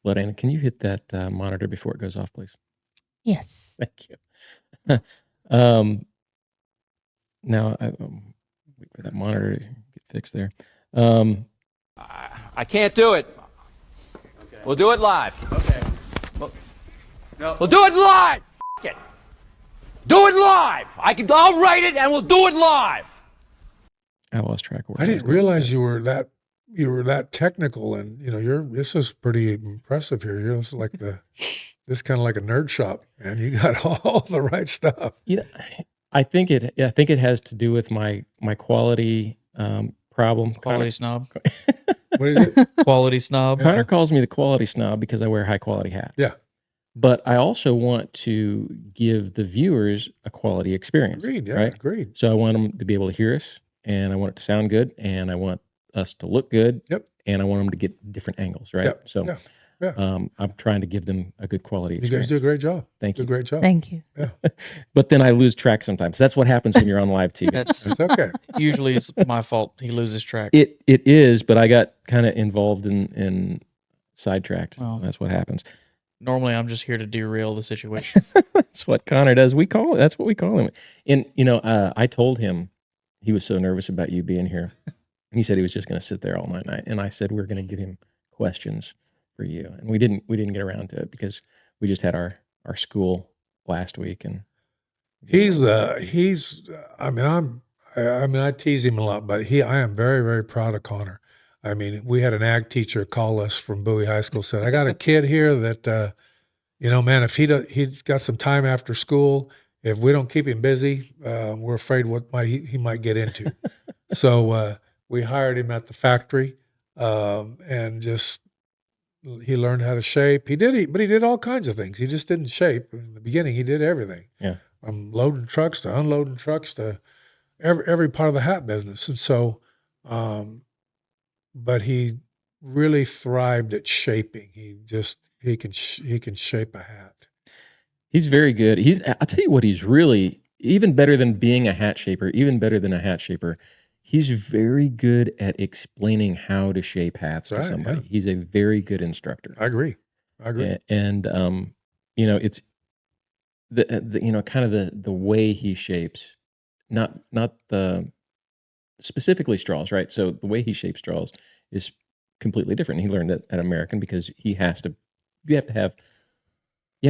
Speaker 2: Lorena, can you hit that monitor before it goes off, please?
Speaker 3: Yes.
Speaker 2: Thank you. Now, wait for that monitor to get fixed there.
Speaker 6: I can't do it. Okay. We'll do it live.
Speaker 7: Okay.
Speaker 6: We'll do it live. F*** it. Do it live. I'll write it and we'll do it live.
Speaker 2: I lost track of where
Speaker 5: I didn't realize you were that technical, and this is pretty impressive here. You're just like this kind of like a nerd shop, man. You got all the right stuff.
Speaker 2: I think it has to do with my quality problem.
Speaker 4: Quality snob.
Speaker 5: What is it?
Speaker 4: Quality snob.
Speaker 2: Connor calls me the quality snob because I wear high quality hats.
Speaker 5: Yeah.
Speaker 2: But I also want to give the viewers a quality experience.
Speaker 5: Agreed. Yeah.
Speaker 2: Right?
Speaker 5: Agreed.
Speaker 2: So I want them to be able to hear us, and I want it to sound good, and I want us to look good.
Speaker 5: Yep.
Speaker 2: And I want them to get different angles. Right.
Speaker 5: Yep.
Speaker 2: So.
Speaker 5: Yeah. Yeah.
Speaker 2: I'm trying to give them a good quality experience.
Speaker 5: You guys do a great job.
Speaker 2: Thank you.
Speaker 5: Do a great job.
Speaker 3: Thank you.
Speaker 5: Yeah.
Speaker 2: But then I lose track sometimes. That's what happens when you're on live TV.
Speaker 4: That's
Speaker 5: It's okay.
Speaker 4: usually it's my fault. He loses track.
Speaker 2: It is, but I got kind of involved in sidetracked.
Speaker 4: Well.
Speaker 2: That's what happens.
Speaker 4: Normally, I'm just here to derail the situation.
Speaker 2: That's what Connor does. That's what we call him. And I told him he was so nervous about you being here, and he said he was just going to sit there all night. And I said we're going to give him questions for you, and we didn't get around to it because we just had our school last week, and
Speaker 5: I tease him a lot, but I am very, very proud of Connor. I mean, we had an ag teacher call us from Bowie High School, said, "I got a kid here that, man, if he's got some time after school, if we don't keep him busy, we're afraid what he might get into." So we hired him at the factory, and just he learned how to shape. But he did all kinds of things. He just didn't shape. In the beginning, he did everything.
Speaker 2: Yeah.
Speaker 5: From loading trucks to unloading trucks to every part of the hat business. And so, but he really thrived at shaping. He can shape a hat.
Speaker 2: he's very good. I'll tell you what, he's really even better than being a hat shaper, even better than a hat shaper. He's very good at explaining how to shape hats to somebody. Yeah. He's a very good instructor.
Speaker 5: I agree.
Speaker 2: And it's the kind of the way he shapes, not the specifically straws, right? So the way he shapes straws is completely different. He learned that at American because you have to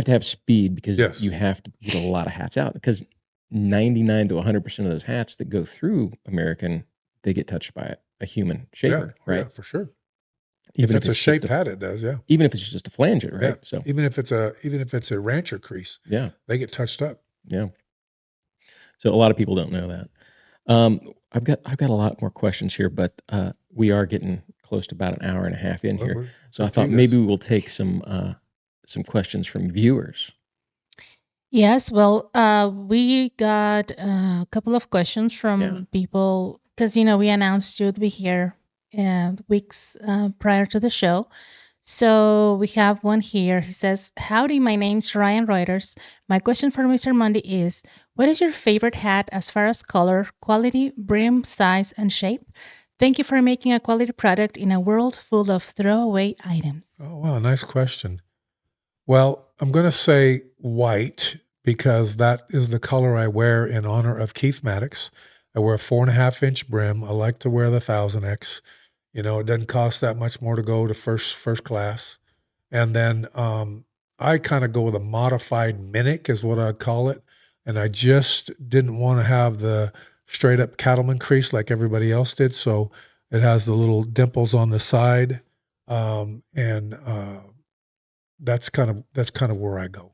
Speaker 2: have speed because
Speaker 5: yes.
Speaker 2: you have to get a lot of hats out because 99 to 100% of those hats that go through American, they get touched by a human shaper, right?
Speaker 5: Yeah, for sure.
Speaker 2: Even
Speaker 5: if it's a shaped hat, it does, yeah.
Speaker 2: Even if it's just a flanger, right?
Speaker 5: Yeah.
Speaker 2: So
Speaker 5: even if it's a rancher crease,
Speaker 2: yeah,
Speaker 5: they get touched up.
Speaker 2: Yeah. So a lot of people don't know that. I've got a lot more questions here, but we are getting close to about an hour and a half in here.
Speaker 5: We're
Speaker 2: So I thought maybe we'll take some questions from viewers.
Speaker 3: Yes, well, we got a couple of questions from people because, we announced you'd be here weeks prior to the show. So we have one here. He says, "Howdy, my name's Ryan Reuters. My question for Mr. Mundee is, what is your favorite hat as far as color, quality, brim, size, and shape? Thank you for making a quality product in a world full of throwaway items."
Speaker 5: Oh, wow. Nice question. Well, I'm going to say white because that is the color I wear in honor of Keith Maddox. I wear a 4.5-inch brim. I like to wear the 1000X. It doesn't cost that much more to go to first class. And then I kind of go with a modified minic is what I'd call it. And I just didn't want to have the straight up cattleman crease like everybody else did. So it has the little dimples on the side. That's kind of where I go.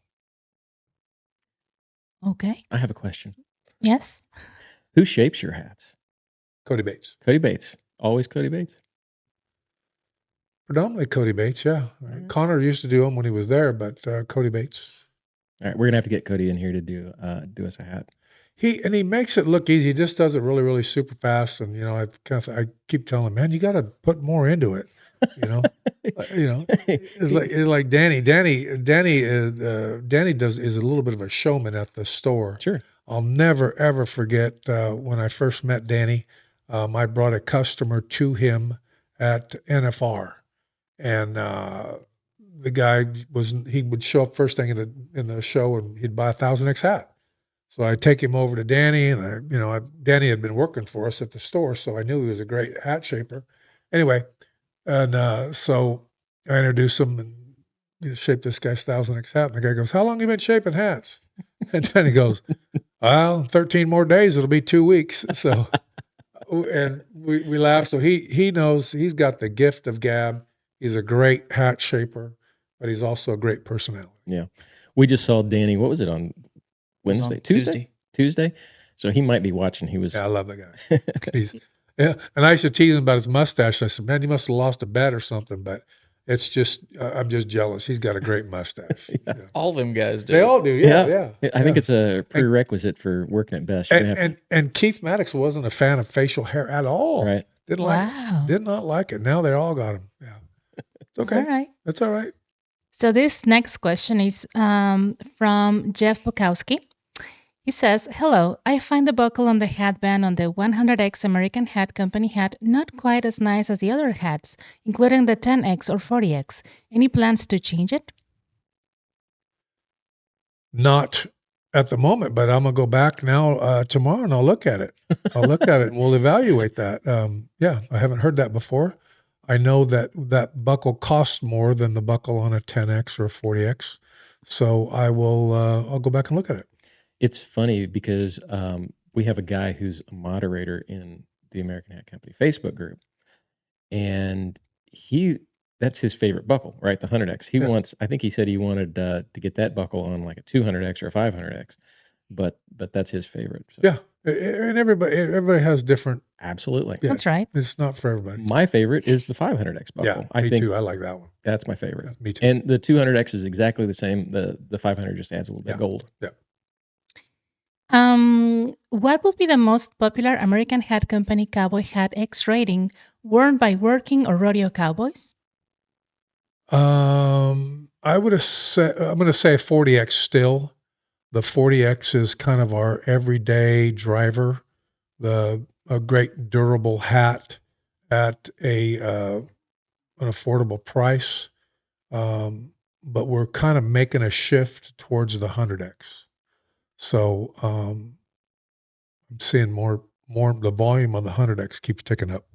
Speaker 3: Okay.
Speaker 2: I have a question.
Speaker 3: Yes.
Speaker 2: Who shapes your hats?
Speaker 5: Cody Bates.
Speaker 2: Cody Bates. Always Cody Bates?
Speaker 5: Predominantly Cody Bates, yeah.
Speaker 2: Mm-hmm.
Speaker 5: Connor used to do them when he was there, but Cody Bates.
Speaker 2: All right, we're gonna have to get Cody in here to do us a hat.
Speaker 5: He makes it look easy. He just does it really, really super fast. And I keep telling him, man, you got to put more into it. It's like Danny. Danny is a little bit of a showman at the store.
Speaker 2: Sure.
Speaker 5: I'll never ever forget when I first met Danny. I brought a customer to him at NFR, and the guy he would show up first thing in the show, and he'd buy a 1000X hat. So I take him over to Danny, and Danny had been working for us at the store, so I knew he was a great hat shaper. Anyway, and so I introduced him and shaped this guy's 1000X hat. And the guy goes, "How long have you been shaping hats?" And then he goes, "Well, 13 more days, it'll be 2 weeks." So, and we laughed. So he knows he's got the gift of gab. He's a great hat shaper, but he's also a great personality.
Speaker 2: Yeah, we just saw Danny. What was it on Wednesday? Tuesday. So he might be watching.
Speaker 5: I love the guy. And I used to tease him about his mustache. I said, "Man, you must have lost a bet or something." But it's just, I'm just jealous. He's got a great mustache.
Speaker 2: Yeah.
Speaker 4: All them guys do.
Speaker 5: They all do. Yeah.
Speaker 2: I think it's a prerequisite for working at Best.
Speaker 5: And Keith Maddox wasn't a fan of facial hair at all.
Speaker 2: Right.
Speaker 5: Did not like it. Now they all got him. Yeah. It's okay.
Speaker 3: All right.
Speaker 5: That's all right.
Speaker 3: So this next question is from Jeff Bukowski. He says, "Hello, I find the buckle on the hatband on the 100X American Hat Company hat not quite as nice as the other hats, including the 10X or 40X. Any plans to change it?"
Speaker 5: Not at the moment, but I'm going to go back now tomorrow and I'll look at it. And we'll evaluate that. I haven't heard that before. I know that buckle costs more than the buckle on a 10X or a 40X. So I'll go back and look at it.
Speaker 2: It's funny because we have a guy who's a moderator in the American Hat Company Facebook group, and that's his favorite buckle, right? The 100X. I think he said he wanted to get that buckle on like a 200X or a 500X, but that's his favorite. So.
Speaker 5: Yeah, and everybody has different.
Speaker 2: Absolutely.
Speaker 5: Yeah,
Speaker 3: that's right.
Speaker 5: It's not for everybody.
Speaker 2: My favorite is the 500X buckle.
Speaker 5: Yeah, me too. I like that one.
Speaker 2: That's my favorite.
Speaker 5: Yeah, me too.
Speaker 2: And the 200X is exactly the same. The 500 just adds a little bit of gold.
Speaker 5: Yeah.
Speaker 3: What will be the most popular American Hat Company Cowboy Hat X rating worn by working or rodeo cowboys?
Speaker 5: I'm going to say 40X still. The 40X is kind of our everyday driver, a great durable hat at an affordable price. But we're kind of making a shift towards the 100X. So I'm seeing more. The volume on the 100X keeps ticking up.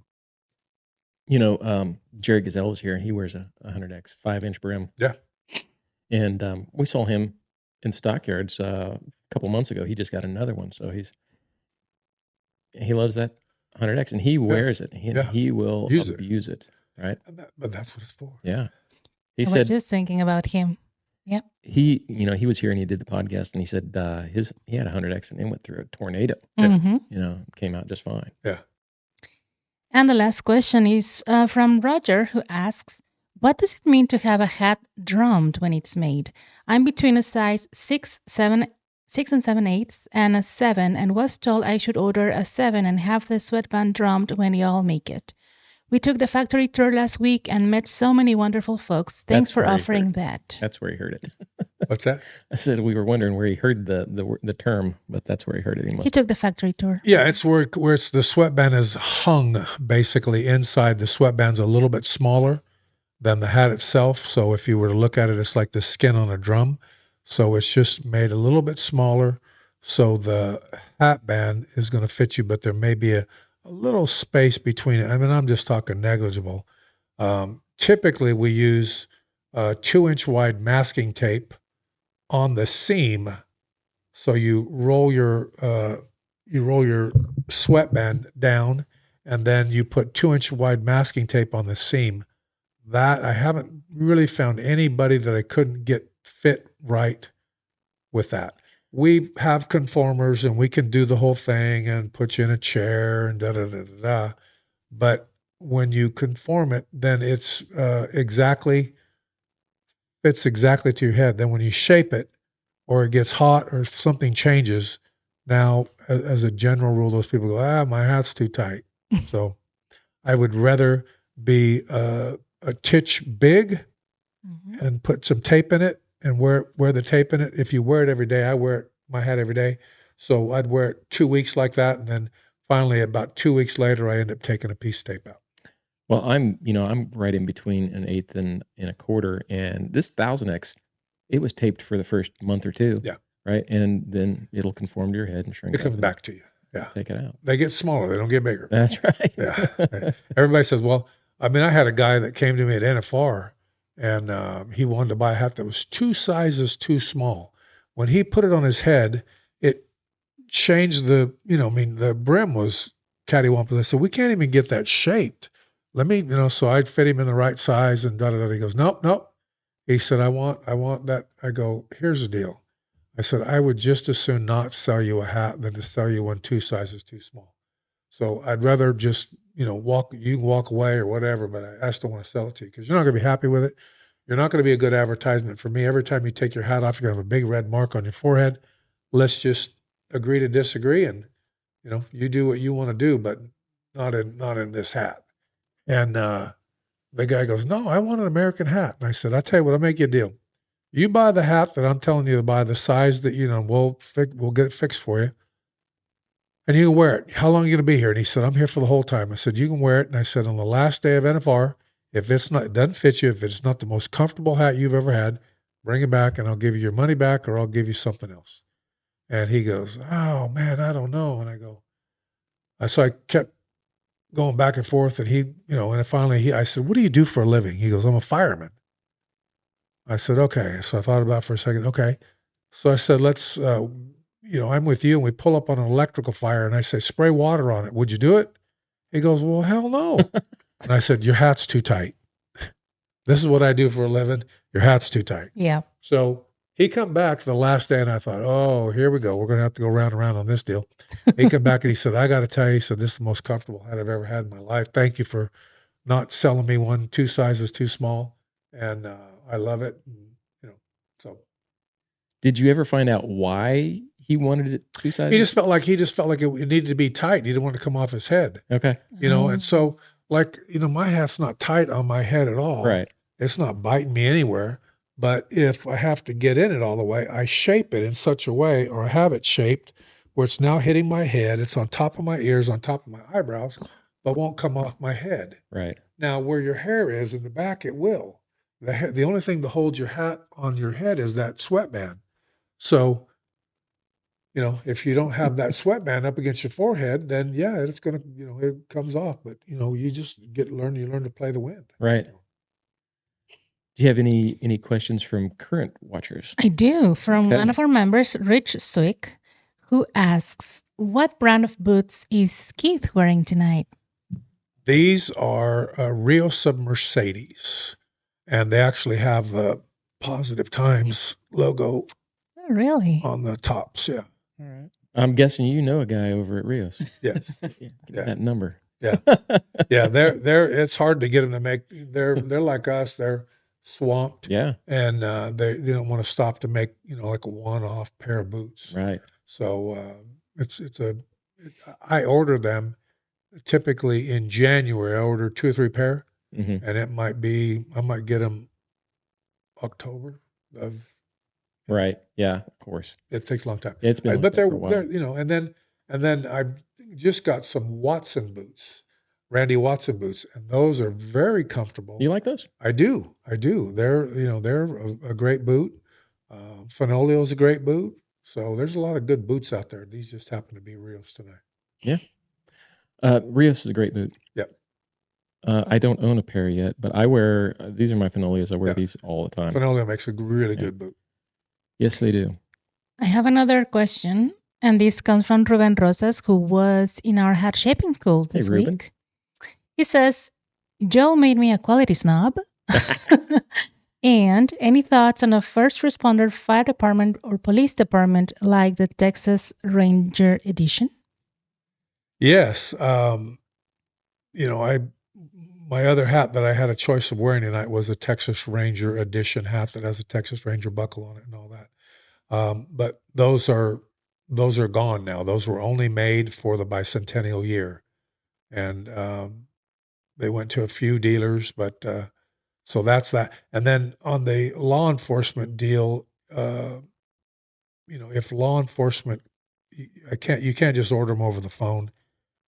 Speaker 2: Jerry Gazelle was here, and he wears a 100X 5-inch brim.
Speaker 5: Yeah.
Speaker 2: And we saw him in stockyards a couple months ago. He just got another one, so he loves that 100X, and he wears it. He will abuse it, right?
Speaker 5: But that's what it's for.
Speaker 2: Yeah.
Speaker 3: I was just thinking about him. Yep.
Speaker 2: He was here and he did the podcast, and he said he had a 100X and it went through a tornado.
Speaker 3: Mm-hmm.
Speaker 2: Came out just fine.
Speaker 5: Yeah.
Speaker 3: And the last question is from Roger, who asks, what does it mean to have a hat drummed when it's made? I'm between a size 6 and 7/8 and a 7 and was told I should order a 7 and have the sweatband drummed when y'all make it. We took the factory tour last week and met so many wonderful folks. Thanks for offering that.
Speaker 2: That's where he heard it.
Speaker 5: What's that?
Speaker 2: I said we were wondering where he heard the term, but that's where he heard it.
Speaker 3: He took the factory tour.
Speaker 5: Yeah, it's where it's the sweatband is hung basically inside. The sweatband's a little bit smaller than the hat itself. So if you were to look at it, it's like the skin on a drum. So it's just made a little bit smaller. So the hat band is going to fit you, but there may be a little space between it. I mean, I'm just talking negligible. Typically, we use 2-inch wide masking tape on the seam. So you roll your sweatband down, and then you put 2-inch wide masking tape on the seam. That I haven't really found anybody that I couldn't get fit right with that. We have conformers and we can do the whole thing and put you in a chair and da-da-da-da-da. But when you conform it, then it's fits exactly to your head. Then when you shape it or it gets hot or something changes, now as a general rule, those people go, my hat's too tight. So I would rather be a titch big and put some tape in it and wear the tape in it. If you wear it every day, I wear my hat every day. So I'd wear it 2 weeks like that. And then finally about 2 weeks later, I end up taking a piece of tape out.
Speaker 2: Well, I'm right in between an 1/8 and a 1/4. And this 1000X, it was taped for the first month or two.
Speaker 5: Yeah.
Speaker 2: Right. And then it'll conform to your head and shrink.
Speaker 5: It comes back to you. Yeah.
Speaker 2: Take it out.
Speaker 5: They get smaller. They don't get bigger.
Speaker 2: That's right.
Speaker 5: Yeah. Everybody says, well, I mean, I had a guy that came to me at NFR and he wanted to buy a hat that was 2 sizes too small. When he put it on his head, it changed the brim was cattywampus. I said, we can't even get that shaped. Let me, so I'd fit him in the right size and da-da-da. He goes, nope. He said, I want that. I go, here's the deal. I said, I would just as soon not sell you a hat than to sell you one 2 sizes too small. So I'd rather just, you can walk away or whatever, but I still want to sell it to you because you're not going to be happy with it. You're not going to be a good advertisement for me. Every time you take your hat off, you're going to have a big red mark on your forehead. Let's just agree to disagree and, you do what you want to do, but not in this hat. And the guy goes, no, I want an American hat. And I said, I'll tell you what, I'll make you a deal. You buy the hat that I'm telling you to buy, the size that, we'll get it fixed for you. And you can wear it. How long are you going to be here? And he said, I'm here for the whole time. I said, you can wear it. And I said, on the last day of NFR, if it doesn't fit you, if it's not the most comfortable hat you've ever had, bring it back and I'll give you your money back or I'll give you something else. And he goes, oh man, I don't know. And I go, so I kept going back and forth and he, and finally I said, what do you do for a living? He goes, I'm a fireman. I said, okay. So I thought about it for a second. Okay. So I said, let's, I'm with you. And we pull up on an electrical fire and I say, spray water on it. Would you do it? He goes, well, hell no. And I said, your hat's too tight. This is what I do for a living. Your hat's too tight.
Speaker 3: Yeah.
Speaker 5: So he come back the last day and I thought, oh, here we go. We're going to have to go round and round on this deal. He come back and he said, I got to tell you, he said, this is the most comfortable hat I've ever had in my life. Thank you for not selling me one 2 sizes too small. And I love it. And, so.
Speaker 2: Did you ever find out why he wanted it 2 sizes?
Speaker 5: He just felt like it needed to be tight. He didn't want to come off his head.
Speaker 2: Okay.
Speaker 5: And so my hat's not tight on my head at all.
Speaker 2: Right.
Speaker 5: It's not biting me anywhere. But if I have to get in it all the way, I shape it in such a way, or I have it shaped where it's now hitting my head. It's on top of my ears, on top of my eyebrows, but won't come off my head.
Speaker 2: Right.
Speaker 5: Now, where your hair is in the back, it will. The only thing to hold your hat on your head is that sweatband. So, if you don't have that sweatband up against your forehead, then yeah, it's gonna, it comes off. But you just learn to play the wind.
Speaker 2: Right. Do you have any questions from current watchers?
Speaker 3: I do, from one of our members, Rich Swick, who asks, what brand of boots is Keith wearing tonight?
Speaker 5: These are Rio Sub-Mercedes, and they actually have a Positive Times logo.
Speaker 3: Oh, really?
Speaker 5: On the tops, yeah.
Speaker 2: All right. I'm guessing you know a guy over at Rios.
Speaker 5: Yeah.
Speaker 2: Get that number.
Speaker 5: Yeah. Yeah. They're, it's hard to get them to make, they're like us. They're swamped.
Speaker 2: Yeah.
Speaker 5: And they don't want to stop to make, like a one-off pair of boots.
Speaker 2: Right.
Speaker 5: So I order them typically in January. I order 2 or 3 pair,
Speaker 2: Mm-hmm.
Speaker 5: and I might get them October of.
Speaker 2: Right. Yeah. Of course.
Speaker 5: It takes a long time.
Speaker 2: It's been,
Speaker 5: but
Speaker 2: for a while.
Speaker 5: they're, and then I've just got some Watson boots, Randy Watson boots, and those are very comfortable.
Speaker 2: You like those?
Speaker 5: I do. They're, they're a great boot. Fenolio is a great boot. So there's a lot of good boots out there. These just happen to be Rios tonight.
Speaker 2: Yeah. Rios is a great boot.
Speaker 5: Yep.
Speaker 2: I don't own a pair yet, but I wear, these are my Fenolios. I wear these all the time.
Speaker 5: Fenolio makes a really good boot.
Speaker 2: Yes, they do.
Speaker 3: I have another question, and this comes from Ruben Rosas, who was in our hat shaping school this week. He says, Joe made me a quality snob. And any thoughts on a first responder fire department or police department like the Texas Ranger edition?
Speaker 5: Yes. My other hat that I had a choice of wearing tonight was a Texas Ranger edition hat that has a Texas Ranger buckle on it and all that. But those are gone now. Those were only made for the bicentennial year. And they went to a few dealers, but so that's that. And then on the law enforcement deal, if law enforcement, you can't just order them over the phone.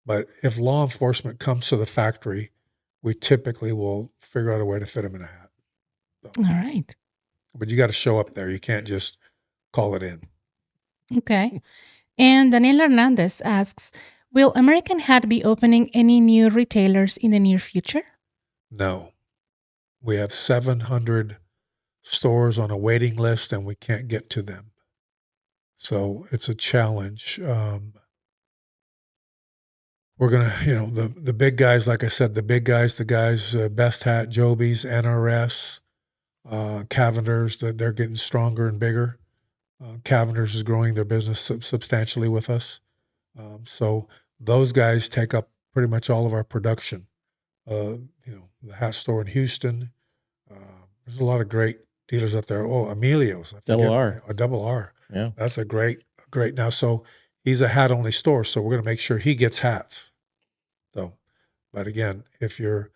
Speaker 5: But if law enforcement comes to the factory, we typically will figure out a way to fit them in a hat. So,
Speaker 3: all right.
Speaker 5: But you got to show up there. You can't just call it in.
Speaker 3: Okay. And Daniel Hernandez asks, will American Hat be opening any new retailers in the near future?
Speaker 5: No. We have 700 stores on a waiting list, and we can't get to them. So it's a challenge. We're going to, the big guys, like I said, the guys, Best Hat, Joby's, NRS, Cavenders, they're getting stronger and bigger. Cavenders is growing their business substantially with us. So those guys take up pretty much all of our production. The hat store in Houston. There's a lot of great dealers up there. Oh, Emilio's.
Speaker 2: Double R.
Speaker 5: A Double R.
Speaker 2: Yeah.
Speaker 5: That's a great now. So he's a hat only store. So we're going to make sure he gets hats. So, but again, if you're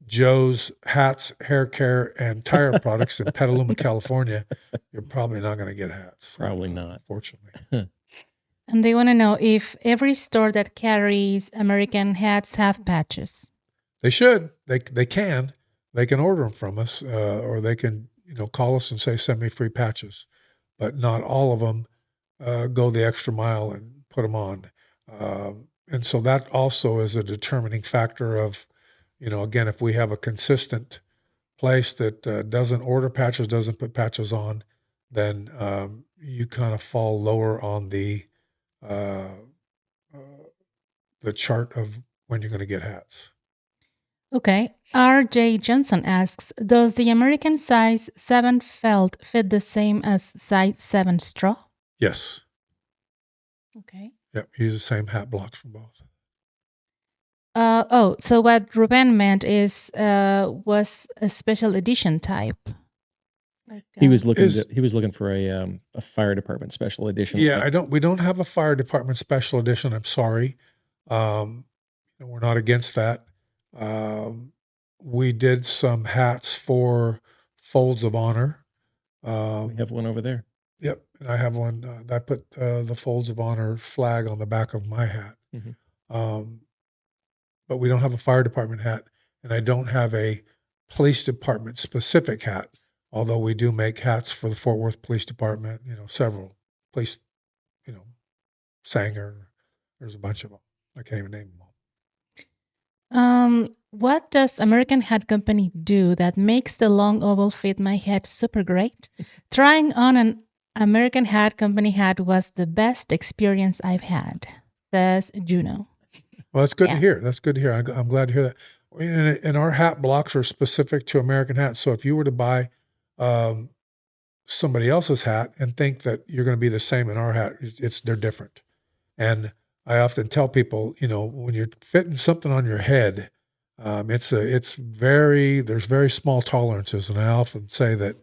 Speaker 5: Joe's Hats, Hair Care, and Tire Products in Petaluma, California, you're probably not going to get hats.
Speaker 2: Probably not.
Speaker 5: Fortunately.
Speaker 3: And they want to know if every store that carries American hats have patches.
Speaker 5: They should. They can. They can order them from us, or they can call us and say, send me free patches. But not all of them go the extra mile and put them on. And so that also is a determining factor of, again, if we have a consistent place that doesn't order patches, doesn't put patches on, then you kind of fall lower on the chart of when you're going to get hats.
Speaker 3: Okay. R.J. Johnson asks, does the American size 7 felt fit the same as size 7 straw?
Speaker 5: Yes.
Speaker 3: Okay.
Speaker 5: Yep. Use the same hat blocks for both.
Speaker 3: So what Ruben meant was a special edition type. Like,
Speaker 2: he was looking for a fire department special edition.
Speaker 5: Yeah, we don't have a fire department special edition. I'm sorry. We're not against that. We did some hats for Folds of Honor.
Speaker 2: We have one over there.
Speaker 5: Yep, and I have one. I put the Folds of Honor flag on the back of my hat. Mm-hmm. But we don't have a fire department hat, and I don't have a police department specific hat. Although we do make hats for the Fort Worth Police Department. Several police. Sanger. There's a bunch of them. I can't even name them all.
Speaker 3: What does American Hat Company do that makes the long oval fit my head super great? Trying on an American Hat Company hat was the best experience I've had, says Juno.
Speaker 5: Well, that's good to hear. That's good to hear. I'm glad to hear that. And our hat blocks are specific to American hats. So if you were to buy somebody else's hat and think that you're going to be the same in our hat, they're different. And I often tell people, when you're fitting something on your head, there's very small tolerances. And I often say that,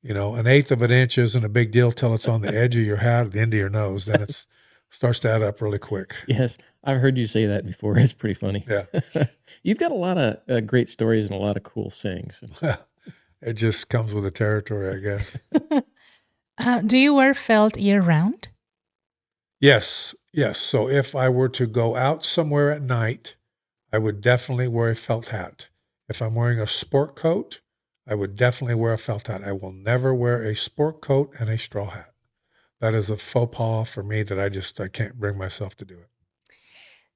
Speaker 5: an eighth of an inch isn't a big deal till it's on the edge of your hat, at the end of your nose. Then it starts to add up really quick.
Speaker 2: Yes, I've heard you say that before. It's pretty funny.
Speaker 5: Yeah.
Speaker 2: You've got a lot of great stories and a lot of cool sayings.
Speaker 5: It just comes with the territory, I guess.
Speaker 3: Do you wear felt year-round?
Speaker 5: Yes. So if I were to go out somewhere at night, I would definitely wear a felt hat. If I'm wearing a sport coat, I would definitely wear a felt hat. I will never wear a sport coat and a straw hat. That is a faux pas for me that I can't bring myself to do it.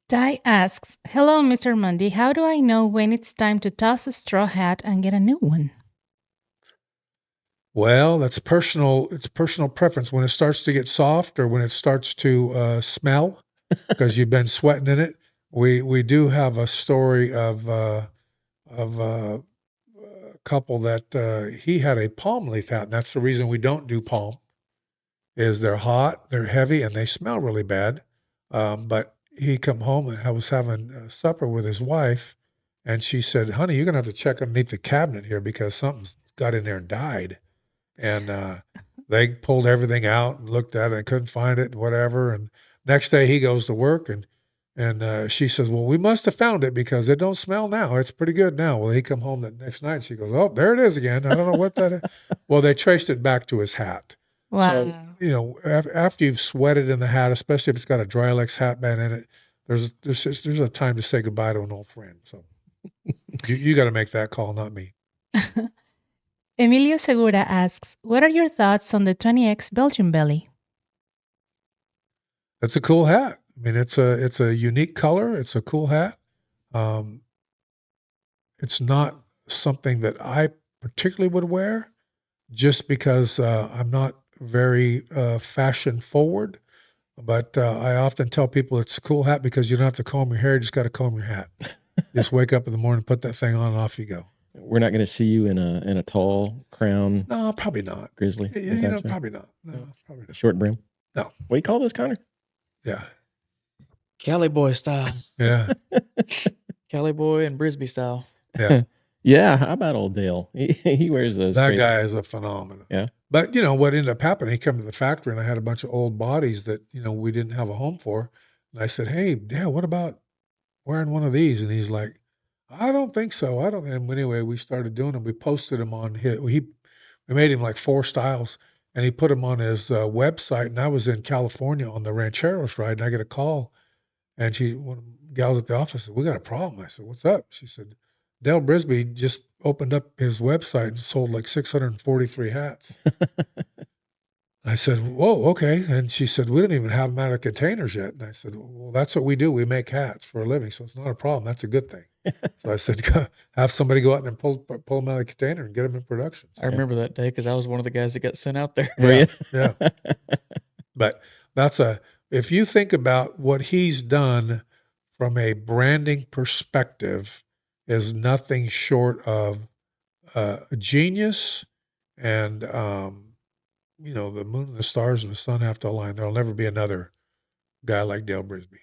Speaker 3: Di asks, hello, Mr. Mundee. How do I know when it's time to toss a straw hat and get a new one?
Speaker 5: Well, it's personal preference. When it starts to get soft or when it starts to smell because you've been sweating in it. We do have a story of a couple that he had a palm leaf hat, and that's the reason we don't do palm, is they're hot, they're heavy, and they smell really bad. But he come home and I was having supper with his wife, and she said, honey, you're going to have to check underneath the cabinet here because something's got in there and died. And they pulled everything out and looked at it and couldn't find it and whatever. And next day he goes to work and she says, well, we must have found it because it don't smell now. It's pretty good now. Well, he come home that next night and she goes, oh, there it is again. I don't know what that is. Well, they traced it back to his hat.
Speaker 3: Wow.
Speaker 5: So, after you've sweated in the hat, especially if it's got a Drylex hat band in it, there's a time to say goodbye to an old friend. So you got to make that call, not me.
Speaker 3: Emilio Segura asks, what are your thoughts on the 20X Belgian belly?
Speaker 5: It's a cool hat. I mean, it's a unique color. It's a cool hat. It's not something that I particularly would wear just because I'm not very fashion forward. But I often tell people it's a cool hat because you don't have to comb your hair. You just got to comb your hat. Just wake up in the morning, put that thing on, and off you go.
Speaker 2: We're not going to see you in a tall crown.
Speaker 5: No, probably not.
Speaker 2: Grizzly.
Speaker 5: Probably not. No, probably not.
Speaker 2: Short brim.
Speaker 5: No.
Speaker 2: What do you call this, Connor?
Speaker 5: Yeah.
Speaker 4: Cali boy style.
Speaker 5: Yeah.
Speaker 4: Cali boy and Brisbee style.
Speaker 5: Yeah.
Speaker 2: Yeah. How about old Dale? He wears those.
Speaker 5: That guy is a phenomenon.
Speaker 2: Yeah.
Speaker 5: But what ended up happening? He came to the factory and I had a bunch of old bodies that we didn't have a home for, and I said, hey, Dale, what about wearing one of these? And he's like, I don't think so. I don't. And anyway, we started doing them. We posted them on we made him like 4 styles, and he put them on his website. And I was in California on the Rancheros ride, and I get a call, and one of the gals at the office said, we got a problem. I said, what's up? She said, Dale Brisbee just opened up his website and sold like 643 hats. I said, whoa, okay. And she said, we didn't even have them out of containers yet. And I said, well, that's what we do. We make hats for a living, so it's not a problem. That's a good thing. So I said, have somebody go out there and pull them out of the container and get them in production. So,
Speaker 4: I remember that day because I was one of the guys that got sent out there.
Speaker 5: Yeah. But if you think about what he's done from a branding perspective, is nothing short of genius. And, the moon and the stars and the sun have to align. There'll never be another guy like Dale Brisbee.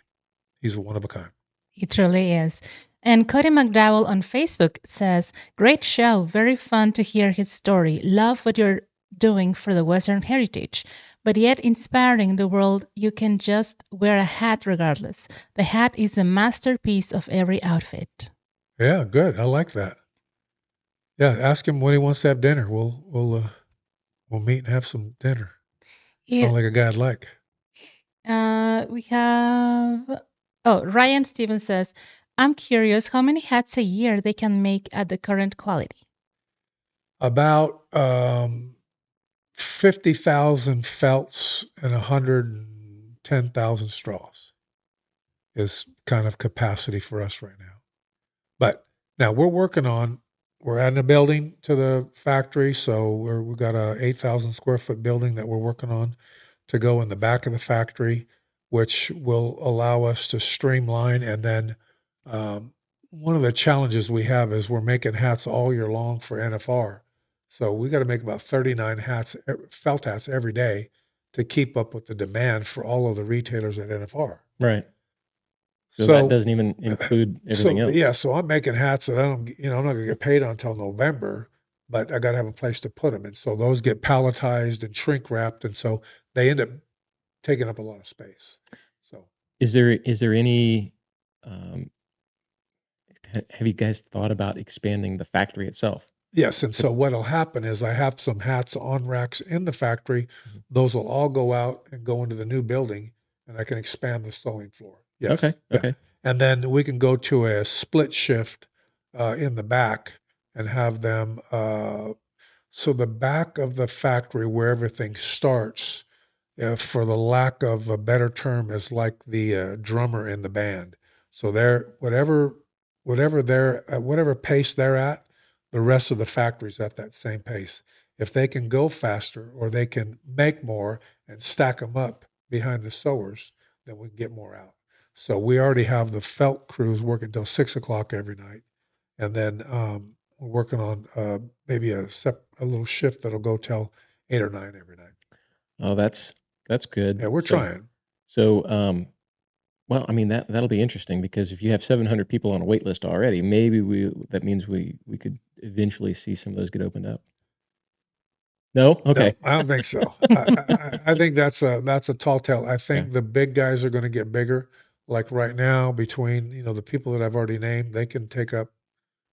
Speaker 5: He's one of a kind.
Speaker 3: He truly is. And Cody McDowell on Facebook says, great show. Very fun to hear his story. Love what you're doing for the Western heritage, but yet inspiring the world. You can just wear a hat regardless. The hat is the masterpiece of every outfit.
Speaker 5: Yeah, good. I like that. Yeah, ask him when he wants to have dinner. We'll meet and have some dinner.
Speaker 3: Yeah.
Speaker 5: Sound like a guy I'd like.
Speaker 3: We have Ryan Stevens says, I'm curious how many hats a year they can make at the current quality.
Speaker 5: About 50,000 felts and 110,000 straws is kind of capacity for us right now. But now we're adding a building to the factory, so we've got a 8,000 square foot building that we're working on to go in the back of the factory, which will allow us to streamline. And then one of the challenges we have is we're making hats all year long for NFR. So we got to make about 39 felt hats every day to keep up with the demand for all of the retailers at NFR.
Speaker 2: Right. So that doesn't even include everything else.
Speaker 5: Yeah, so I'm making hats that I'm not going to get paid on until November, but I got to have a place to put them. And so those get palletized and shrink wrapped. And so they end up taking up a lot of space. So
Speaker 2: is there any, have you guys thought about expanding the factory itself?
Speaker 5: Yes. And so what'll happen is I have some hats on racks in the factory. Those will all go out and go into the new building, and I can expand the sewing floor. Yes.
Speaker 2: Okay.
Speaker 5: Yeah.
Speaker 2: Okay.
Speaker 5: And then we can go to a split shift in the back and have them. So the back of the factory where everything starts, for the lack of a better term, is like the drummer in the band. So they're whatever pace they're at, the rest of the factory's at that same pace. If they can go faster or they can make more and stack them up behind the sewers, then we can get more out. So we already have the felt crews working till 6 o'clock every night. And then we're working on maybe a little shift that'll go till 8 or 9 every night.
Speaker 2: Oh, that's good.
Speaker 5: Yeah, we're trying.
Speaker 2: So, well, I mean, that'll be interesting, because if you have 700 people on a wait list already, maybe that means we could eventually see some of those get opened up. No? Okay.
Speaker 5: No, I don't think so. I think that's a tall tale. I think the big guys are going to get bigger. Like right now, between the people that I've already named, they can take up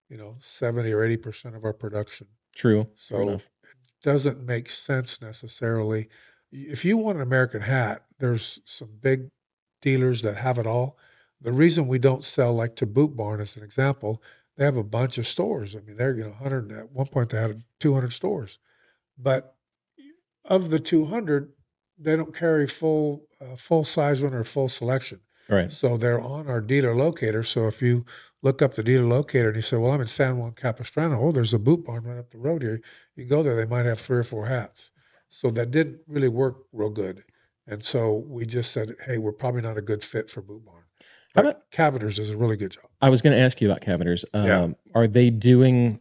Speaker 5: 70 or 80% of our production.
Speaker 2: True.
Speaker 5: So it doesn't make sense necessarily. If you want an American hat, there's some big dealers that have it all. The reason we don't sell, like to Boot Barn as an example, they have a bunch of stores. I mean, they're 100. At one point, they had 200 stores, but of the 200, they don't carry full size one or full selection.
Speaker 2: Right.
Speaker 5: So they're on our dealer locator. So if you look up the dealer locator and you say, well, I'm in San Juan Capistrano. Oh, there's a Boot Barn right up the road here. You go there, they might have 3 or 4 hats. So that didn't really work real good. And so we just said, hey, we're probably not a good fit for Boot Barn.
Speaker 2: How about
Speaker 5: Cavenders does a really good job.
Speaker 2: I was going to ask you about Cavenders. Are they doing,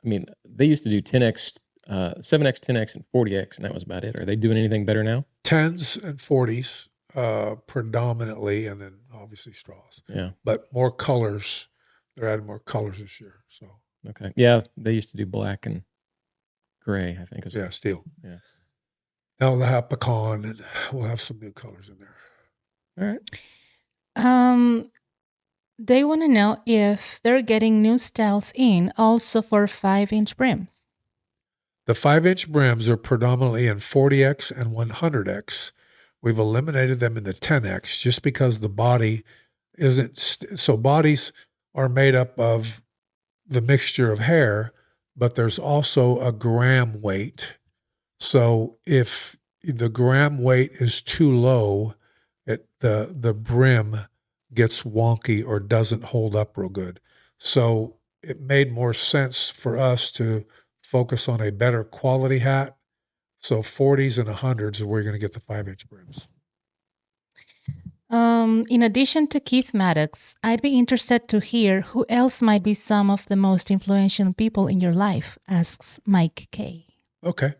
Speaker 2: I mean, they used to do 10X, 7X, 10X, and 40X, and that was about it. Are they doing anything better now?
Speaker 5: 10s and 40s predominantly, and then obviously straws.
Speaker 2: Yeah.
Speaker 5: But more colors. They're adding more colors this year. So.
Speaker 2: Okay. Yeah, they used to do black and gray, I think.
Speaker 5: Yeah, steel.
Speaker 2: Yeah.
Speaker 5: Now they'll have pecan, and we'll have some new colors in there.
Speaker 2: All right.
Speaker 3: They want to know if they're getting new styles in also for 5-inch brims.
Speaker 5: The 5-inch brims are predominantly in 40X and 100X. We've eliminated them in the 10X just because the body isn't. So bodies are made up of the mixture of hair, but there's also a gram weight. So if the gram weight is too low, the brim gets wonky or doesn't hold up real good. So it made more sense for us to focus on a better quality hat. So 40s and 100s are where you're going to get the 5-inch brims.
Speaker 3: In addition to Keith Maddox, I'd be interested to hear who else might be some of the most influential people in your life, asks Mike K.
Speaker 5: Okay.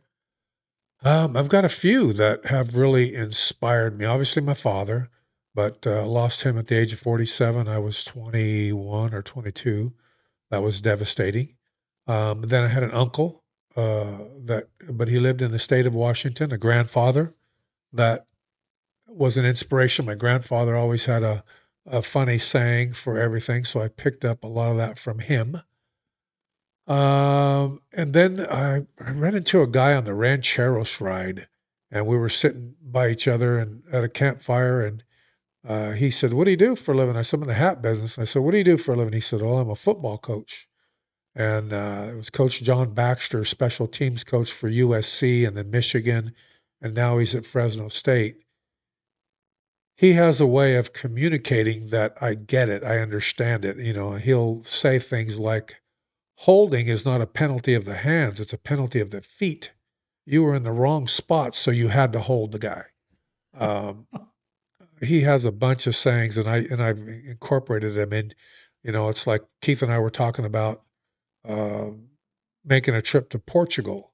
Speaker 5: I've got a few that have really inspired me. Obviously, my father, but lost him at the age of 47. I was 21 or 22. That was devastating. Then I had an uncle but he lived in the state of Washington, a grandfather that was an inspiration. My grandfather always had a funny saying for everything, so I picked up a lot of that from him. And then I ran into a guy on the Rancheros ride, and we were sitting by each other and at a campfire, and he said, "What do you do for a living?" I said, "I'm in the hat business." I said, "What do you do for a living?" He said, "Well, I'm a football coach." And it was Coach John Baxter, special teams coach for USC and then Michigan, and now he's at Fresno State. He has a way of communicating that I get it, I understand it. He'll say things like, holding is not a penalty of the hands, it's a penalty of the feet. You were in the wrong spot, so you had to hold the guy. He has a bunch of sayings, and I've incorporated them in. It's like Keith and I were talking about making a trip to Portugal.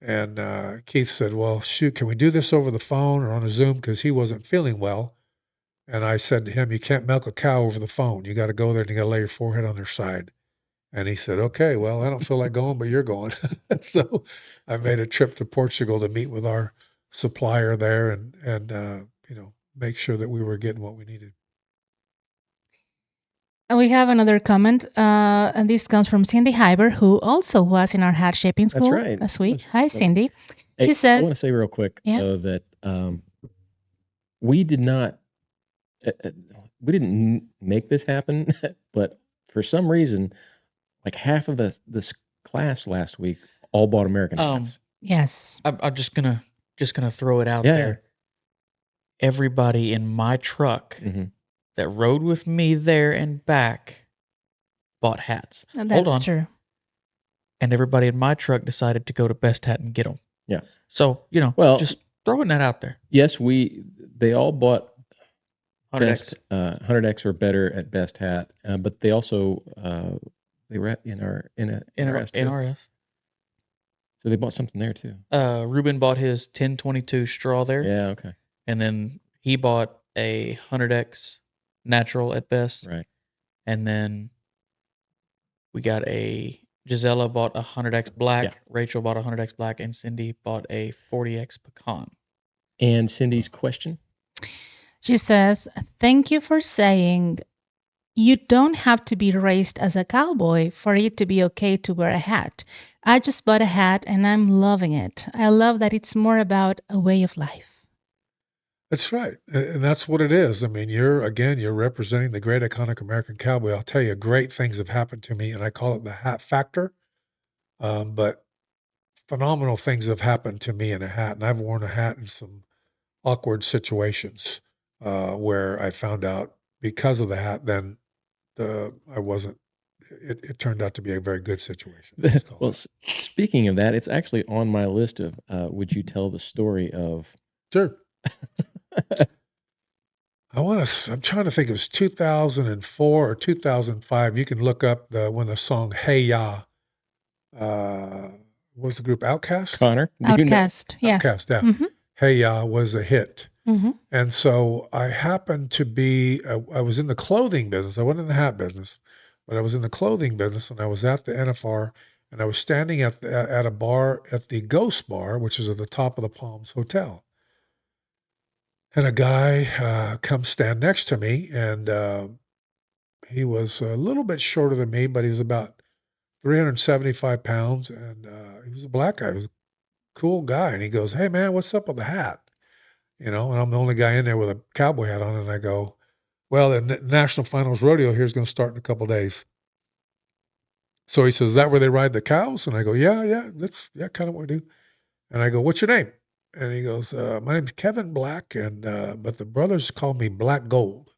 Speaker 5: And Keith said, "Well, shoot, can we do this over the phone or on a Zoom?" Because he wasn't feeling well. And I said to him, you can't milk a cow over the phone. You got to go there and you got to lay your forehead on their side. And he said, okay, well, I don't feel like going, but you're going. So I made a trip to Portugal to meet with our supplier there and make sure that we were getting what we needed.
Speaker 3: And we have another comment, and this comes from Cindy Hyber, who also was in our hat shaping school last week. Hi, Cindy.
Speaker 2: Hey,
Speaker 3: She says,
Speaker 2: I want to say real quick, though, that we didn't make this happen, but for some reason, like half of this class last week all bought American hats.
Speaker 3: Yes.
Speaker 4: I'm just gonna throw it out there. Everybody in my truck that rode with me there and back bought hats.
Speaker 3: That's
Speaker 4: Hold on.
Speaker 3: true.
Speaker 4: And everybody in my truck decided to go to Best Hat and get them.
Speaker 2: Yeah.
Speaker 4: So, just throwing that out there.
Speaker 2: Yes, they all bought
Speaker 4: 100X.
Speaker 2: 100X or better at Best Hat, but they also they were in our NRS too.
Speaker 4: NRS.
Speaker 2: So they bought something there too.
Speaker 4: Ruben bought his 1022 straw there.
Speaker 2: Yeah, okay.
Speaker 4: And then he bought a 100X natural at Best.
Speaker 2: Right.
Speaker 4: And then we got Gisela bought a 100X black,
Speaker 2: Yeah.
Speaker 4: Rachel bought a 100X black, and Cindy bought a 40X pecan.
Speaker 2: And Cindy's question?
Speaker 3: She says, thank you for saying you don't have to be raised as a cowboy for it to be okay to wear a hat. I just bought a hat and I'm loving it. I love that it's more about a way of life.
Speaker 5: That's right. And that's what it is. I mean, you're representing the great iconic American cowboy. I'll tell you, great things have happened to me, and I call it the hat factor. But phenomenal things have happened to me in a hat. And I've worn a hat in some awkward situations where I found out because of the hat, then it turned out to be a very good situation.
Speaker 2: Well, speaking of that, it's actually on my list of would you tell the story of...
Speaker 5: Sure. I'm trying to think, it was 2004 or 2005. You can look up when the song Hey Ya, was the group Outkast?
Speaker 2: Connor?
Speaker 3: Outkast, yes.
Speaker 5: Outkast, yeah.
Speaker 3: Mm-hmm.
Speaker 5: Hey Ya was a hit.
Speaker 3: Mm-hmm.
Speaker 5: And so I happened to be, I was in the clothing business. I wasn't in the hat business, but I was in the clothing business, and I was at the NFR, and I was standing at a bar, at the Ghost Bar, which is at the top of the Palms Hotel. And a guy comes stand next to me, and he was a little bit shorter than me, but he was about 375 pounds, and he was a black guy. He was a cool guy, and he goes, "Hey, man, what's up with the hat?" And I'm the only guy in there with a cowboy hat on, and I go, "Well, the National Finals Rodeo here is going to start in a couple of days." So he says, "Is that where they ride the cows?" And I go, "Yeah, that's kind of what we do." And I go, "What's your name?" And he goes, "My name's Kevin Black, and but the brothers call me Black Gold."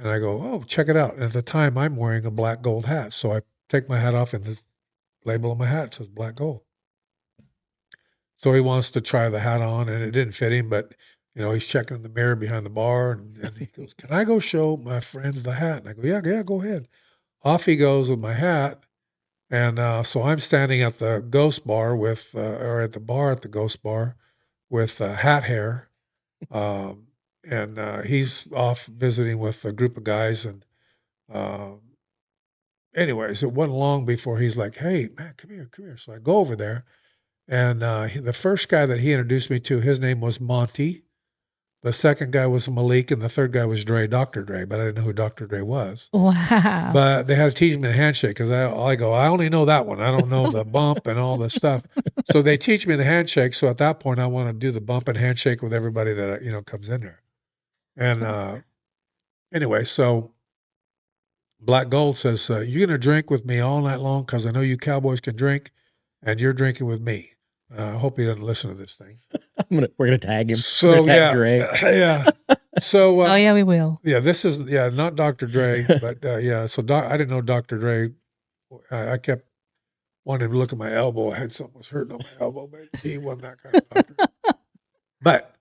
Speaker 5: And I go, "Oh, check it out." And at the time, I'm wearing a black gold hat, so I take my hat off, and the label on my hat says Black Gold. So he wants to try the hat on, and it didn't fit him, but he's checking in the mirror behind the bar, and he goes, "Can I go show my friends the hat?" And I go, "Yeah, go ahead." Off he goes with my hat. And so I'm standing at the Ghost Bar or at the bar at the Ghost Bar with hat hair. And he's off visiting with a group of guys. And anyways, it wasn't long before he's like, "Hey, man, come here. So I go over there. And the first guy that he introduced me to, his name was Monty. The second guy was Malik, and the third guy was Dre, Dr. Dre, but I didn't know who Dr. Dre was.
Speaker 3: Wow.
Speaker 5: But they had to teach me the handshake because I go, "I only know that one. I don't know the bump and all this stuff." So they teach me the handshake. So at that point, I want to do the bump and handshake with everybody that, comes in there. And anyway, so Black Gold says, "You're going to drink with me all night long because I know you cowboys can drink, and you're drinking with me." I hope he doesn't listen to this thing.
Speaker 2: We're gonna tag him.
Speaker 5: So
Speaker 2: tag Dre.
Speaker 5: Yeah. So
Speaker 3: oh yeah, we will.
Speaker 5: Yeah, this is not Dr. Dre, but yeah. So I didn't know Dr. Dre. I kept wanting to look at my elbow. I had something was hurting on my elbow, but he wasn't that kind of doctor. But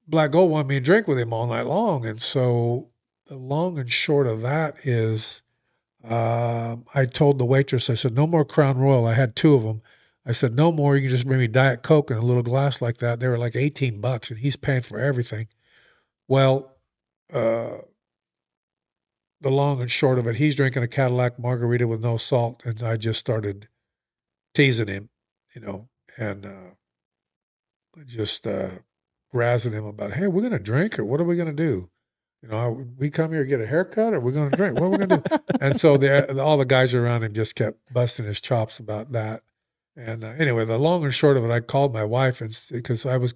Speaker 5: Black Gold wanted me to drink with him all night long, and so the long and short of that is, I told the waitress, I said, "No more Crown Royal." I had 2 of them. I said, "No more. You can just bring me Diet Coke in a little glass like that." They were like $18, and he's paying for everything.
Speaker 7: Well, the long and short of it, he's drinking a Cadillac margarita with no salt, and I just started teasing him, and just razzing him about, hey, we're going to drink, or what are we going to do? We come here to get a haircut, or we're going to drink? What are we going to do? And so all the guys around him just kept busting his chops about that. And anyway, the long and short of it, I called my wife because I was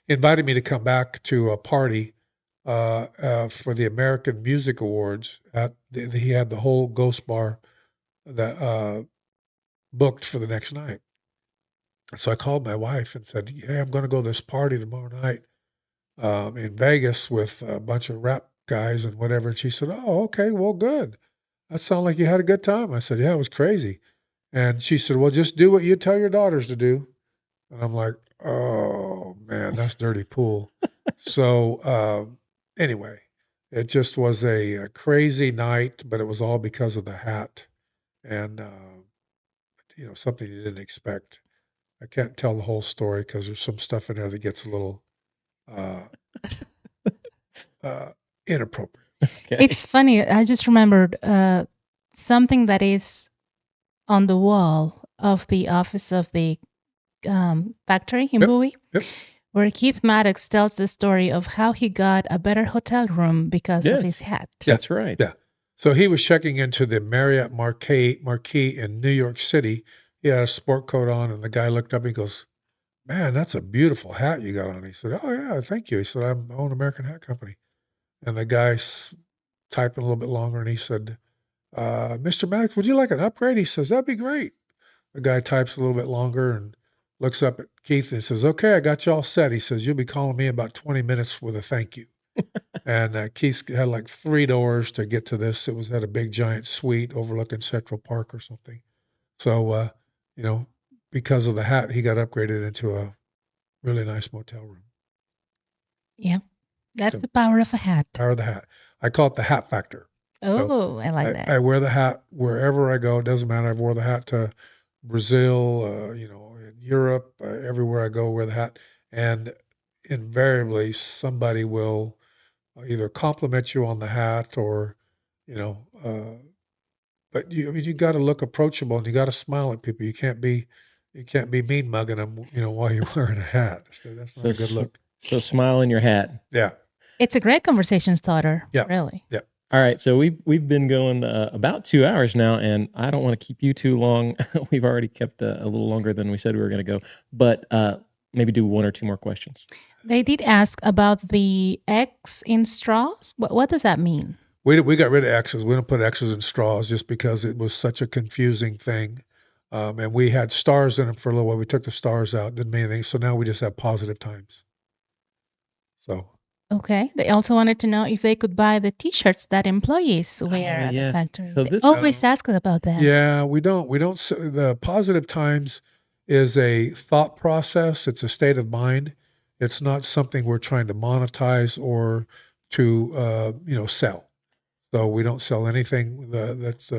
Speaker 7: invited me to come back to a party for the American Music Awards. He had the whole Ghost Bar that booked for the next night. So I called my wife and said, "Hey, I'm going to go to this party tomorrow night in Vegas with a bunch of rap guys and whatever." And she said, "Oh, okay, well, good. That sounded like you had a good time." I said, "Yeah, it was crazy." And she said, "Well, just do what you tell your daughters to do." And I'm like, "Oh man, that's dirty pool." So anyway, it just was a crazy night, but it was all because of the hat and something you didn't expect. I can't tell the whole story because there's some stuff in there that gets a little inappropriate.
Speaker 3: Okay. It's funny. I just remembered something that is on the wall of the office of the factory in Bowie, where Keith Maddox tells the story of how he got a better hotel room because of his hat.
Speaker 2: That's right.
Speaker 7: Yeah. So he was checking into the Marriott Marquis in New York City. He had a sport coat on, and the guy looked up and he goes, "Man, that's a beautiful hat you got on." He said, "Oh, yeah, thank you." He said, "I own American Hat Company." And the guy typing a little bit longer, and he said, "Mr. Maddox, would you like an upgrade?" He says, "That'd be great." The guy types a little bit longer and looks up at Keith and says, "Okay, I got you all set." He says, "You'll be calling me in about 20 minutes with a thank you." And Keith had like 3 doors to get to this. It was at a big giant suite overlooking Central Park or something. So, because of the hat, he got upgraded into a really nice motel room.
Speaker 3: Yeah, that's the power of a hat.
Speaker 7: Power of the hat. I call it the hat factor.
Speaker 3: Oh, so I like that.
Speaker 7: I wear the hat wherever I go. It doesn't matter. I've wore the hat to Brazil, in Europe, everywhere I go, wear the hat. And invariably, somebody will either compliment you on the hat or, but you got to look approachable and you got to smile at people. You can't be mean mugging them, while you're wearing a hat. So that's not a good look.
Speaker 2: So smile in your hat.
Speaker 7: Yeah.
Speaker 3: It's a great conversation starter.
Speaker 7: Yeah.
Speaker 3: Really.
Speaker 7: Yeah.
Speaker 2: All right. So we've been going about 2 hours now, and I don't want to keep you too long. We've already kept a little longer than we said we were going to go, but maybe do 1 or 2 more questions.
Speaker 3: They did ask about the X in straws. What does that mean?
Speaker 7: We got rid of X's. We don't put X's in straws just because it was such a confusing thing. And we had stars in them for a little while. We took the stars out, didn't mean anything. So now we just have positive times. So.
Speaker 3: Okay. They also wanted to know if they could buy the T-shirts that employees wear at the factory. So they always ask about that.
Speaker 7: Yeah, we don't. The positive times is a thought process. It's a state of mind. It's not something we're trying to monetize or to sell. So we don't sell anything that's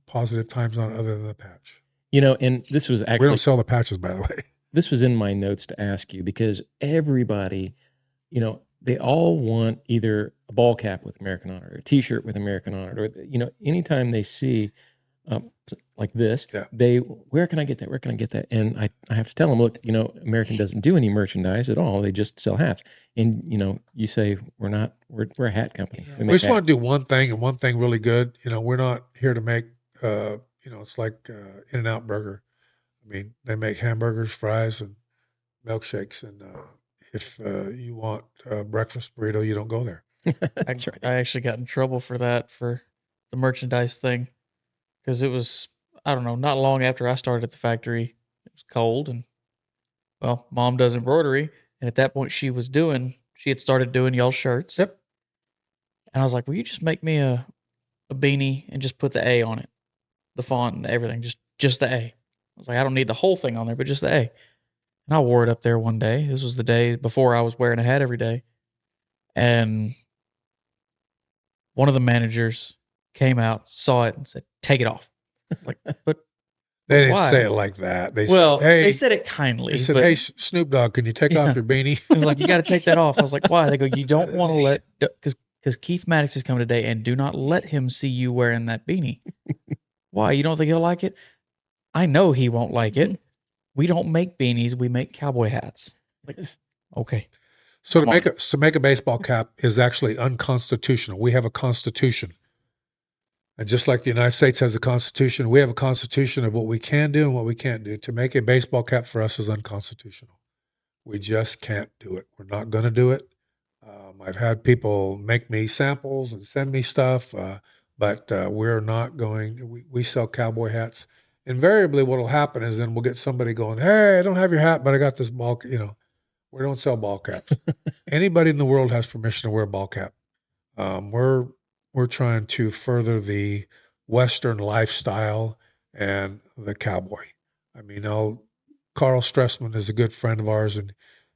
Speaker 7: positive times on other than the patch.
Speaker 2: And this was actually...
Speaker 7: We don't sell the patches, by the way.
Speaker 2: This was in my notes to ask you because everybody, they all want either a ball cap with American Honor, or a T-shirt with American Honor, or, anytime they see like this, where can I get that? Where can I get that? And I have to tell them, look, American doesn't do any merchandise at all. They just sell hats. And, you say, we're a hat company.
Speaker 7: We just want to do one thing and one thing really good. We're not here to make, it's like In-N-Out Burger. I mean, they make hamburgers, fries, and milkshakes. And if you want a breakfast burrito, you don't go there.
Speaker 4: That's right. I actually got in trouble for that, for the merchandise thing. Because it was, I don't know, not long after I started at the factory. It was cold, and, well, Mom does embroidery, and at that point she had started doing y'all's shirts.
Speaker 7: Yep.
Speaker 4: And I was like, will you just make me a beanie and just put the A on it? The font and everything, just the A. I was like, I don't need the whole thing on there, but just the A. And I wore it up there one day. This was the day before I was wearing a hat every day. And one of the managers came out, saw it, and said, "Take it off." Like, but
Speaker 7: They didn't
Speaker 4: Why?
Speaker 7: say it like that. They
Speaker 4: Well,
Speaker 7: said, hey,
Speaker 4: they said it kindly.
Speaker 7: they said,
Speaker 4: but
Speaker 7: hey, Snoop Dogg, can you take off your beanie?
Speaker 4: it was like, you got to take that off. I was like, why? They go, you don't want to let, because Keith Maddox is coming today, and do not let him see you wearing that beanie. Why? You don't think he'll like it? I know he won't like it. We don't make beanies. We make cowboy hats. Like, okay.
Speaker 7: So to make a baseball cap is actually unconstitutional. We have a constitution. And just like the United States has a constitution, we have a constitution of what we can do and what we can't do. To make a baseball cap for us is unconstitutional. We just can't do it. We're not going to do it. I've had people make me samples and send me stuff, but we're not going. We sell cowboy hats. Invariably, what will happen is then we'll get somebody going, hey, I don't have your hat, but I got this ball. We don't sell ball caps. Anybody in the world has permission to wear a ball cap. We're trying to further the Western lifestyle and the cowboy. I mean, Carl Stressman is a good friend of ours, and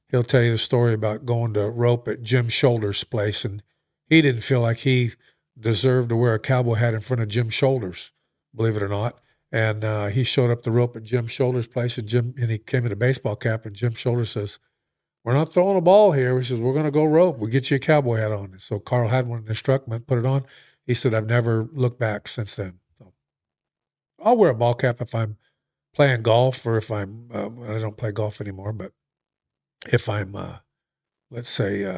Speaker 7: he'll tell you the story about going to rope at Jim Shoulders' place, and he didn't feel like he deserved to wear a cowboy hat in front of Jim Shoulders, believe it or not. And he showed up the rope at Jim Shoulders' place, and he came in a baseball cap, and Jim Shoulders says, we're not throwing a ball here. He says, we're going to go rope. We'll get you a cowboy hat on. And so Carl had one in his truck, put it on. He said, I've never looked back since then. So I'll wear a ball cap if I'm playing golf or if I don't play golf anymore, but if I'm, let's say,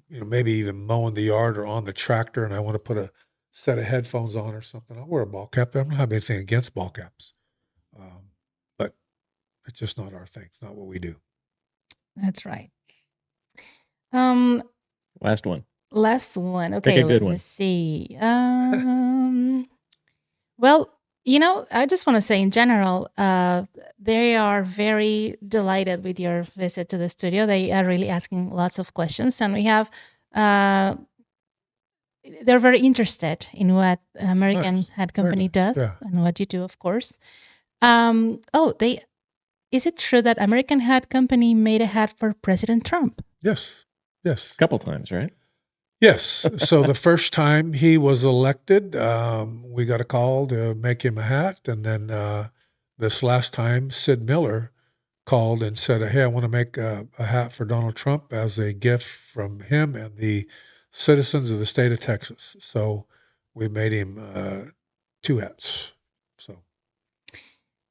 Speaker 7: maybe even mowing the yard or on the tractor and I want to put a set of headphones on or something, I'll wear a ball cap. I don't have anything against ball caps, but it's just not our thing. It's not what we do.
Speaker 3: That's right.
Speaker 2: Last one.
Speaker 3: Okay,
Speaker 2: Pick a good
Speaker 3: let me
Speaker 2: one.
Speaker 3: see. Well, I just want to say in general, they are very delighted with your visit to the studio. They are really asking lots of questions, and we have, they're very interested in what American Hat Company does and what you do, of course. Is it true that American Hat Company made a hat for President Trump?
Speaker 5: Yes.
Speaker 2: A couple times, right?
Speaker 5: Yes. So the first time he was elected, we got a call to make him a hat. And then this last time, Sid Miller called and said, hey, I want to make a hat for Donald Trump as a gift from him and the citizens of the state of Texas. So we made him 2 hats.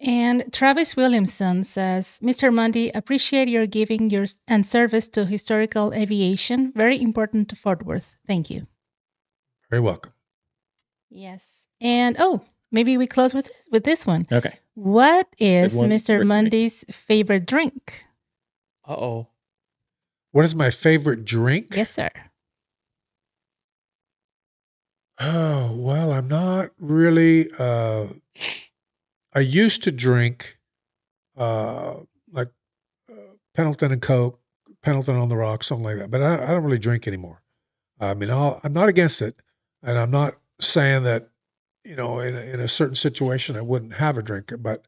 Speaker 3: And Travis Williamson says, Mr. Mundee, appreciate your giving and service to historical aviation. Very important to Fort Worth. Thank you.
Speaker 5: Very welcome.
Speaker 3: Yes. And maybe we close with this one.
Speaker 2: Okay.
Speaker 3: What is Mr. Mundee's favorite drink?
Speaker 4: Uh-oh.
Speaker 5: What is my favorite drink?
Speaker 3: Yes, sir.
Speaker 5: Oh, well, I'm not really... I used to drink Pendleton and Coke, Pendleton on the rocks, something like that. But I don't really drink anymore. I mean, I'm not against it, and I'm not saying that, in a certain situation I wouldn't have a drink. But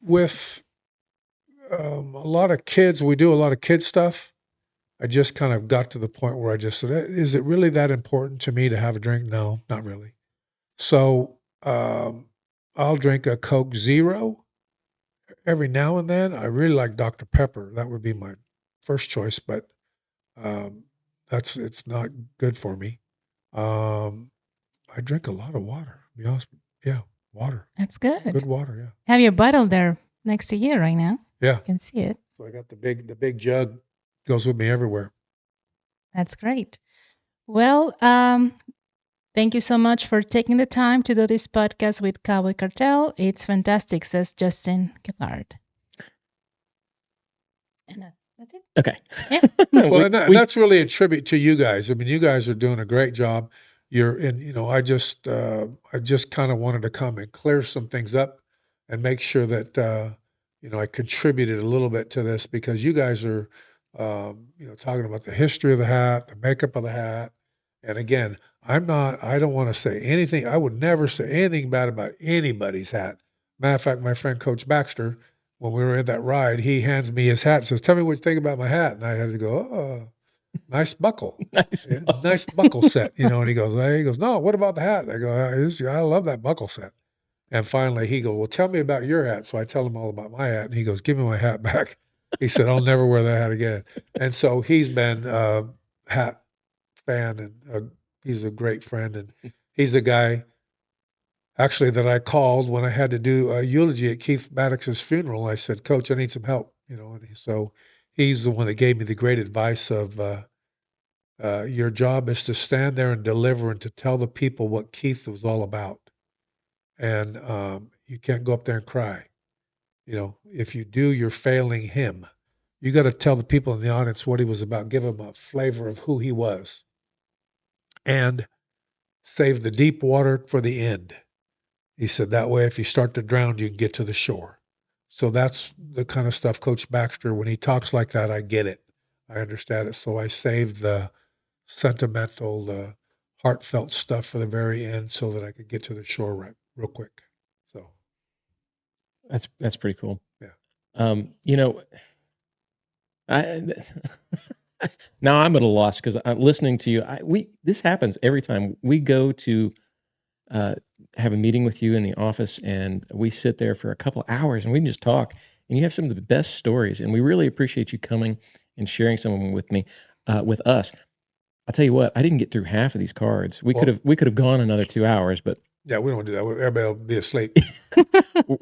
Speaker 5: with a lot of kids, we do a lot of kid stuff. I just kind of got to the point where I just said, is it really that important to me to have a drink? No, not really. So I'll drink a Coke Zero every now and then. I really like Dr. Pepper. That would be my first choice, but it's not good for me. I drink a lot of water, to be honest. Yeah, water.
Speaker 3: That's good.
Speaker 5: Good water, yeah.
Speaker 3: Have your bottle there next to you right now.
Speaker 5: Yeah.
Speaker 3: You can see it.
Speaker 5: So I got the big jug. Goes with me everywhere.
Speaker 3: That's great. Well, thank you so much for taking the time to do this podcast with Cowboy Cartel. It's fantastic, says Justin Kepard. And that's it.
Speaker 2: Okay.
Speaker 3: Yeah.
Speaker 5: Well, that's really a tribute to you guys. I mean, you guys are doing a great job. I just kind of wanted to come and clear some things up and make sure that, I contributed a little bit to this because you guys are, talking about the history of the hat, the makeup of the hat. And again, I don't want to say anything. I would never say anything bad about anybody's hat. Matter of fact, my friend Coach Baxter, when we were in that ride, he hands me his hat and says, tell me what you think about my hat. And I had to go, oh, nice buckle. Nice buckle set, and he goes, no, what about the hat? I go, I love that buckle set.
Speaker 7: And finally he goes, well, tell me about your hat. So I tell him all about my hat, and he goes, give me my hat back. He said, I'll never wear that hat again. And so he's been a hat fan, and he's a great friend. And he's the guy actually that I called when I had to do a eulogy at Keith Maddox's funeral. I said, Coach, I need some help, and so he's the one that gave me the great advice of your job is to stand there and deliver and to tell the people what Keith was all about. And you can't go up there and cry. If you do, you're failing him. You got to tell the people in the audience what he was about, give them a flavor of who he was, and save the deep water for the end. He said that way, if you start to drown, you can get to the shore. So that's the kind of stuff Coach Baxter, when he talks like that, I get it. I understand it. So I saved the sentimental, the heartfelt stuff for the very end so that I could get to the shore real quick. So
Speaker 2: that's pretty cool.
Speaker 7: Yeah.
Speaker 2: Now I'm at a loss because I'm listening to you. This happens every time we go to have a meeting with you in the office, and we sit there for a couple hours and we can just talk, and you have some of the best stories, and we really appreciate you coming and sharing some of them with us. I'll tell you what, I didn't get through half of these cards. We could have gone another 2 hours, but
Speaker 7: yeah, we don't want to do that. Everybody will be asleep.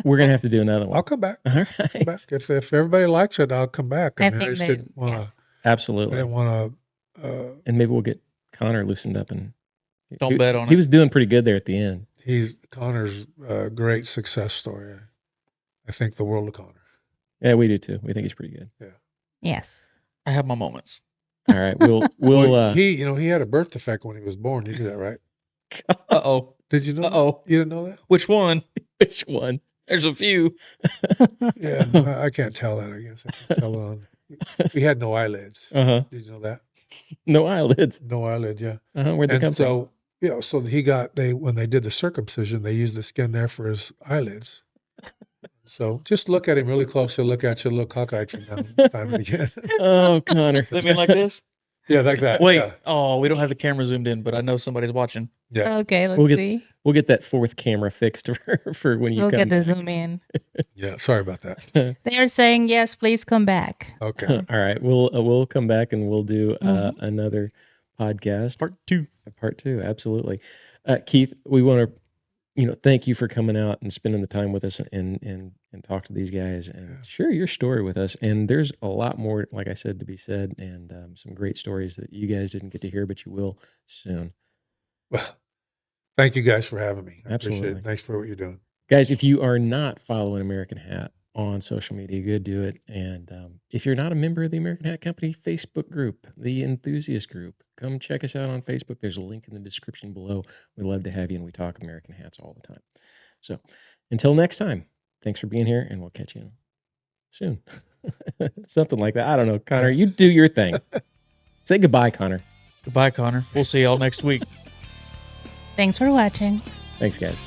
Speaker 2: We're gonna have to do another one.
Speaker 7: I'll come back.
Speaker 2: All right.
Speaker 7: Come back. If everybody likes it, I'll come back.
Speaker 3: I
Speaker 7: I
Speaker 3: think
Speaker 7: just
Speaker 3: they-
Speaker 7: didn't want to.
Speaker 3: yes.
Speaker 2: Absolutely.
Speaker 7: I didn't want to.
Speaker 2: And maybe we'll get Connor loosened up, and
Speaker 4: Don't bet on
Speaker 2: He
Speaker 4: it.
Speaker 2: was doing pretty good there at the end.
Speaker 7: Connor's a great success story. I think the world of Connor.
Speaker 2: Yeah, we do too. We think he's pretty good.
Speaker 3: Yes.
Speaker 4: I have my moments.
Speaker 2: All right, we'll
Speaker 7: He had a birth defect when he was born. You knew that, right?
Speaker 4: Uh-oh.
Speaker 7: Did you know?
Speaker 4: Uh-oh.
Speaker 7: You didn't know that?
Speaker 4: Which one?
Speaker 2: which one?
Speaker 4: There's a few.
Speaker 7: Yeah, I can't tell that. I guess I can tell it on. He had no eyelids.
Speaker 2: Uh-huh.
Speaker 7: Did you know that?
Speaker 2: No eyelids.
Speaker 7: No eyelid. Yeah.
Speaker 2: Where'd they come
Speaker 7: And so, so when they did the circumcision, they used the skin there for his eyelids. So just look at him really close. He'll look at you, look cockeyed from time and again.
Speaker 2: from? Oh, Connor.
Speaker 4: Let me like this.
Speaker 7: Yeah, like that.
Speaker 4: Wait.
Speaker 7: Yeah.
Speaker 4: Oh, we don't have the camera zoomed in, but I know somebody's watching.
Speaker 7: Yeah.
Speaker 3: Okay, let's
Speaker 2: We'll get-
Speaker 3: see.
Speaker 2: We'll get that fourth camera fixed for when you
Speaker 3: We'll
Speaker 2: come.
Speaker 3: get the zoom in.
Speaker 7: Yeah. Sorry about that.
Speaker 3: They are saying yes, please come back.
Speaker 7: Okay.
Speaker 2: All right, we'll come back and we'll do
Speaker 3: Mhm.
Speaker 2: another podcast.
Speaker 4: Part 2.
Speaker 2: Part 2, absolutely. Keith, we want to, thank you for coming out and spending the time with us and talk to these guys and share your story with us. And there's a lot more, like I said, to be said, and some great stories that you guys didn't get to hear, but you will soon.
Speaker 7: Well, thank you guys for having me. I
Speaker 2: Absolutely.
Speaker 7: appreciate it. Thanks for what you're doing.
Speaker 2: Guys, if you are not following American Hat on social media, go do it. And if you're not a member of the American Hat Company Facebook group, the enthusiast group, come check us out on Facebook. There's a link in the description below. We'd love to have you, and we talk American hats all the time. So until next time, thanks for being here, and we'll catch you soon. Something like that. I don't know. Connor, you do your thing. Say goodbye, Connor.
Speaker 4: Goodbye, Connor. We'll see y'all next week.
Speaker 3: Thanks for watching.
Speaker 2: Thanks, guys.